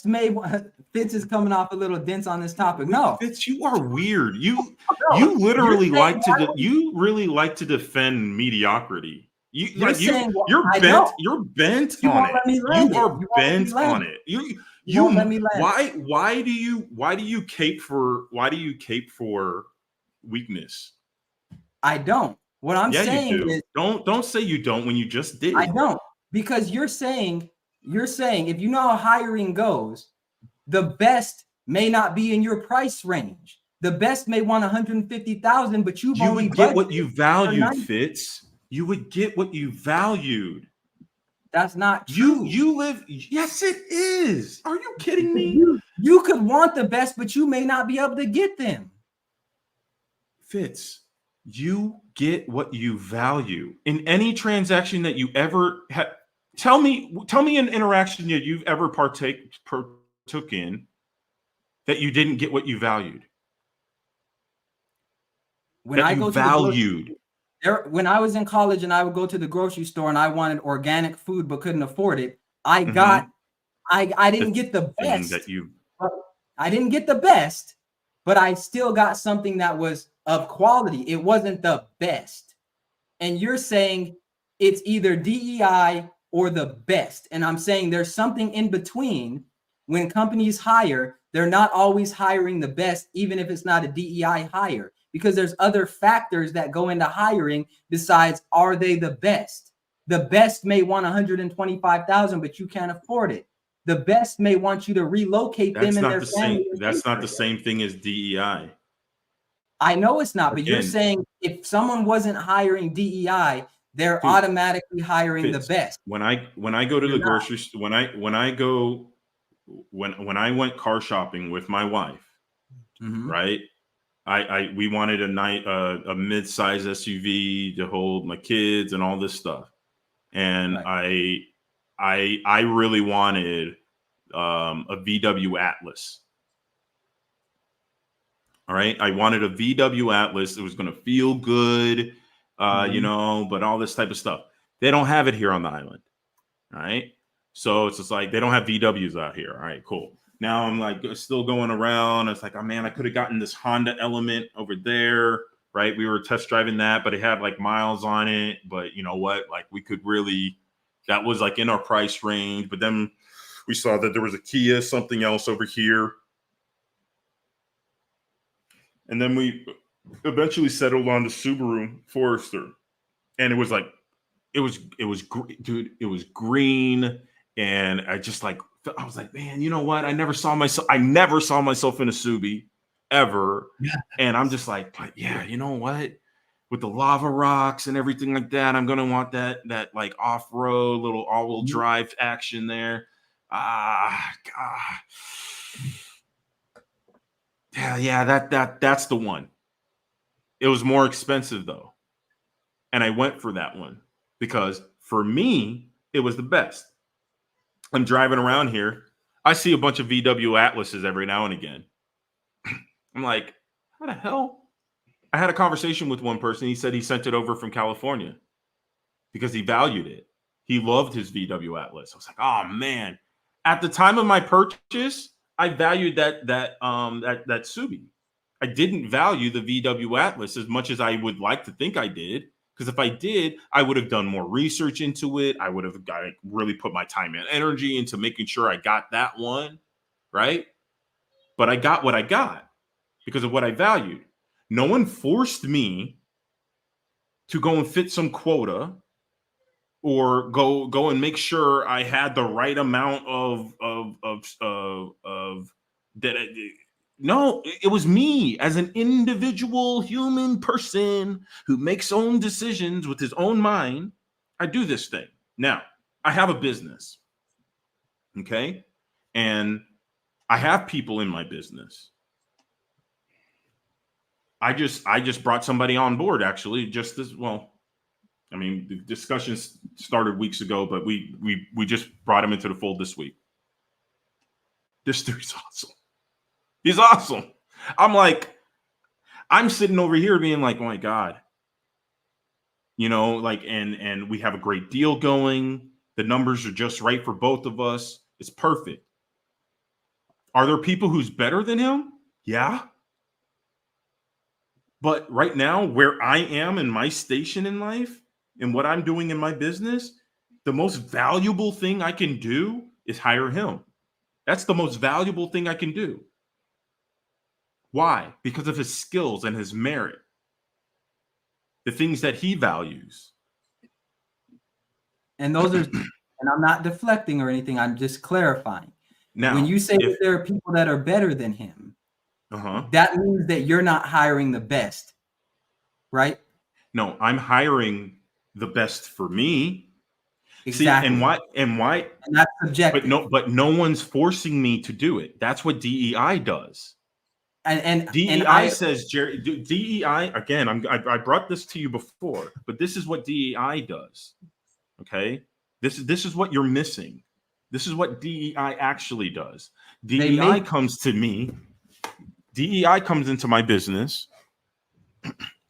may. Fitz is coming off a little dense on this topic. No, Fitz, you are weird. You no, literally you're like saying to you really like to defend mediocrity. You're saying, well, you're I bent. don't. You're bent You on won't it. let me land You it. are You won't let me bent land on it. it. You won't let me land it. Why do you cape for weakness? I don't. What I'm Yeah, saying you do. is, Don't say you don't when you just did. I don't, because you're saying if you know how hiring goes, the best may not be in your price range. The best may want 150,000, but you would get what you valued, Fitz. You would get what you valued. That's not true. You live. Yes, it is. Are you kidding me? You could want the best, but you may not be able to get them. Fitz, you get what you value in any transaction that you ever had. Tell me an interaction that you've ever partook in that you didn't get what you valued. When I go valued. When I was in college and I would go to the grocery store and I wanted organic food but couldn't afford it, I didn't get the best. I didn't get the best, but I still got something that was of quality. It wasn't the best. And you're saying it's either DEI or the best. And I'm saying there's something in between. When companies hire, they're not always hiring the best, even if it's not a DEI hire, because there's other factors that go into hiring besides, are they the best? The best may want 125,000, but you can't afford it. The best may want you to relocate them and their family. That's not the same thing as DEI. I know it's not, but you're saying if someone wasn't hiring DEI, they're automatically hiring the best. When I go to the grocery store, when I went car shopping with my wife, right? We wanted a mid-size SUV to hold my kids and all this stuff, and right. I really wanted a VW Atlas. All right, I wanted a VW Atlas. It was going to feel good, but all this type of stuff. They don't have it here on the island. All right, so it's just like they don't have VWs out here. All right, cool. Now I'm like still going around. It's like, oh man, I could have gotten this Honda Element over there, right? We were test driving that, but it had like miles on it. But you know what? Like we could really, that was like in our price range. But then we saw that there was a Kia, something else over here. And then we eventually settled on the Subaru Forester. And it was like, it was green. And I was like, man, you know what? I never saw myself in a Subi ever. Yeah. And I'm just like, but yeah, you know what? With the lava rocks and everything like that, I'm going to want that like off-road little all-wheel drive action there. That's the one. It was more expensive though. And I went for that one because for me, it was the best. I'm driving around here. I see a bunch of VW Atlases every now and again. I'm like, how the hell? I had a conversation with one person. He said he sent it over from California because he valued it. He loved his VW Atlas. I was like, oh man. At the time of my purchase, I valued that Subi. I didn't value the VW Atlas as much as I would like to think I did. Because if I did, I would have done more research into it. I would have really put my time and energy into making sure I got that one, right? But I got what I got because of what I valued. No one forced me to go and fit some quota or go and make sure I had the right amount of that. No, it was me as an individual human person who makes own decisions with his own mind. I do this thing. Now, I have a business. Okay. And I have people in my business. I just brought somebody on board, actually, just this. Well, I mean, the discussions started weeks ago, but we just brought him into the fold this week. This dude's awesome. He's awesome. I'm sitting over here being like, oh my God. Like, and we have a great deal going. The numbers are just right for both of us. It's perfect. Are there people who's better than him? Yeah. But right now, where I am in my station in life and what I'm doing in my business, the most valuable thing I can do is hire him. That's the most valuable thing I can do. Why? Because of his skills and his merit, the things that he values. And those are, and I'm not deflecting or anything. I'm just clarifying. Now, when you say that there are people that are better than him, that means that you're not hiring the best, right? No, I'm hiring the best for me. Exactly. See, and why? And that's subjective. But no one's forcing me to do it. That's what DEI does. And DEI says, Jerry, DEI, again, I brought this to you before, but this is what DEI does. Okay? This is what you're missing. This is what DEI actually does. DEI comes to me. DEI comes into my business,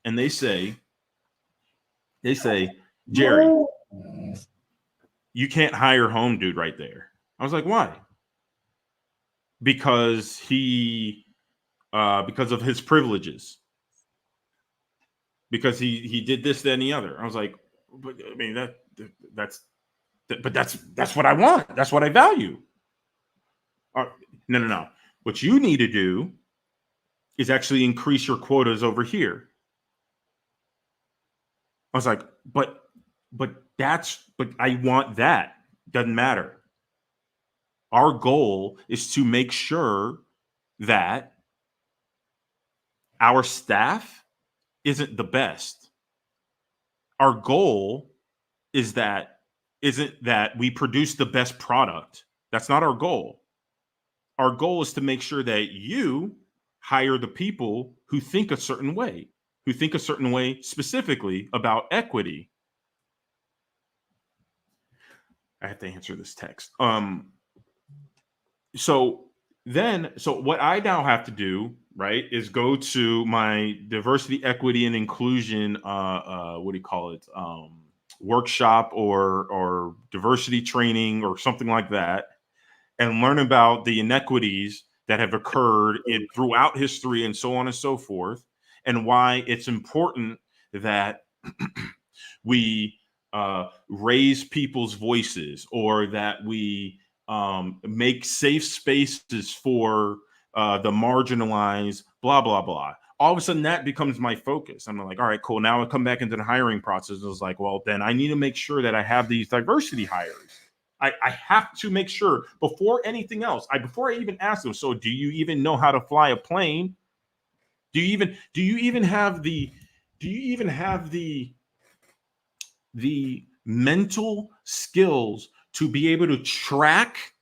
and they say, Jerry, you can't hire home dude right there. I was like, why? Because because of his privileges. Because he did this, then the other. I was like, but I mean that's what I want. That's what I value. No. What you need to do is actually increase your quotas over here. I was like, but I want that. Doesn't matter. Our goal is to make sure that our staff isn't the best. Our goal isn't that we produce the best product. That's not our goal. Our goal is to make sure that you hire the people who think a certain way specifically about equity. I have to answer this text. So what I now have to do, right, is go to my diversity, equity, and inclusion, workshop or diversity training or something like that, and learn about the inequities that have occurred throughout history and so on and so forth, and why it's important that we raise people's voices, or that we make safe spaces for the marginalized, blah, blah, blah. All of a sudden that becomes my focus. I'm like, all right, cool. Now I come back into the hiring process. I was like, well, then I need to make sure that I have these diversity hires. I have to make sure before anything else, before I even ask them, so do you even know how to fly a plane? Do you even have the mental skills to be able to track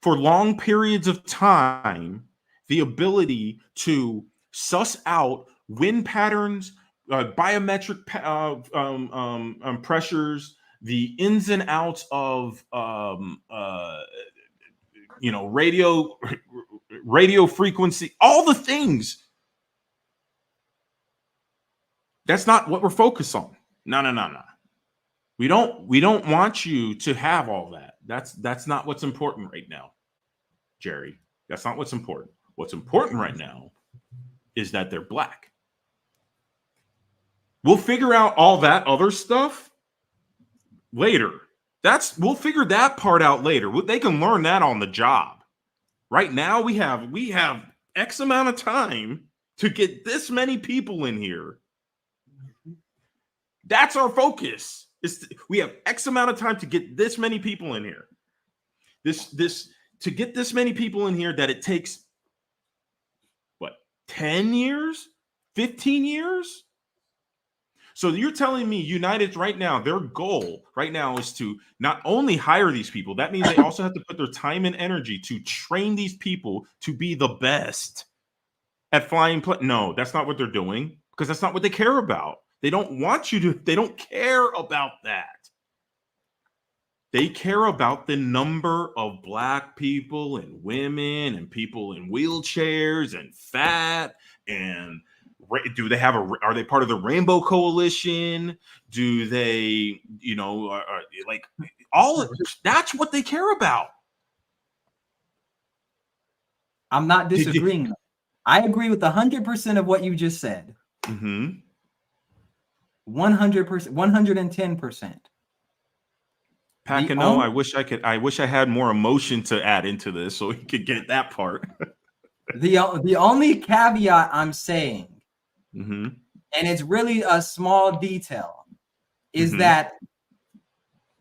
for long periods of time the ability to suss out wind patterns, biometric pressures, the ins and outs of radio frequency, all the things. That's not what we're focused on. No. We don't want you to have all that. That's not what's important right now, Jerry. That's not what's important. What's important right now is that they're Black. We'll figure out all that other stuff later. We'll figure that part out later. They can learn that on the job. Right now, we have X amount of time to get this many people in here. That's our focus. We have X amount of time to get this many people in here. To get this many people in here, that it takes 10 years, 15 years. So you're telling me United right now, their goal right now is to not only hire these people, that means they also have to put their time and energy to train these people to be the best at flying. No, that's not what they're doing, because that's not what they care about. They don't want you to, they don't care about that. They care about the number of Black people and women and people in wheelchairs and fat. And do they have are they part of the Rainbow Coalition? Do they, like all of, that's what they care about. I'm not disagreeing. I agree with 100% of what you just said. 100%, 110%. Pacino, I wish I had more emotion to add into this so we could get that part. The only caveat I'm saying, and it's really a small detail, is that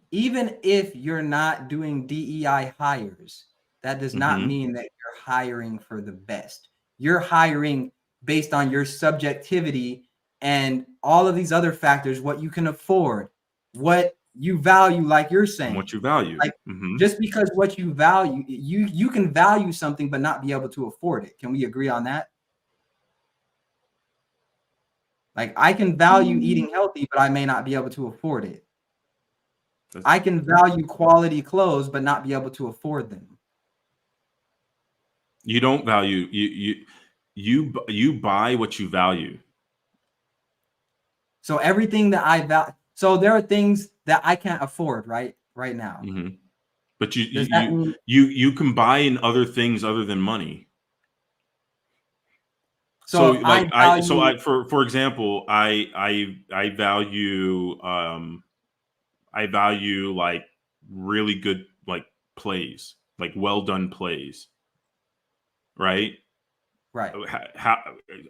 even if you're not doing DEI hires, that does not mean that you're hiring for the best. You're hiring based on your subjectivity and all of these other factors, what you can afford, what you value, like you're saying. What you value. Like, just because what you value, you can value something but not be able to afford it. Can we agree on that? Like, I can value eating healthy, but I may not be able to afford it. I can value quality clothes but not be able to afford them. You don't value, you buy what you value. So everything that I value, so there are things that I can't afford right now. But you can buy in other things other than money. So like for example, I value like really good like plays, like well done plays. Right. How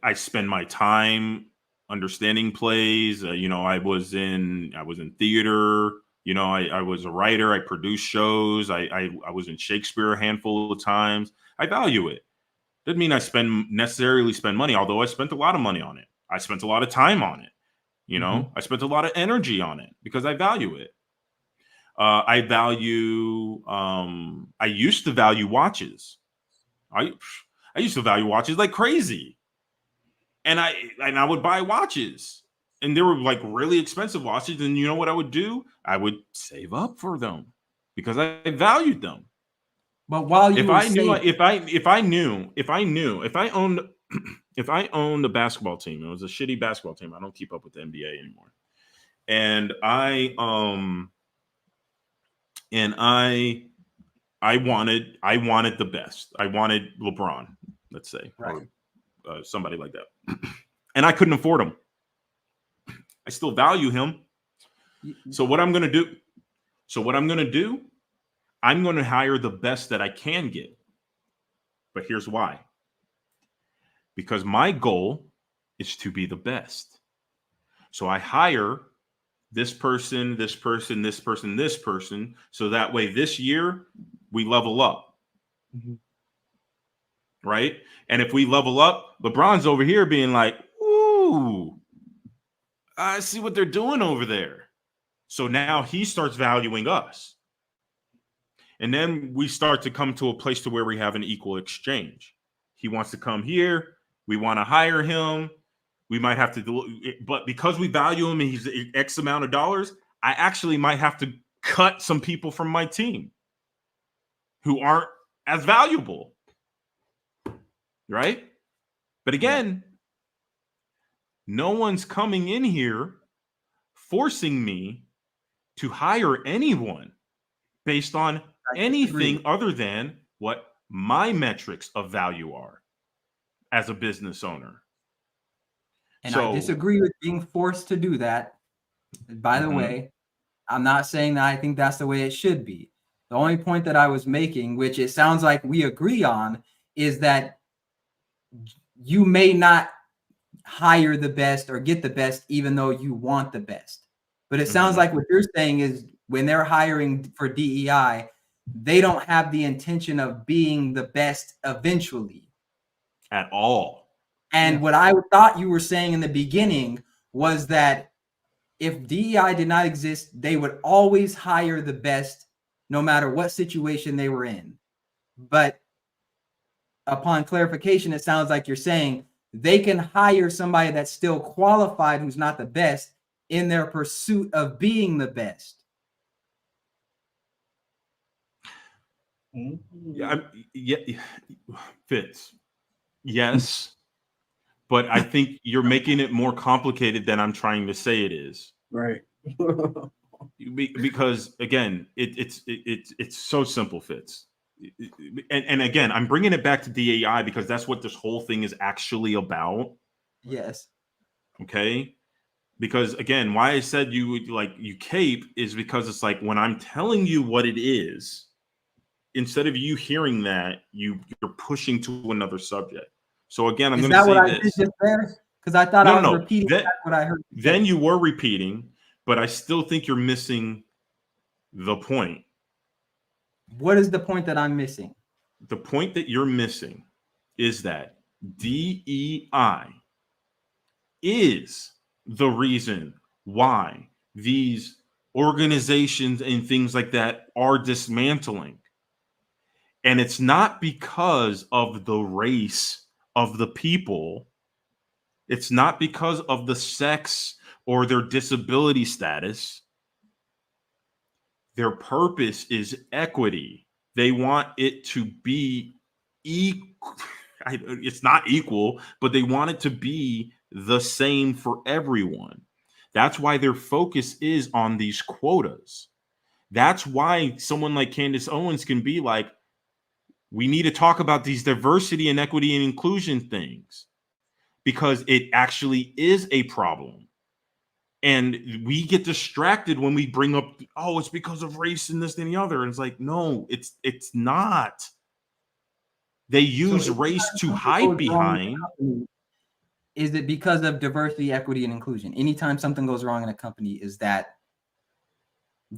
I spend my time understanding plays. I was in theater. I was a writer. I produced shows. I was in Shakespeare a handful of times. I value it. Doesn't mean I necessarily spend money, although I spent a lot of money on it. I spent a lot of time on it. I spent a lot of energy on it because I value it. I used to value watches. I used to value watches like crazy. And I would buy watches, and they were like really expensive watches. And you know what I would do? I would save up for them because I valued them. But while you if I owned a basketball team, it was a shitty basketball team. I don't keep up with the NBA anymore. And I wanted the best. I wanted LeBron, let's say, right. Or somebody like that. And I couldn't afford him. I still value him. So what I'm going to do, I'm going to hire the best that I can get. But here's why. Because my goal is to be the best. So I hire this person, this person, this person, this person. So that way this year we level up. Right? And if we level up, LeBron's over here being like, ooh, I see what they're doing over there. So now he starts valuing us. And then we start to come to a place to where we have an equal exchange. He wants to come here. We want to hire him. We might have to do it, but because we value him and he's X amount of dollars, I actually might have to cut some people from my team who aren't as valuable. Right? But again, no one's coming in here forcing me to hire anyone based on anything other than what my metrics of value are as a business owner. And I disagree with being forced to do that. By the way, I'm not saying that I think that's the way it should be. The only point that I was making, which it sounds like we agree on, is that you may not hire the best or get the best, even though you want the best. But it sounds like what you're saying is when they're hiring for DEI, they don't have the intention of being the best eventually. At all. And what I thought you were saying in the beginning was that if DEI did not exist, they would always hire the best, no matter what situation they were in. But upon clarification, it sounds like you're saying they can hire somebody that's still qualified, who's not the best, in their pursuit of being the best. Yeah, Fitz. Yes, but I think you're making it more complicated than I'm trying to say it is. Right. Because again, it's so simple, Fitz. And again, I'm bringing it back to DEI because that's what this whole thing is actually about. Yes. Okay. Because again, why I said you cape is because it's like when I'm telling you what it is, instead of you hearing that, you're pushing to another subject. So again, I'm going to say I this. did just there? Because I thought I was repeating what I heard. Then you were repeating, but I still think you're missing the point. What is the point that I'm missing? The point that you're missing is that DEI is the reason why these organizations and things like that are dismantling. And it's not because of the race of the people. It's not because of the sex or their disability status. Their purpose is equity. They want it to be equal. It's not equal, but they want it to be the same for everyone. That's why their focus is on these quotas. That's why someone like Candace Owens can be like, we need to talk about these diversity and equity and inclusion things because it actually is a problem. And we get distracted when we bring up, oh, it's because of race and this and the other. And it's like, no, it's not. They use race to hide behind. Is it because of diversity, equity, and inclusion? Anytime something goes wrong in a company, is that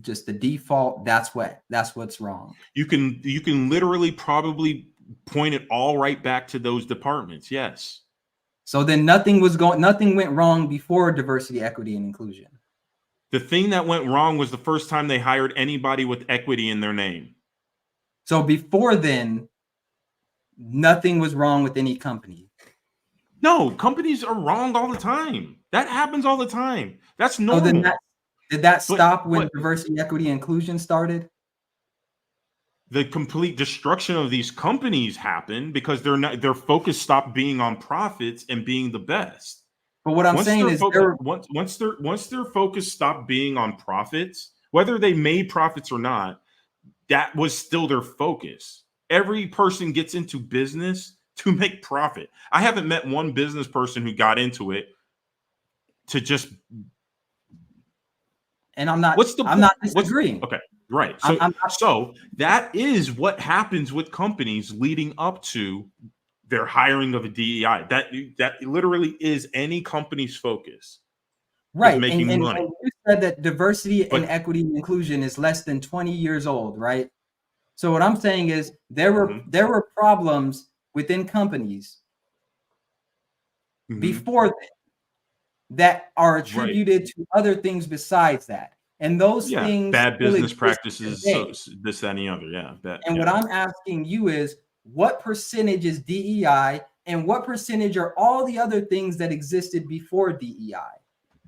just the default? That's what's wrong. You can literally probably point it all right back to those departments. Yes. So then nothing went wrong before diversity, equity, and inclusion. The thing that went wrong was the first time they hired anybody with equity in their name. So before then, nothing was wrong with any company. No, companies are wrong all the time. That happens all the time. That's normal. So then did that stop when diversity, equity, and inclusion started? The complete destruction of these companies happened because their focus stopped being on profits and being the best. But what I'm saying is, once their focus stopped being on profits, whether they made profits or not, that was still their focus. Every person gets into business to make profit. I haven't met one business person who got into it to just. And I'm not disagreeing. Okay. Right. So that is what happens with companies leading up to their hiring of a DEI. That literally is any company's focus. Right. Making money. And you said that diversity and equity and inclusion is less than 20 years old, right? So what I'm saying is there were problems within companies before that are attributed to other things besides that. And those things, bad business practices, this, that, and the other. Yeah. What I'm asking you is, what percentage is DEI and what percentage are all the other things that existed before DEI?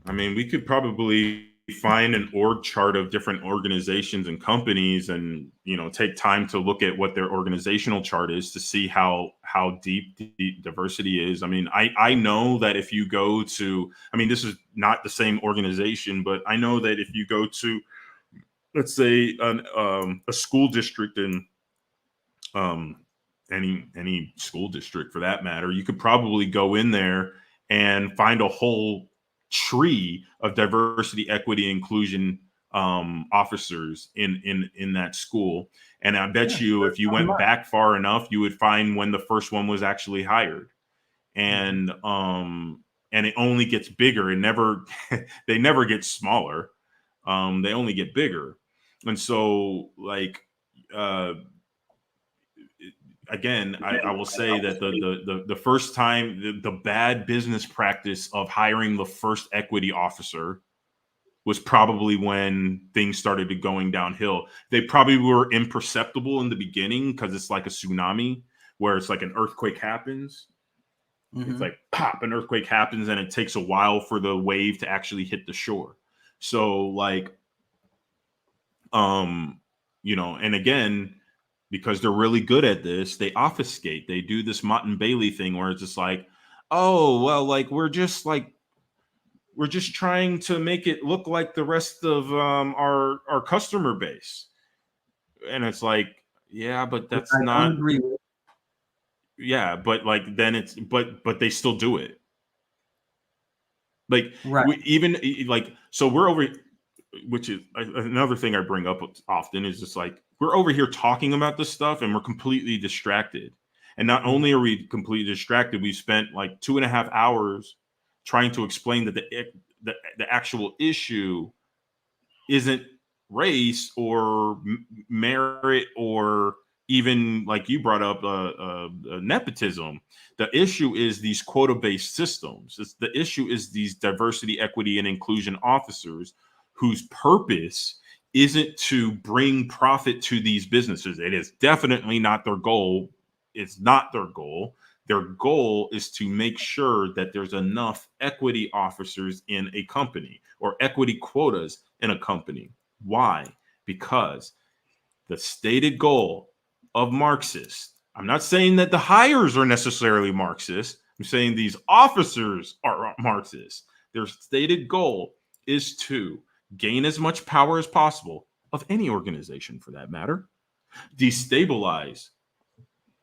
I mean, we could probably find an org chart of different organizations and companies and, take time to look at what their organizational chart is to see how deep the diversity is. I mean, I know that if you go to, this is not the same organization, but I know that if you go to, let's say, a school district in any school district for that matter, you could probably go in there and find a whole tree of diversity, equity, inclusion officers in that school. And I bet you if you went back far enough, you would find when the first one was actually hired. And it only gets bigger. They never get smaller. They only get bigger. And so again, I will say that the first time the bad business practice of hiring the first equity officer was probably when things started to going downhill. They probably were imperceptible in the beginning because it's like a tsunami where it's like an earthquake happens. It's like pop, an earthquake happens and it takes a while for the wave to actually hit the shore. So like, you know, and again, because they're really good at this, they obfuscate. They do this Mott and Bailey thing where it's just like, oh, well, like we're just trying to make it look like the rest of our customer base. And it's like, yeah, but that's not, agree with. yeah, but like then it's but they still do it. Like Right. even like, so we're over, which is another thing I bring up often, is just like we're over here talking about this stuff and we're completely distracted. And not only are we completely distracted, we spent like 2.5 hours trying to explain that the actual issue isn't race or merit or even, like you brought up, nepotism. The issue is these quota-based systems. The issue is these diversity, equity, and inclusion officers whose purpose isn't to bring profit to these businesses. It is definitely not their goal. It's not their goal. Their goal is to make sure that there's enough equity officers in a company or equity quotas in a company. Why? Because the stated goal of Marxists, I'm not saying that the hires are necessarily Marxist. I'm saying these officers are Marxist. Their stated goal is to gain as much power as possible, of any organization for that matter, destabilize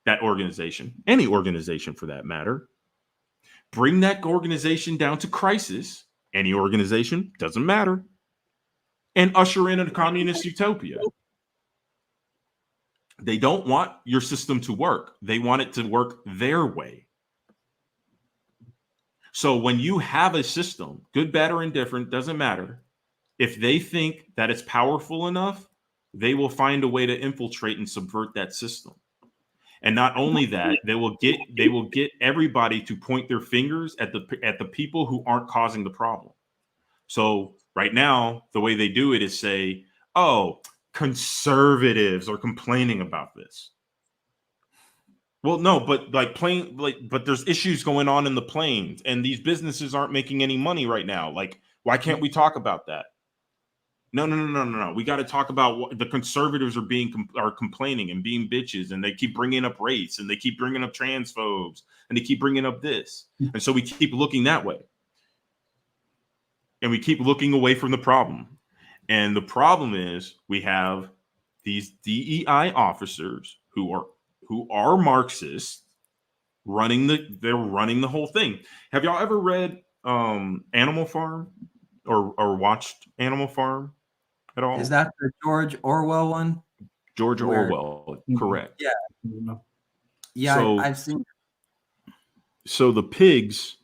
that organization, any organization for that matter, bring that organization down to crisis, any organization, doesn't matter, and usher in a communist utopia. They don't want your system to work. They want it to work their way. So when you have a system, good, bad, or indifferent, doesn't matter, if they think that it's powerful enough, they will find a way to infiltrate and subvert that system. And not only that, they will get everybody to point their fingers at the people who aren't causing the problem. So right now, the way they do it is say, oh, conservatives are complaining about this. Well, no, but but there's issues going on in the planes, and these businesses aren't making any money right now. Like, why can't we talk about that? No. We got to talk about what the conservatives are complaining and being bitches, and they keep bringing up race, and they keep bringing up transphobes, and they keep bringing up this, and so we keep looking that way, and we keep looking away from the problem. And the problem is we have these DEI officers who are Marxists running the whole thing. Have y'all ever read Animal Farm or watched Animal Farm at all? Is that the George Orwell one? George Orwell, correct. Yeah. Yeah, So, I've seen. So the pigs,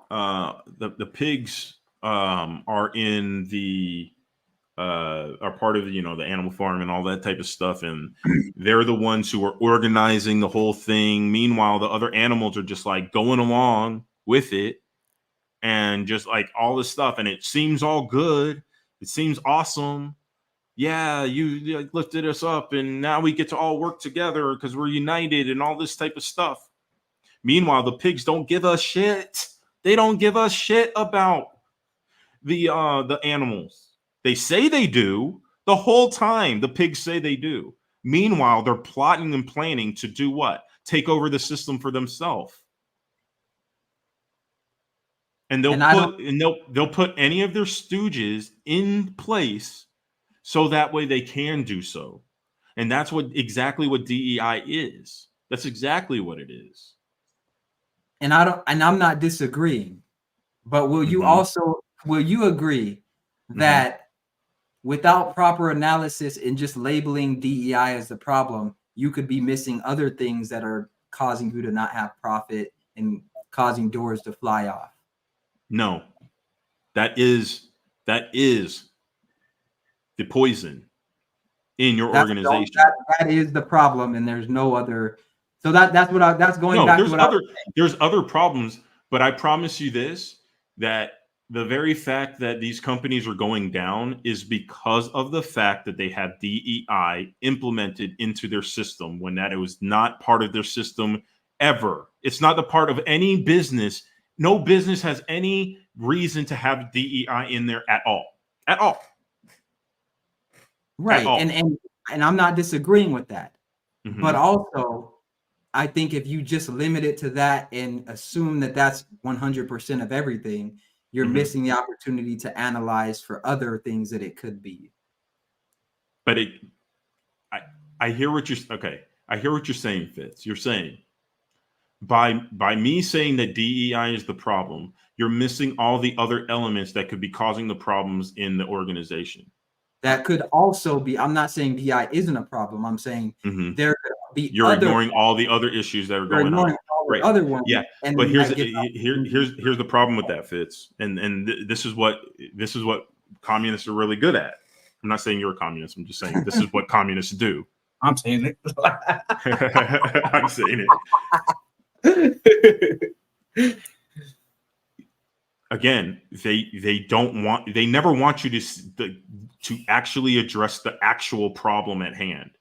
the pigs are in the are part of, you know, the Animal Farm and all that type of stuff, and they're the ones who are organizing the whole thing. Meanwhile, the other animals are just like going along with it and just like all this stuff, and it seems all good. It seems awesome. Yeah, you lifted us up, and now we get to all work together because we're united and all this type of stuff. Meanwhile, the pigs don't give a shit. They don't give a shit about the animals. They say they do. The whole time, the pigs say they do. Meanwhile, they're plotting and planning to do what? Take over the system for themselves. And they'll put any of their stooges in place so that way they can do so. And that's exactly what DEI is. That's exactly what it is. And I'm not disagreeing, but will you agree that without proper analysis and just labeling DEI as the problem, you could be missing other things that are causing you to not have profit and causing doors to fly off? No, that is the poison in your organization. That is the problem, and there's no other. So that's going back to what there's other problems, but I promise you this, that the very fact that these companies are going down is because of the fact that they have DEI implemented into their system when that it was not part of their system ever. It's not the part of any business. No business has any reason to have DEI in there at all. At all. Right. all. And I'm not disagreeing with that. Mhm. But also, I think if you just limit it to that and assume that that's 100% of everything, you're Mhm. missing the opportunity to analyze for other things that it could be. But I hear what you're okay. I hear what you're saying, Fitz. You're saying by me saying that DEI is the problem, you're missing all the other elements that could be causing the problems in the organization. That could also be, I'm not saying DI isn't a problem. I'm saying Mhm. there could be You're other, ignoring all the other issues that are you're going on. ignoring all the Right. other ones. Yeah. And But then here's that gets here's the problem with that, Fitz. And this is what communists are really good at. I'm not saying you're a communist. I'm just saying this is what communists do. I'm saying it. I'm saying it. Again, they never want you to actually address the actual problem at hand.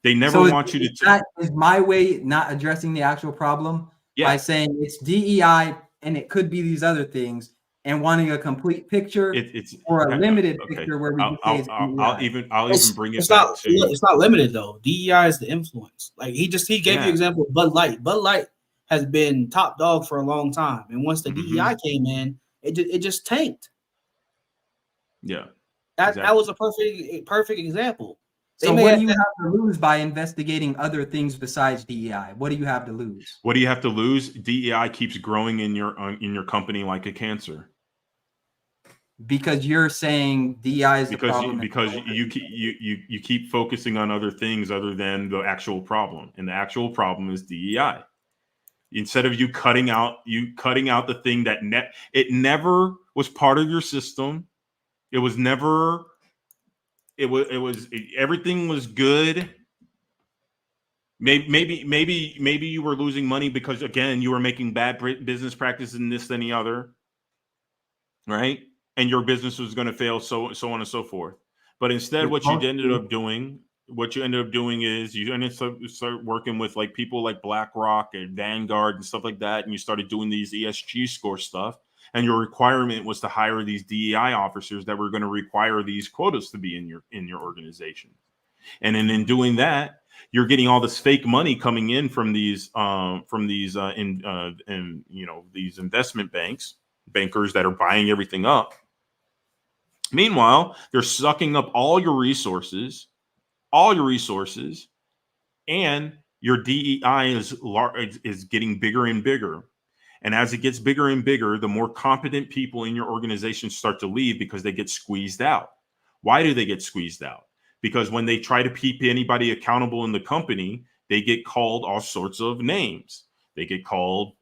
They never want you to. That is my way not addressing the actual problem by saying it's DEI and it could be these other things, and wanting a complete picture or a limited picture where we can say it's DEI. I'll even bring it it's back not, to it's not limited though. DEI is the influence. Like he gave you example of Bud Light. Bud Light has been top dog for a long time, and once the DEI came in, it just tanked. Yeah, that was a perfect example. So what do you have to lose by investigating other things besides DEI? What do you have to lose? What do you have to lose? DEI keeps growing in your company like a cancer. Because you're saying DEI is the problem. Because you keep focusing on other things other than the actual problem, and the actual problem is DEI. Instead of you cutting out the thing that it never was part of your system. It was never. It was everything was good. Maybe you were losing money because again you were making bad business practices in this and the other, right? And your business was going to fail, so on and so forth. But instead, what you ended up doing is you ended up start working with like people like BlackRock and Vanguard and stuff like that, and you started doing these ESG score stuff. And your requirement was to hire these DEI officers that were going to require these quotas to be in your organization. And then in doing that, you're getting all this fake money coming in from these these investment bankers that are buying everything up. Meanwhile, they're sucking up all your resources, and your DEI is getting bigger and bigger. And as it gets bigger and bigger, the more competent people in your organization start to leave because they get squeezed out. Why do they get squeezed out? Because when they try to keep anybody accountable in the company, they get called all sorts of names. They get called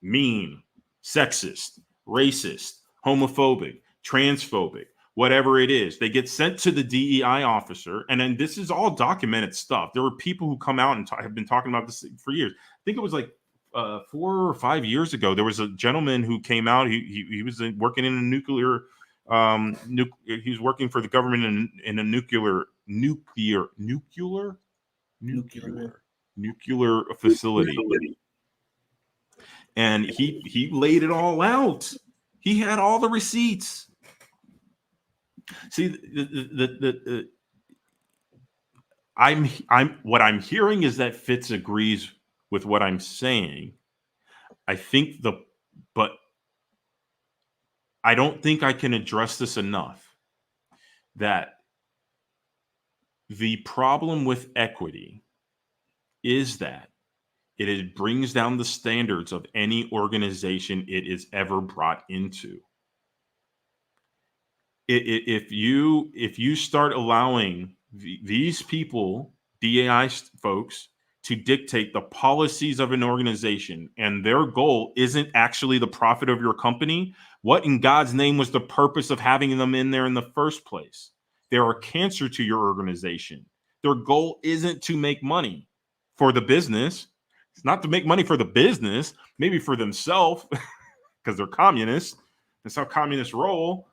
mean, sexist, racist, homophobic, transphobic, whatever it is. They get sent to the DEI officer. And then this is all documented stuff. There were people who come out and have been talking about this for years. I think it was like 4 or 5 years ago. There was a gentleman who came out. He was working in a nuclear he was working for the government in a nuclear facility. And he laid it all out. He had all the receipts. See, what I'm hearing is that Fitz agrees with what I'm saying. But I don't think I can address this enough. That the problem with equity is that it brings down the standards of any organization it is ever brought into. If you start allowing these people, DEI folks, to dictate the policies of an organization, and their goal isn't actually the profit of your company, what in God's name was the purpose of having them in there in the first place? They're a cancer to your organization. Their goal isn't to make money for the business. It's not to make money for the business, maybe for themselves. because they're communists. That's how communists roll.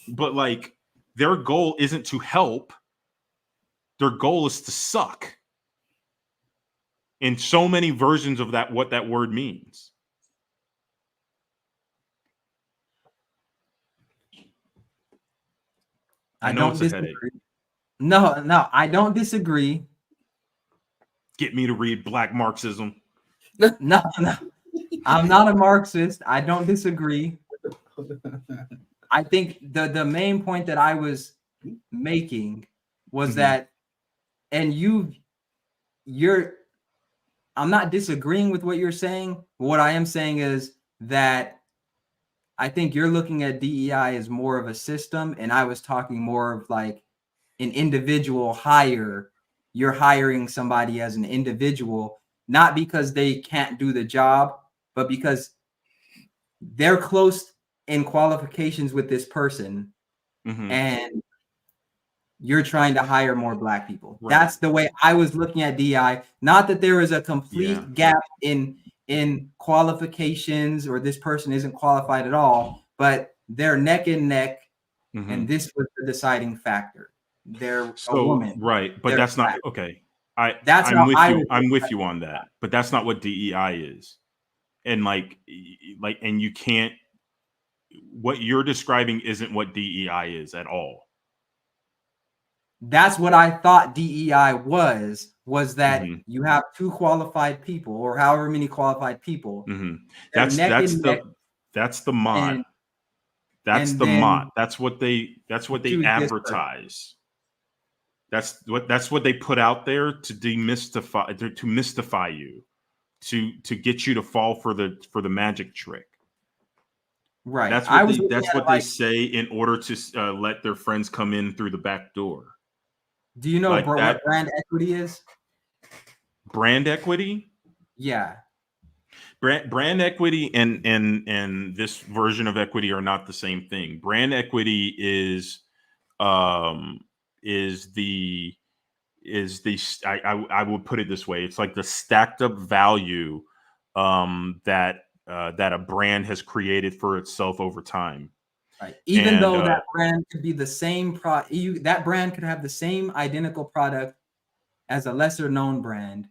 But like, their goal isn't to help. Their goal is to suck. In so many versions of that, what that word means. I know it's a headache. No, I don't disagree. Get me to read Black Marxism. No, I'm not a Marxist. I don't disagree. I think the main point that I was making was that, and I'm not disagreeing with what you're saying. What I am saying is that I think you're looking at DEI as more of a system, and I was talking more of like an individual hire. You're hiring somebody as an individual, not because they can't do the job, but because they're close in qualifications with this person, and you're trying to hire more Black people. Right. That's the way I was looking at DEI. Not that there is a complete gap in qualifications or this person isn't qualified at all, but they're neck and neck, and this was the deciding factor. They're a woman, right? But that's Black. Not okay. I'm with you on that, but that's not what DEI is. And and you can't. What you're describing isn't what DEI is at all. That's what I thought DEI was that you have two qualified people or however many qualified people. That's the mod. That's the mod. That's what they advertise. That's what they put out there to mystify you, to get you to fall for the magic trick. Right. That's what they say in order to let their friends come in through the back door. Do you know what brand equity is? Brand equity? Yeah. Brand equity and this version of equity are not the same thing. Brand equity is I would put it this way. It's like the stacked up value that a brand has created for itself over time. Right. Even though that brand could be the same that brand could have the same identical product as a lesser known brand.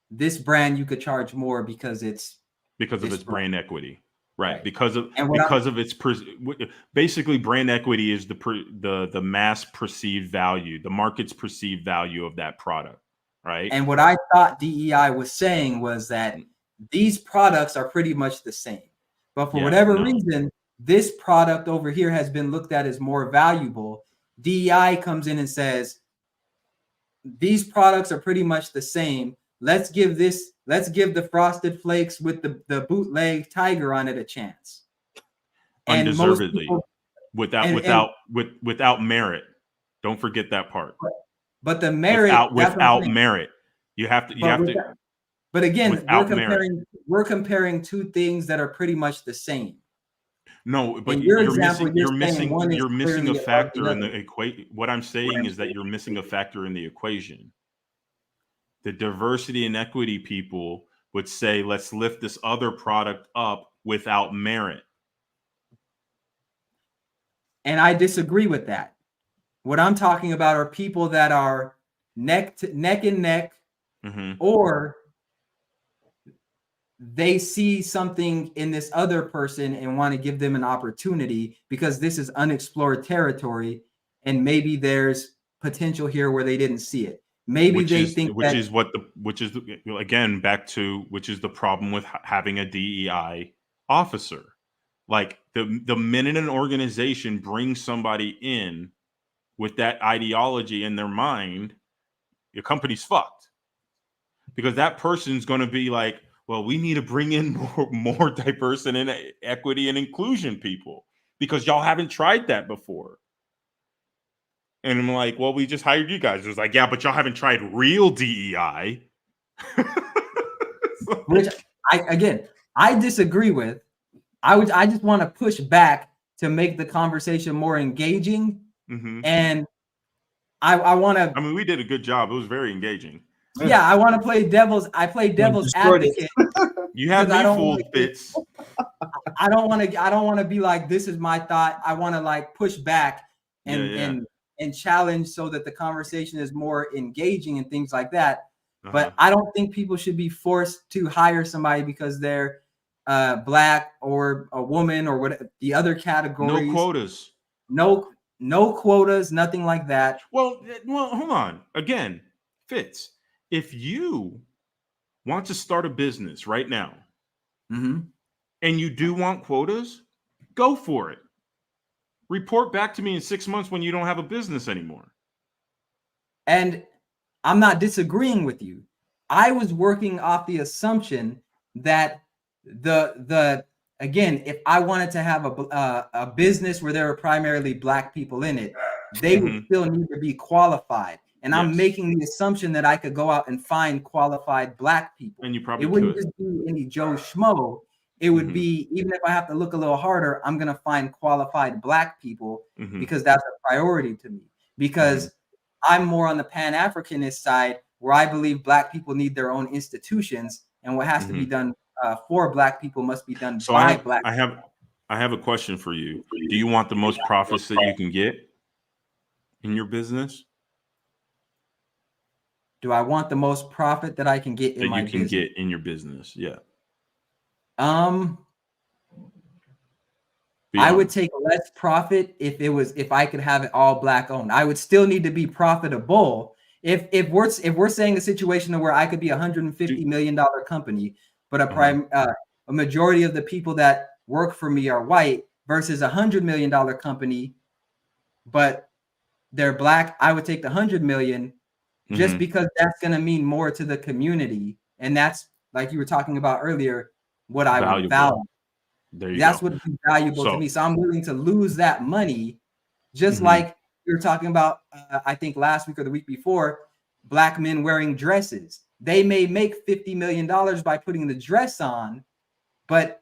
This brand you could charge more because of its brand equity, right? Because of its basically brand equity is the mass perceived value, the market's perceived value of that product, right? And what I thought DEI was saying was that these products are pretty much the same, but for whatever reason, this product over here has been looked at as more valuable. DEI comes in and says, these products are pretty much the same. Let's give the Frosted Flakes with the bootleg tiger on it a chance. Undeservedly, without merit. Don't forget that part. But the merit without merit, you have to. But again, we're comparing two things that are pretty much the same. No, but you're missing a factor in the equation. What I'm saying is that you're missing a factor in the equation. The diversity and equity people would say, let's lift this other product up without merit. And I disagree with that. What I'm talking about are people that are neck and neck, or they see something in this other person and want to give them an opportunity because this is unexplored territory, and maybe there's potential here where they didn't see it. Maybe which is the problem with having a DEI officer. Like the minute an organization brings somebody in with that ideology in their mind, your company's fucked, because that person's going to be like, well, we need to bring in more diversity and equity and inclusion people because y'all haven't tried that before. And I'm like, well, we just hired you guys. It was like, yeah, but y'all haven't tried real DEI. Which I disagree with. I just want to push back to make the conversation more engaging. And I want to. I mean, we did a good job. It was very engaging. Yeah, I want to play devil's advocate. You have me fooled, Fitz. I don't want to be like, this is my thought. I want to like push back and challenge so that the conversation is more engaging and things like that. But I don't think people should be forced to hire somebody because they're black or a woman or what the other categories. No quotas. No quotas, nothing like that. Well, hold on. Again, Fitz, if you want to start a business right now and you do want quotas, go for it. Report back to me in 6 months when you don't have a business anymore. And I'm not disagreeing with you. I was working off the assumption that again, if I wanted to have a business where there were primarily black people in it, they would still need to be qualified. And I'm making the assumption that I could go out and find qualified black people. And you probably wouldn't could. just be any Joe Schmo. It would be, even if I have to look a little harder, I'm going to find qualified black people because that's a priority to me. Because I'm more on the Pan-Africanist side, where I believe black people need their own institutions, and what has to be done for black people must be done by black people. I have a question for you. Do you want the most profits that you can get in your business? Do I want the most profit that I can get in my business? That you can get in your business, yeah. I would take less profit if I could have it all black owned. I would still need to be profitable. If we're saying a situation where I could be $150 million company, but a majority of the people that work for me are white versus $100 million company, but they're black, I would take the 100 million just because that's going to mean more to the community. And that's, like you were talking about earlier, what I would value. That's what would be valuable to me. So I'm willing to lose that money, just like we were talking about, I think last week or the week before, black men wearing dresses. They may make $50 million by putting the dress on, but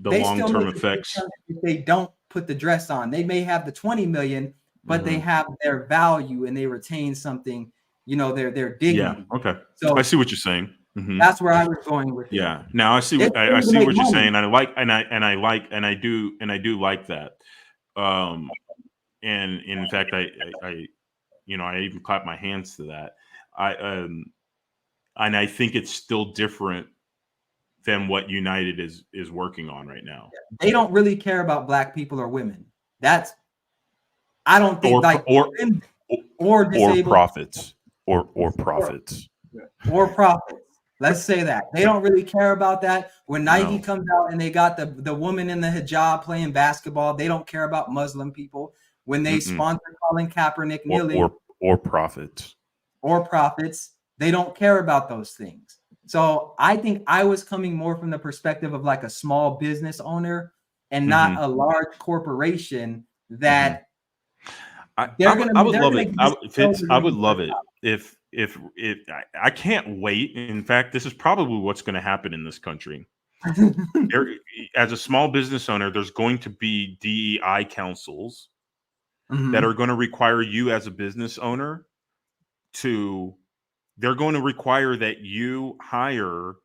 the long-term effects, if they don't put the dress on, they may have the 20 million, but they have their value and they retain something, their dignity. Yeah. Okay. So I see what you're saying. That's where I was going with it. Yeah. Now I see what you're saying. I do like that. And in fact, I even clap my hands to that. And I think it's still different than what United is working on right now. They don't really care about black people or women. I don't think or disabled profits or profits. Or profits. Let's say that. They don't really care about that. When Nike comes out and they got the woman in the hijab playing basketball, they don't care about Muslim people. When they sponsor Colin Kaepernick kneeling or profits. Or profits, they don't care about those things. So I think I was coming more from the perspective of like a small business owner and not a large corporation that I would love it if I can't wait. In fact, this is probably what's going to happen in this country. As a small business owner, there's going to be DEI councils that are going to require you as a business owner they're going to require that you hire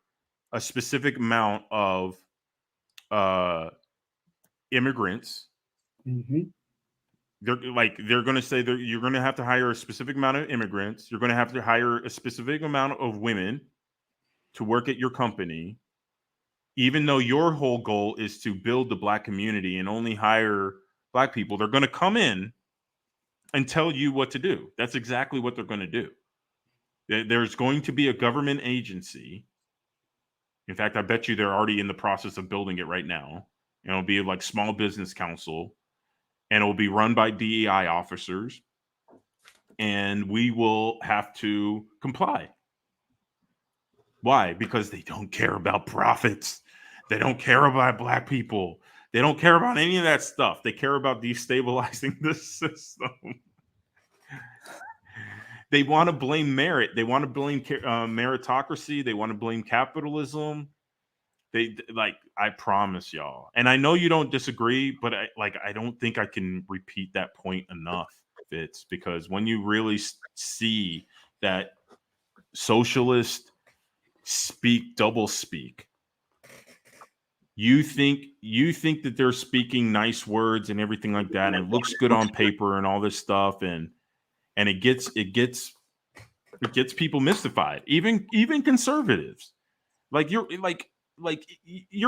a specific amount of immigrants. They're going to say that you're going to have to hire a specific amount of immigrants. You're going to have to hire a specific amount of women to work at your company, even though your whole goal is to build the black community and only hire black people. They're going to come in and tell you what to do. That's exactly what they're going to do. There's going to be a government agency. In fact, I bet you they're already in the process of building it right now. And it'll be like small business council, and it will be run by DEI officers, and we will have to comply. Why? Because they don't care about profits. They don't care about black people. They don't care about any of that stuff. They care about destabilizing the system. They want to blame merit. They want to blame meritocracy. They want to blame capitalism. I promise y'all. And I know you don't disagree, but I don't think I can repeat that point enough, Fitz, because when you really see that socialists double speak, You think that they're speaking nice words and everything like that, and it looks good on paper and all this stuff, and it gets people mystified, even conservatives. Like you're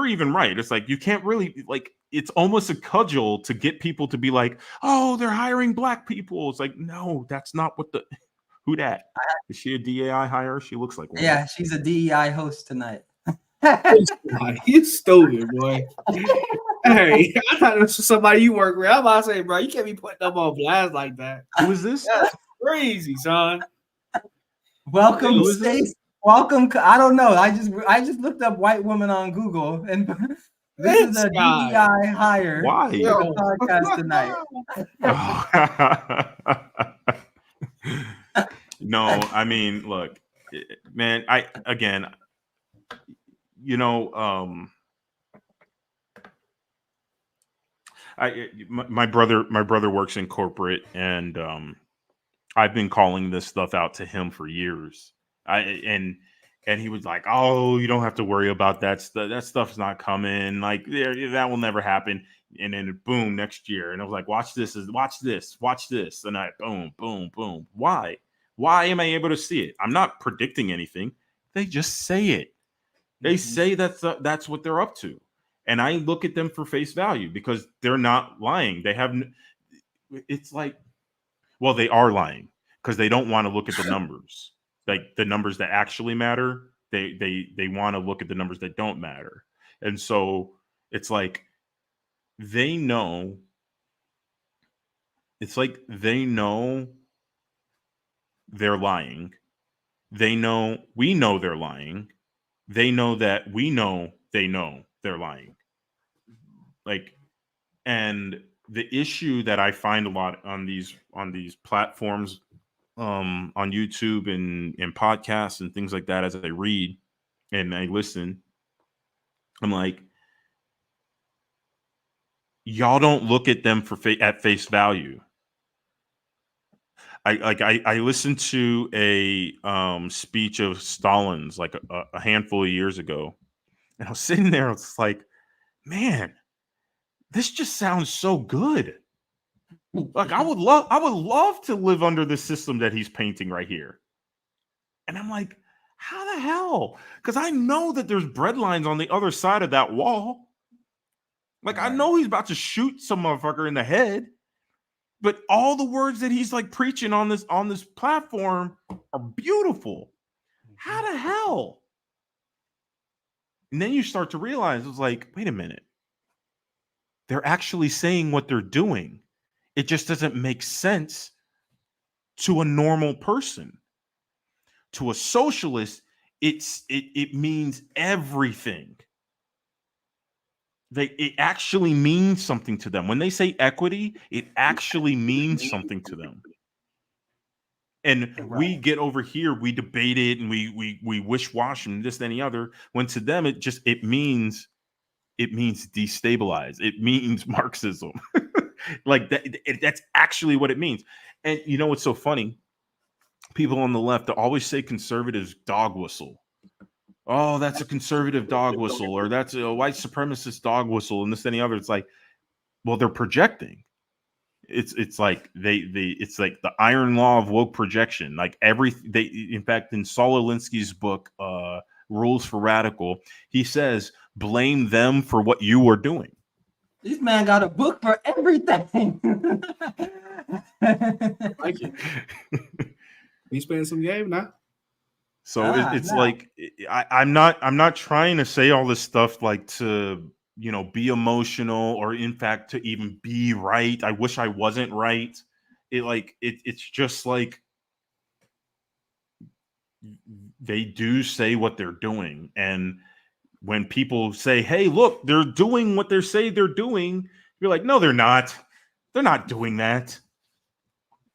even right. It's like you can't really it's almost a cudgel to get people to be like, oh, they're hiring black people. It's like, no, that's not what the who that is. She a DAI hire? She looks like one. Yeah, she's a DEI host tonight. You stupid, boy. Hey, I thought it was somebody you work with. I'm about to say, bro, you can't be putting them on blast like that. Who is this? That's crazy, son. Welcome, Who is this? Stace. Welcome. I don't know. I just looked up white woman on Google, and this is a DEI hire. Why? For the podcast tonight. No, I mean, look, man. My brother works in corporate, and I've been calling this stuff out to him for years. And he was like, "Oh, you don't have to worry about that stuff. That stuff's not coming. Like that will never happen." And then boom, next year, and I was like, "Watch this! Watch this!" And I boom, boom, boom. Why? Why am I able to see it? I'm not predicting anything. They just say it. They say that's what they're up to. And I look at them for face value because they're not lying. They have, it's like, well, they are lying because they don't want to look at the numbers, like the numbers that actually matter. They want to look at the numbers that don't matter. And so it's like, they know, they're lying. We know they're lying. They know that we know they're lying. Like, and the issue that I find a lot on these platforms, on YouTube and podcasts and things like that, as I read and I listen, I'm like, y'all don't look at them at face value. I listened to a speech of Stalin's like a handful of years ago, and I was sitting there. I was like, man, this just sounds so good. Like I would love to live under the system that he's painting right here. And I'm like, how the hell? Because I know that there's bread lines on the other side of that wall. Like I know he's about to shoot some motherfucker in the head. But all the words that he's like preaching on this platform are beautiful. How the hell? And then you start to realize it's like, wait a minute. They're actually saying what they're doing. It just doesn't make sense to a normal person. To a socialist, it means everything. It actually means something to them. When they say equity, it actually means something to them. And we get over here, we debate it, and we wish-wash and this, and the other. When to them, it means destabilize. It means Marxism. Like that's actually what it means. And you know what's so funny? People on the left always say conservatives dog whistle. Oh, that's a conservative dog whistle, or that's a white supremacist dog whistle, and this and the other. It's like, well, they're projecting. It's like it's like the iron law of woke projection. Like in fact, in Saul Alinsky's book, Rules for Radical, he says, blame them for what you are doing. This man got a book for everything. I like it. He's playing some game now. So it's like I'm not trying to say all this stuff like to be emotional or in fact to even be right. I wish I wasn't right. It's just like they do say what they're doing, and when people say, "Hey, look, they're doing what they say they're doing," you're like, "No, they're not. They're not doing that.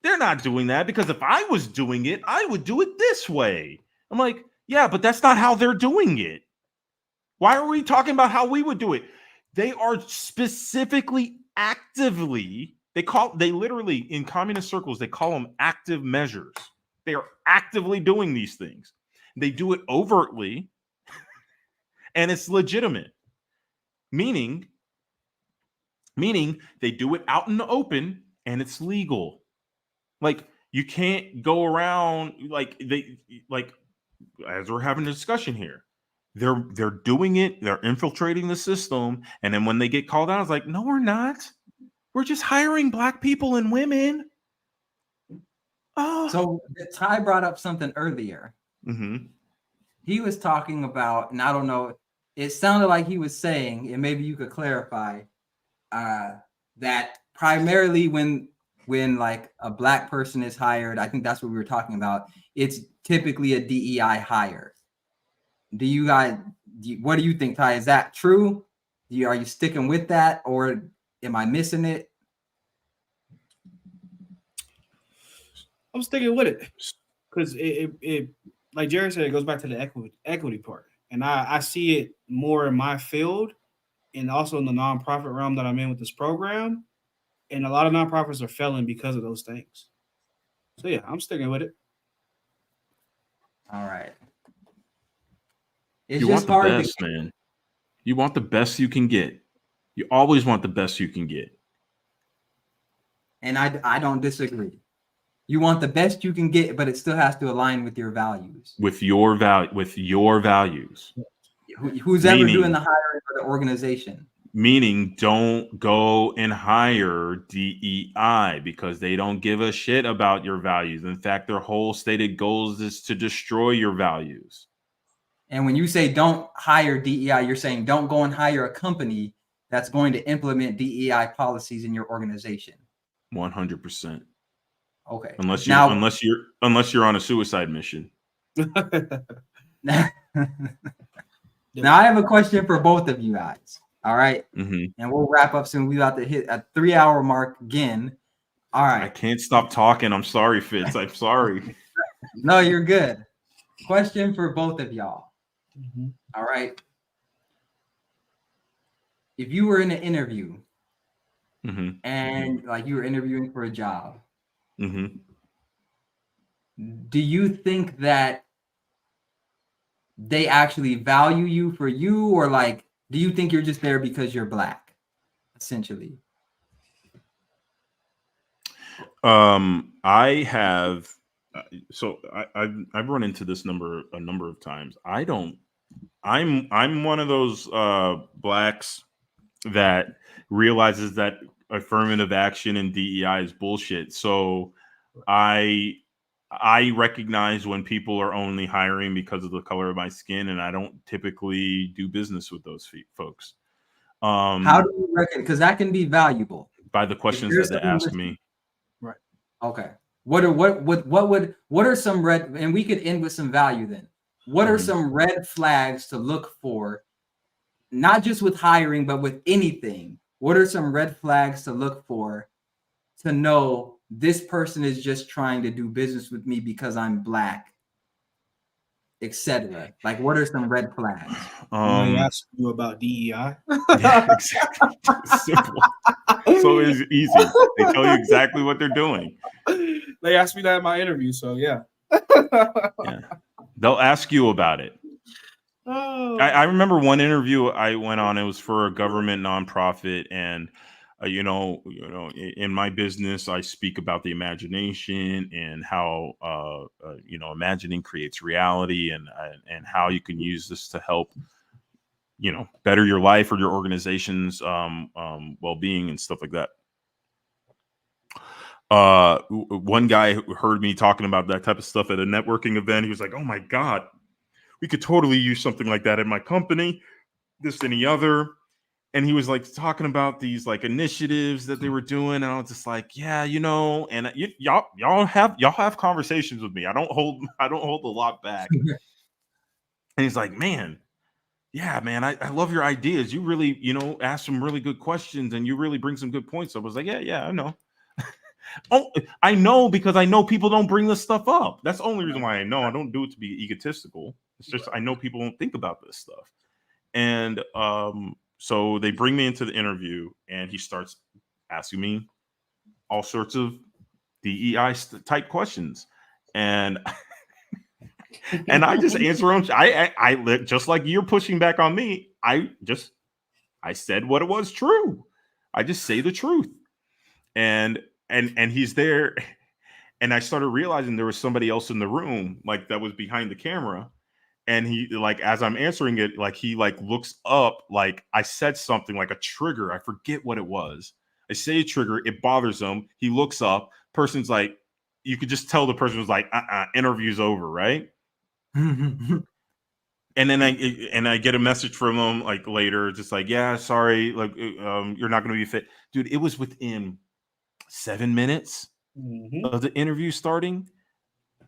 They're not doing that because if I was doing it, I would do it this way." I'm like, yeah, but that's not how they're doing it. Why are we talking about how we would do it? They are specifically actively, they literally in communist circles, they call them active measures. They are actively doing these things. They do it overtly and it's legitimate. meaning they do it out in the open and it's legal. Like, you can't go around like as we're having a discussion here. They're doing it, they're infiltrating the system, and then when they get called out, it's like, no, we're not. We're just hiring Black people and women. Oh. So Ty brought up something earlier. Mm-hmm. He was talking about, and I don't know, it sounded like he was saying, and maybe you could clarify, that primarily when like a Black person is hired, I think that's what we were talking about, it's typically a DEI hire. What do you think, Ty? Is that true? Are you sticking with that, or am I missing it? I'm sticking with it because it like Jerry said, it goes back to the equity part, and I see it more in my field, and also in the nonprofit realm that I'm in with this program, and a lot of nonprofits are failing because of those things. So yeah, I'm sticking with it. All right. It's You just want the hard best, man. You want the best you can get. You always want the best you can get. And I don't disagree. You want the best you can get, but it still has to align with your values. With your values. Who's ever doing the hiring for the organization? Meaning, don't go and hire DEI because they don't give a shit about your values. In fact, their whole stated goals is to destroy your values. And when you say don't hire DEI, you're saying don't go and hire a company that's going to implement DEI policies in your organization. 100%. Okay. Unless you're on a suicide mission. Now I have a question for both of you guys. All right. Mm-hmm. And we'll wrap up soon. We're about to hit a 3-hour mark again. All right. I can't stop talking. I'm sorry, Fitz. I'm sorry. No, you're good. Question for both of y'all. Mm-hmm. All right. If you were in an interview Mm-hmm. and like you were interviewing for a job, Mm-hmm. do you think that they actually value you for you, or like, do you think you're just there because you're Black, essentially? I have, I've run into this a number of times. I'm one of those Blacks that realizes that affirmative action and DEI is bullshit. So I recognize when people are only hiring because of the color of my skin, and I don't typically do business with those folks. How do you reckon? Because that can be valuable by the questions that they ask me. Right. Okay. What are some red, and we could end with some value then. What are some red flags to look for, not just with hiring, but with anything? What are some red flags to look for to know this person is just trying to do business with me because I'm Black, etc.? Like, what are some red flags? When they ask you about DEI. Yeah, exactly. It's simple. So it's easy. They tell you exactly what they're doing. They asked me that in my interview, so yeah. Yeah. They'll ask you about it. Oh. I remember one interview I went on. It was for a government nonprofit, and in my business, I speak about the imagination and how imagining creates reality, and how you can use this to help better your life or your organization's well-being and stuff like that. One guy heard me talking about that type of stuff at a networking event. He was like, "Oh my God, we could totally use something like that in my company, this, any other." And he was like talking about these like initiatives that they were doing. And I was just like, yeah, and y'all have conversations with me. I don't hold a lot back. And he's like, man, yeah, man, I love your ideas. You really, ask some really good questions and you really bring some good points up. I was like, yeah, I know. Oh, I know, because I know people don't bring this stuff up. That's the only reason why I know. I don't do it to be egotistical. It's just I know people don't think about this stuff. And so they bring me into the interview, and he starts asking me all sorts of DEI type questions, and and I just answer them. I just like you're pushing back on me. I I said what it was true. I just say the truth. And he's there. And I started realizing there was somebody else in the room, like that was behind the camera. And he, like, as I'm answering it, like he like looks up, like I said something like a trigger. I forget what it was. I say a trigger, it bothers him. He looks up, person's like, you could just tell the person was like, interview's over, right? And then I get a message from him like later, just like, yeah, sorry, like you're not gonna be fit. Dude, it was within 7 minutes of the interview starting.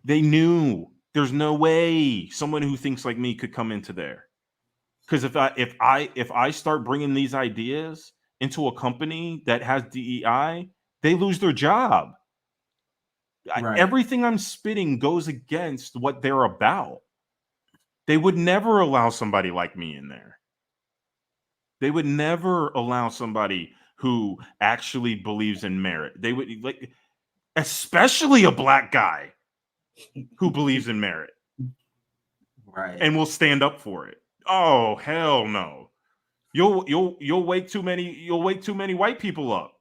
They knew there's no way someone who thinks like me could come into there. Because if I start bringing these ideas into a company that has DEI, they lose their job. Right. Everything I'm spitting goes against what they're about. They would never allow somebody like me in there. They would never allow somebody who actually believes in merit. They would, like, especially a black guy who believes in merit. Right. And will stand up for it. Oh, hell no. You'll wake too many white people up.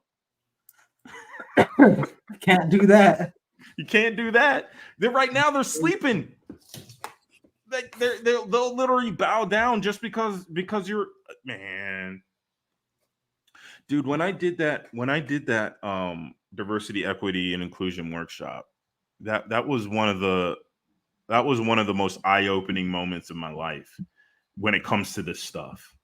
Can't do that. You can't do that. They're sleeping. They'll literally bow down just because you're, man. Dude, when I did that diversity, equity, and inclusion workshop, that was one of the most eye-opening moments of my life when it comes to this stuff.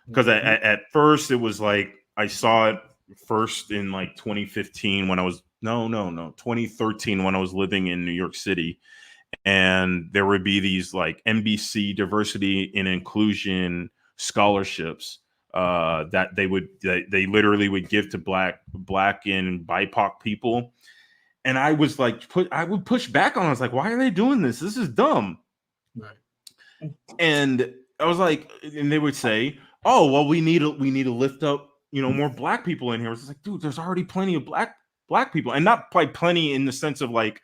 Because at first it was like I saw it first in like 2015 when I was 2013 when I was living in New York City, and there would be these like NBC diversity and inclusion scholarships that they literally would give to black and BIPOC people. And I was like, I would push back on it. I was like, why are they doing this? This is dumb. Right. And I was like, and they would say, oh, well, we need to lift up, more black people in here. It's like, dude, there's already plenty of black people, and not by plenty in the sense of like,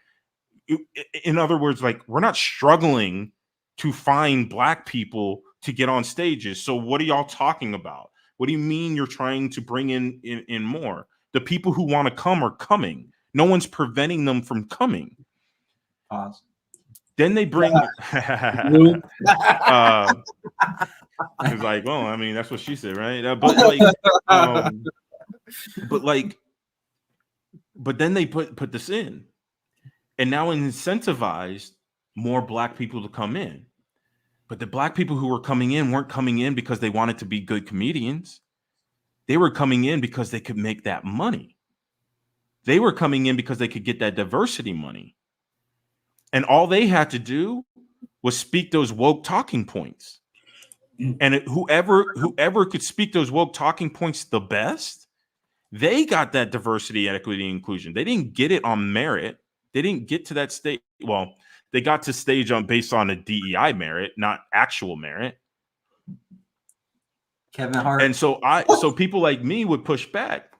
in other words, like we're not struggling to find black people to get on stages. So what are y'all talking about? What do you mean you're trying to bring in more? The people who want to come are coming. No one's preventing them from coming. Pause. Then they bring. It's like, well, I mean, that's what she said, right? But then they put this in, and now incentivized more black people to come in. But the black people who were coming in weren't coming in because they wanted to be good comedians. They were coming in because they could make that money. They were coming in because they could get that diversity money. And all they had to do was speak those woke talking points. And whoever could speak those woke talking points the best, they got that diversity, equity, and inclusion. They didn't get it on merit. They didn't get to that stage. Well, they got to stage based on a DEI merit, not actual merit. Kevin Hart. And so people like me would push back,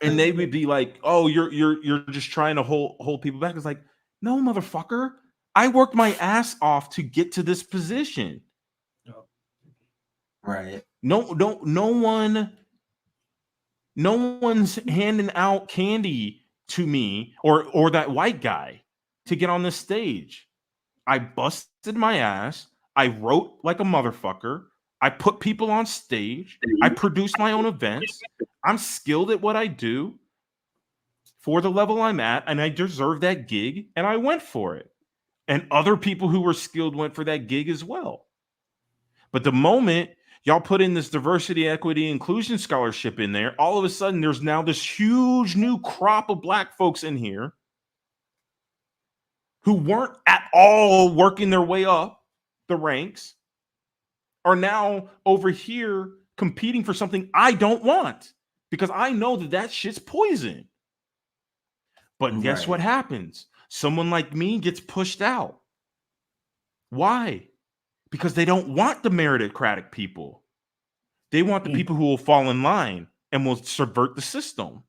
and they would be like, "Oh, you're just trying to hold people back." It's like, no, motherfucker. I worked my ass off to get to this position. Right. No one's handing out candy to me or that white guy to get on this stage. I busted my ass. I wrote like a motherfucker. I put people on stage. I produced my own events. I'm skilled at what I do for the level I'm at, and I deserve that gig, and I went for it. And other people who were skilled went for that gig as well. But the moment y'all put in this diversity, equity, inclusion scholarship in there, all of a sudden there's now this huge new crop of black folks in here who weren't at all working their way up the ranks, are now over here competing for something I don't want because I know that shit's poison. But guess what happens? Someone like me gets pushed out. Why? Because they don't want the meritocratic people. They want the people who will fall in line and will subvert the system.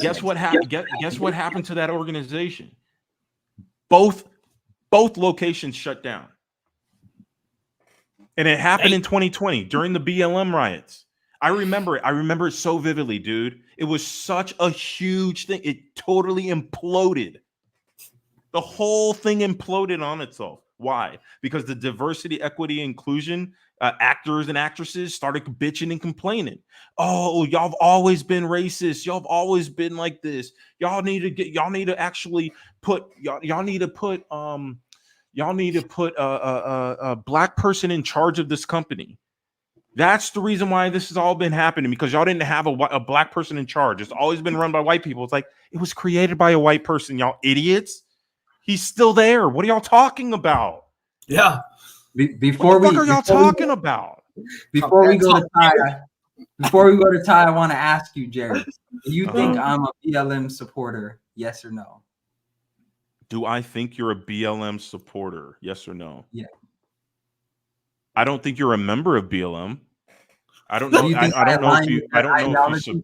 Guess what happened? Guess what happened to that organization? Both locations shut down. And it happened in 2020 during the BLM riots. I remember it. I remember it so vividly, dude. It was such a huge thing. It totally imploded. The whole thing imploded on itself. Why? Because the diversity, equity, inclusion actors and actresses started bitching and complaining. Oh, y'all have always been racist. Y'all have always been like this. Y'all need to actually put y'all need to put a black person in charge of this company. That's the reason why this has all been happening, because y'all didn't have a black person in charge. It's always been run by white people. It's like, it was created by a white person, y'all idiots. He's still there. What are y'all talking about? Yeah. What the fuck are y'all talking about? Before we go to Ty, I want to ask you, Jerry, do you think I'm a BLM supporter? Yes or no? Do I think you're a BLM supporter? Yes or no? Yeah. I don't think you're a member of BLM. I don't know. Do you think I don't know if you. I don't know if you.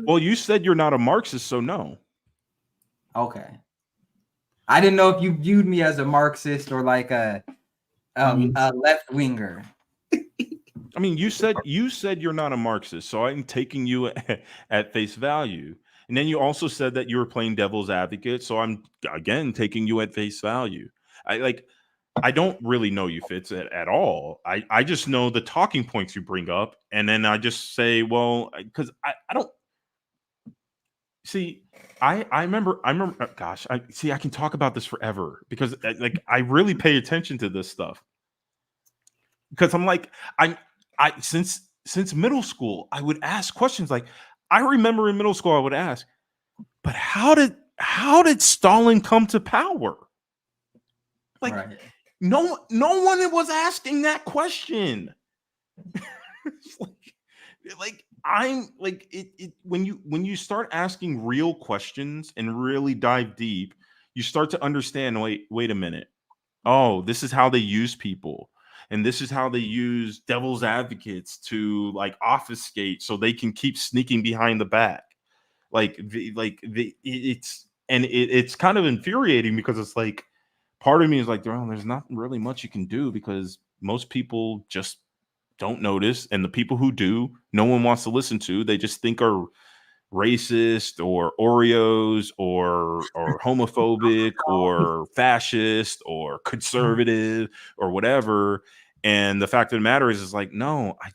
Well, you said you're not a Marxist, so no. Okay. I didn't know if you viewed me as a Marxist or like a left winger. I mean, you said you're not a Marxist, so I'm taking you at face value. And then you also said that you were playing devil's advocate, so I'm again taking you at face value. I don't really know you, Fitz, at all. I just know the talking points you bring up, and then I just say, well, because I don't see. I remember. Gosh, I can talk about this forever because I really pay attention to this stuff because I'm like since middle school I would ask questions like, I remember in middle school I would ask, but how did Stalin come to power? Like, right. No one was asking that question. When you start asking real questions and really dive deep, you start to understand, wait a minute. Oh, this is how they use people. And this is how they use devil's advocates to like obfuscate so they can keep sneaking behind the back. It's kind of infuriating because it's like, part of me is like, there's not really much you can do because most people just don't notice. And the people who do, no one wants to listen to. They just think are racist or Oreos or homophobic or fascist or conservative or whatever. And the fact of the matter is like, no, I'm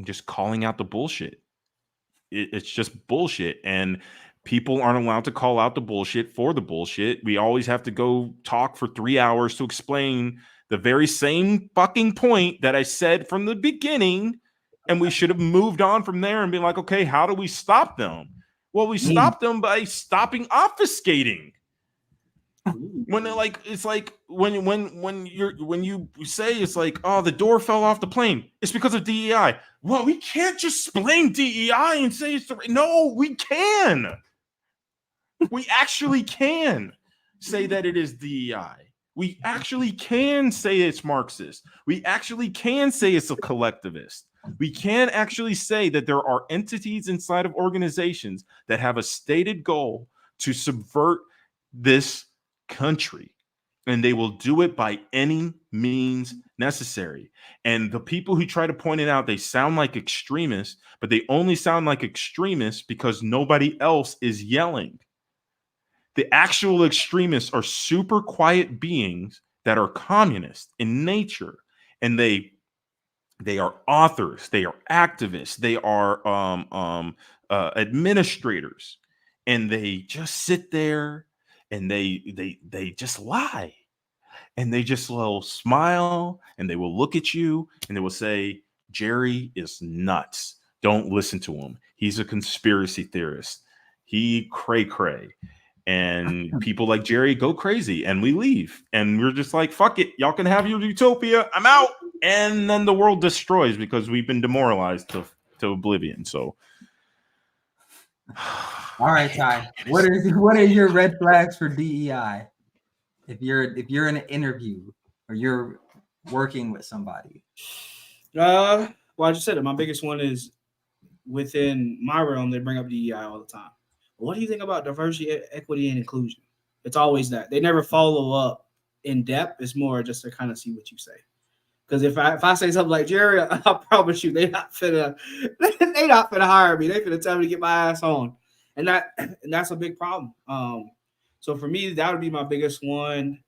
just calling out the bullshit. It's just bullshit. And people aren't allowed to call out the bullshit for the bullshit. We always have to go talk for 3 hours to explain the very same fucking point that I said from the beginning. And we should have moved on from there and been like, okay, how do we stop them? Well, we stop them by stopping obfuscating. When they're like, it's like when you say it's like, oh, the door fell off the plane, it's because of DEI. Well, we can't just blame DEI and say it's no, we can. We actually can say that it is DEI. We actually can say it's Marxist. We actually can say it's a collectivist. We can actually say that there are entities inside of organizations that have a stated goal to subvert this country, and they will do it by any means necessary. And the people who try to point it out, they sound like extremists, but they only sound like extremists because nobody else is yelling. The actual extremists are super quiet beings that are communist in nature, and they are authors, they are activists, they are administrators, and they just sit there and they just lie, and they just will smile, and they will look at you, and they will say, Jerry is nuts. Don't listen to him. He's a conspiracy theorist. He cray. And people like Jerry go crazy, and we leave, and we're just like, fuck it, y'all can have your utopia, I'm out. And then the world destroys because we've been demoralized to oblivion. So all right, Ty, what are your red flags for DEI if you're in an interview or you're working with somebody? Well, I just said it. My biggest one is within my realm, they bring up DEI all the time. What do you think about diversity, equity, and inclusion? It's always that. They never follow up in depth. It's more just to kind of see what you say. Because if I say something like Jerry, I promise you they not finna hire me. They finna tell me to get my ass on, and that's a big problem. So for me, that would be my biggest one.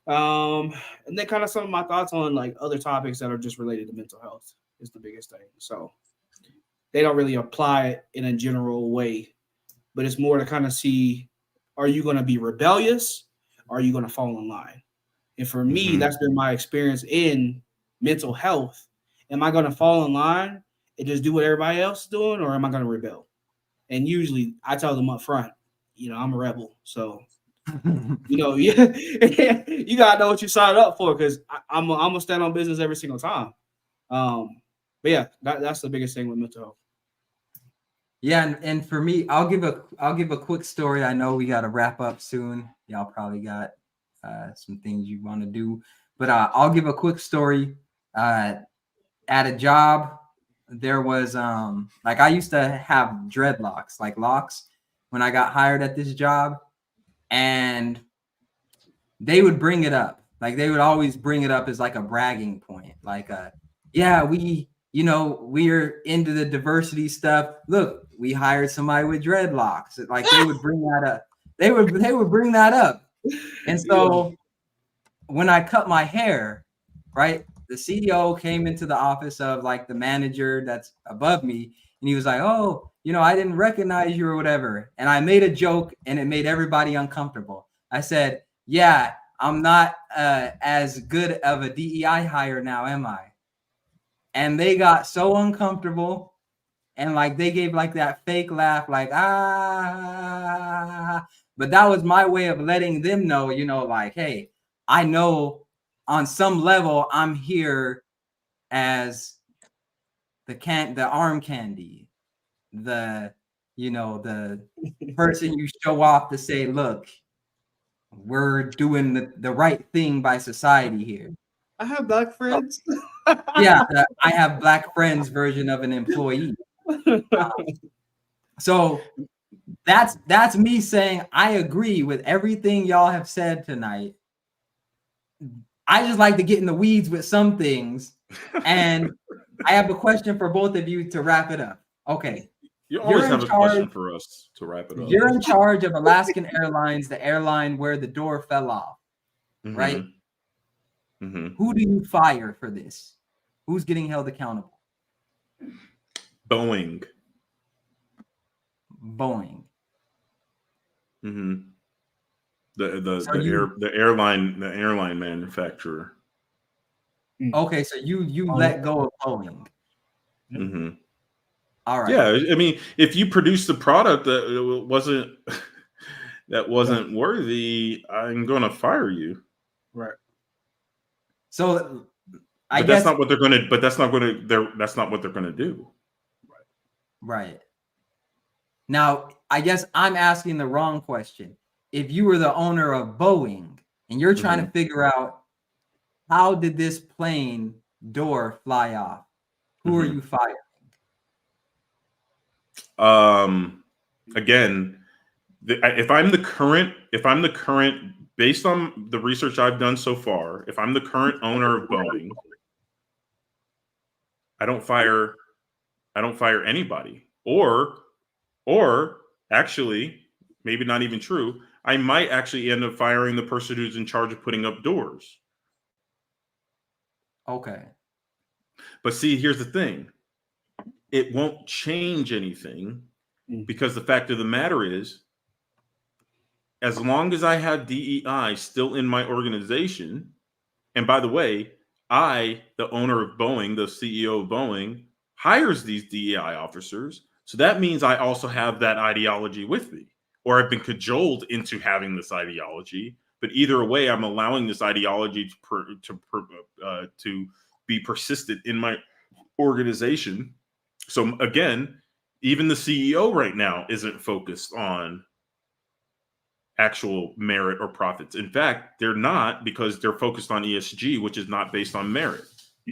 And then kind of some of my thoughts on like other topics that are just related to mental health is the biggest thing. So they don't really apply it in a general way, but it's more to kind of see, are you going to be rebellious? Or are you going to fall in line? And for me, that's been my experience in mental health. Am I going to fall in line and just do what everybody else is doing, or am I going to rebel? And usually I tell them up front, I'm a rebel. So, you got to know what you signed up for, because I'm going to stand on business every single time. But yeah, that's the biggest thing with mental health. Yeah, and for me, I'll give a quick story. I know we got to wrap up soon. Y'all probably got some things you want to do, but I'll give a quick story. At a job, there was like I used to have dreadlocks, like locks, when I got hired at this job, and they would bring it up. Like they would always bring it up as like a bragging point. Like, yeah, we're into the diversity stuff. Look, we hired somebody with dreadlocks. Like they would bring that up. They would bring that up. And so when I cut my hair, right, the CEO came into the office of like the manager that's above me, and he was like, "Oh, I didn't recognize you or whatever." And I made a joke, and it made everybody uncomfortable. I said, "Yeah, I'm not as good of a DEI hire now, am I?" And they got so uncomfortable, and like they gave like that fake laugh, like ah. But that was my way of letting them know, like, hey, I know on some level I'm here as the arm candy, the person you show off to say, look, we're doing the right thing by society here. I have black friends. Yeah, I have black friends version of an employee. So that's me saying I agree with everything y'all have said tonight. I just like to get in the weeds with some things, and I have a question for both of you to wrap it up. Okay. You always have a question for us to wrap it up. You're in charge of Alaskan Airlines, the airline where the door fell off, right? Mm-hmm. Who do you fire for this? Who's getting held accountable? Boeing. Mm-hmm. The airline manufacturer. Okay, so you let go of Boeing. Mm-hmm. All right. Yeah, I mean, if you produce the product that wasn't worthy, I'm going to fire you. Right. So that's not what they're going to. But that's not what they're going to do. Right. Now, I guess I'm asking the wrong question. If you were the owner of Boeing and you're trying to figure out how did this plane door fly off, who are you firing? Again, if I'm the current, based on the research I've done so far, if I'm the current owner of Boeing, I don't fire anybody. Or actually, maybe not even true, I might actually end up firing the person who's in charge of putting up doors. Okay. But see, here's the thing. It won't change anything, because the fact of the matter is, as long as I have DEI still in my organization, and by the way, I, the owner of Boeing, the CEO of Boeing, hires these DEI officers. So that means I also have that ideology with me, or I've been cajoled into having this ideology. But either way, I'm allowing this ideology to be persistent in my organization. So again, even the CEO right now isn't focused on actual merit or profits. In fact, they're not, because they're focused on ESG, which is not based on merit.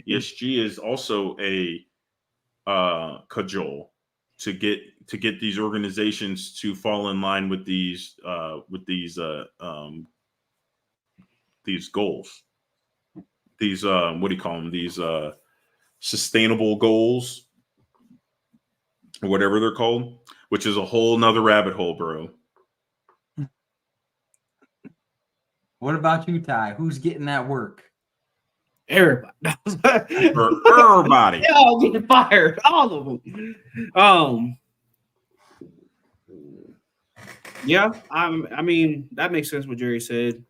ESG is also a cajole to get these organizations to fall in line with these goals. These what do you call them? These sustainable goals, or whatever they're called, which is a whole nother rabbit hole, bro. What about you, Ty? Who's getting that work? Everybody. Everybody. They all getting fired. All of them. Yeah, I mean, that makes sense what Jerry said.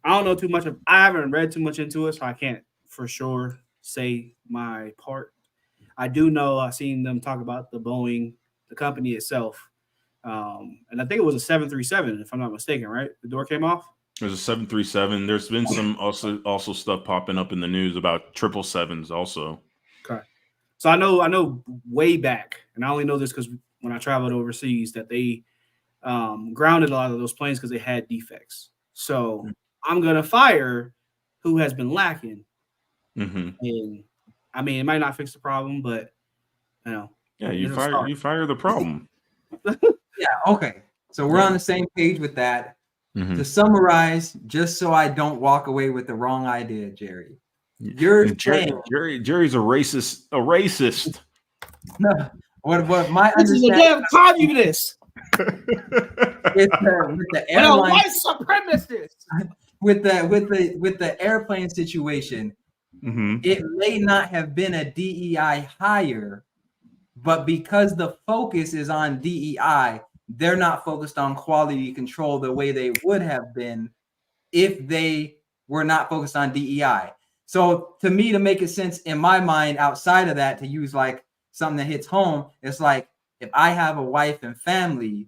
I don't know too much. I haven't read too much into it, so I can't for sure say my part. I do know I've seen them talk about the Boeing, the company itself. And I think it was a 737, if I'm not mistaken, right? The door came off. There's a 737. There's been some also stuff popping up in the news about 777s also. Okay. So I know way back, and I only know this because when I traveled overseas that they grounded a lot of those planes because they had defects. So I'm gonna fire who has been lacking. Mm-hmm. And I mean, it might not fix the problem, but you know. Yeah, you fire the problem. Yeah, okay. So we're on the same page with that. Mm-hmm. To summarize, just so I don't walk away with the wrong idea, Jerry. You're saying Jerry's a racist. A racist. no. What my This is a understanding damn communist. with the And a airline white supremacist. with the airplane situation, Mm-hmm. it may not have been a DEI hire, but because the focus is on DEI, they're not focused on quality control the way they would have been if they were not focused on DEI. So to me, to make it sense in my mind, outside of that, to use like something that hits home, it's like if I have a wife and family,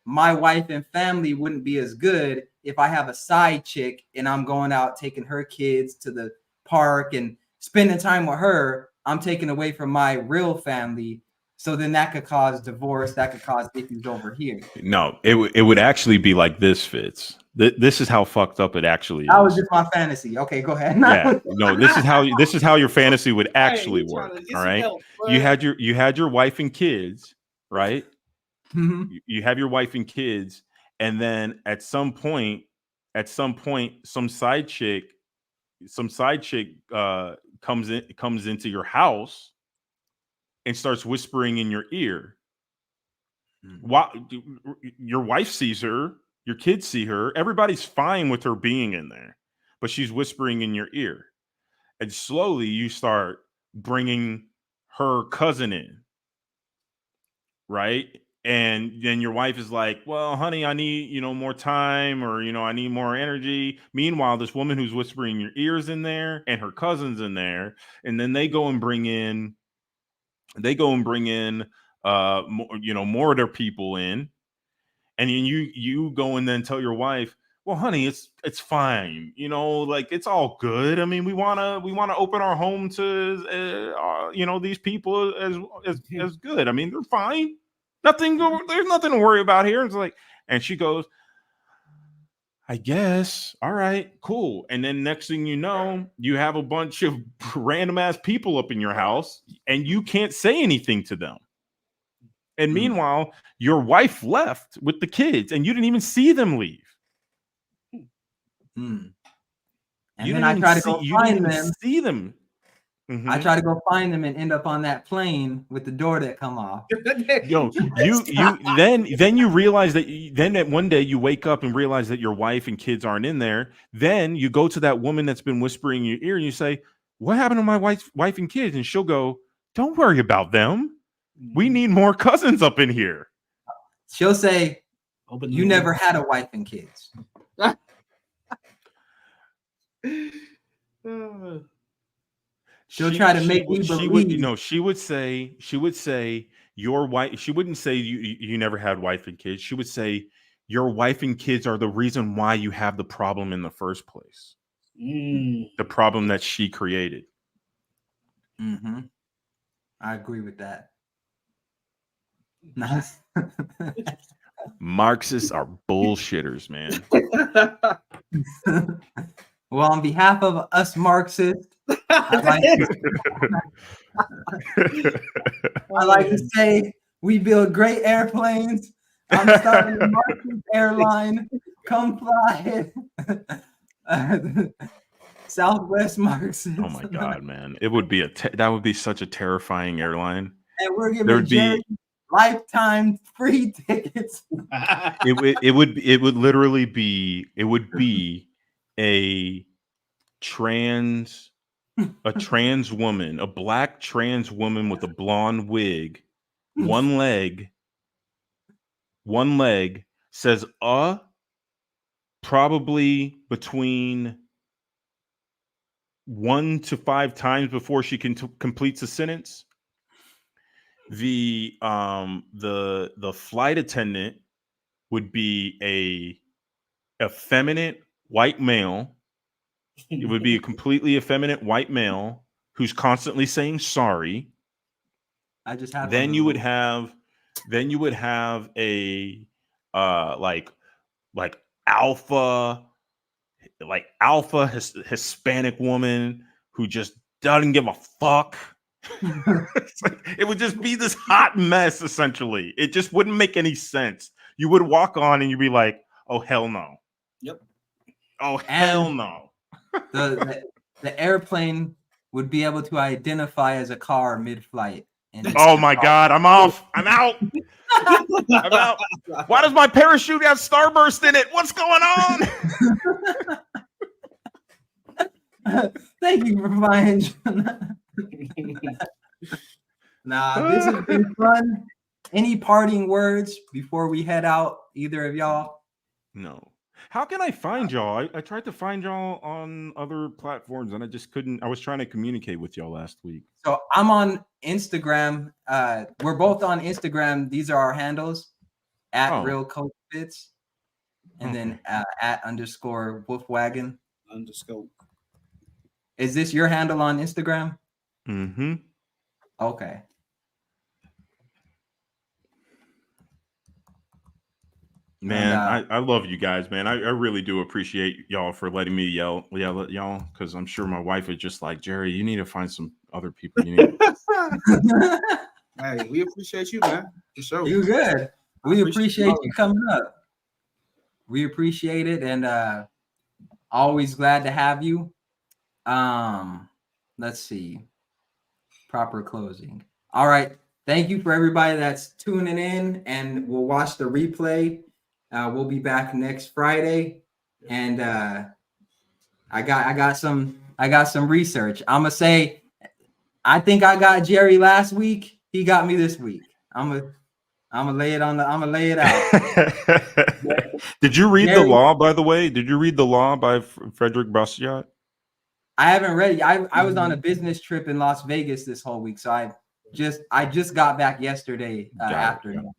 my wife and family wouldn't be as good if I have a side chick and I'm going out taking her kids to the park and spending time with her. I'm taking away from my real family. So then that could cause divorce. That could cause issues over here. No, it would actually be like this, Fitz. This is how fucked up it actually is. That was just my fantasy. Okay, go ahead. Yeah, no, this is how your fantasy would actually work. All right, you had your wife and kids, right? Mm-hmm. You have your wife and kids, and then at some point, some side chick comes into your house and starts whispering in your ear. Your wife sees her, your kids see her, everybody's fine with her being in there, but she's whispering in your ear. And slowly you start bringing her cousin in, right? And then your wife is like, well, honey, I need, more time, or, I need more energy. Meanwhile, this woman who's whispering in your ears in there and her cousin's in there. And then they go and bring in more of their people in. And then you go and then tell your wife, well, honey, it's fine. Like it's all good. I mean, we want to open our home to, these people as good. I mean, they're fine. There's nothing to worry about here. It's like, and she goes, I guess. All right, cool. And then next thing you know, you have a bunch of random ass people up in your house and you can't say anything to them. And meanwhile, your wife left with the kids and you didn't even see them leave. And then I try to go find them. See them. Mm-hmm. I try to go find them and end up on that plane with the door that come off. Then you realize that one day you wake up and realize that your wife and kids aren't in there. Then you go to that woman that's been whispering in your ear and you say, what happened to my wife and kids? And she'll go, don't worry about them. We need more cousins up in here. She'll say, you never had a wife and kids. She'll try to make me believe. She would say your wife. She wouldn't say you never had wife and kids. She would say your wife and kids are the reason why you have the problem in the first place. The problem that she created. Mm-hmm. I agree with that. Marxists are bullshitters, man. Well, on behalf of us Marxists, I like to say we build great airplanes. I'm starting the Marxist airline. Come fly. Southwest Marks. Oh my God, man! It would be that would be such a terrifying airline. And we're There giving would Jerry be lifetime free tickets. it would literally be a trans woman, a black trans woman with a blonde wig, one leg says probably between 1 to 5 times before she completes a sentence. The flight attendant would be a effeminate white male. It would be a completely effeminate white male who's constantly saying sorry. I just have. Then you would have a like alpha Hispanic woman who just doesn't give a fuck. It would just be this hot mess. Essentially, it just wouldn't make any sense. You would walk on and you'd be like, "Oh hell no!" Yep. Oh hell no! The airplane would be able to identify as a car mid-flight. Oh my God, I'm off. I'm out. I'm out. Why does my parachute have starburst in it? What's going on? Thank you for buying. Nah, this has been fun. Any parting words before we head out, either of y'all? No. How can I find y'all? I tried to find y'all on other platforms and I just couldn't. I was trying to communicate with y'all last week. So I'm on Instagram. We're both on Instagram. These are our handles at Real Coach Fits, and then at _ Wolfwagon _ Is this your handle on Instagram? Mm-hmm. Okay. Man, I love you guys, man. I really do appreciate y'all for letting me yell at y'all, because I'm sure my wife is just like, Jerry, you need to find some other people. You need Hey, we appreciate you, man. For sure. You good. We appreciate you coming up. We appreciate it, and always glad to have you. Let's see. Proper closing. All right. Thank you for everybody that's tuning in, and we'll watch the replay. We'll be back next Friday, and I got some research. I'm gonna say, I think I got Jerry last week. He got me this week. I'm gonna lay it out. Did you read The Law, by the way? Did you read The Law by Frederick Bastiat? I haven't read it. I was on a business trip in Las Vegas this whole week, so I just got back yesterday afternoon.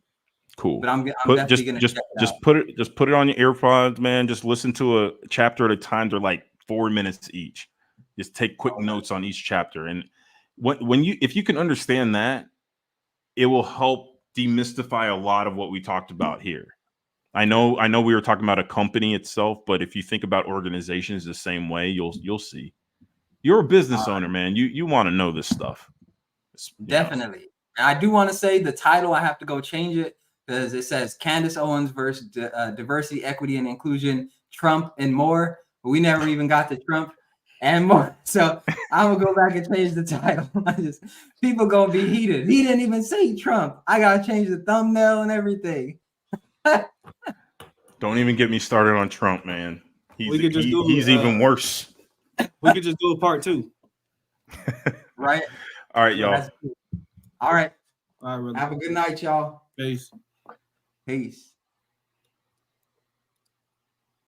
Cool. But I'm definitely gonna check it out. Put it on your AirPods, man. Just listen to a chapter at a time. They're like 4 minutes each. Just take quick notes on each chapter, and if you can understand that, it will help demystify a lot of what we talked about here. I know we were talking about a company itself, but if you think about organizations the same way, you'll see. You're a business owner, man. You want to know this stuff. Definitely. And I do want to say the title, I have to go change it, because it says Candace Owens versus Diversity, Equity, and Inclusion, Trump and More. But we never even got to Trump and more. So I'm gonna go back and change the title. People gonna be heated. He didn't even say Trump. I gotta change the thumbnail and everything. Don't even get me started on Trump, man. He's even worse. We could just do a part 2. Right. All right, y'all. All right. All right, brother. Have a good night, y'all. Peace. Peace.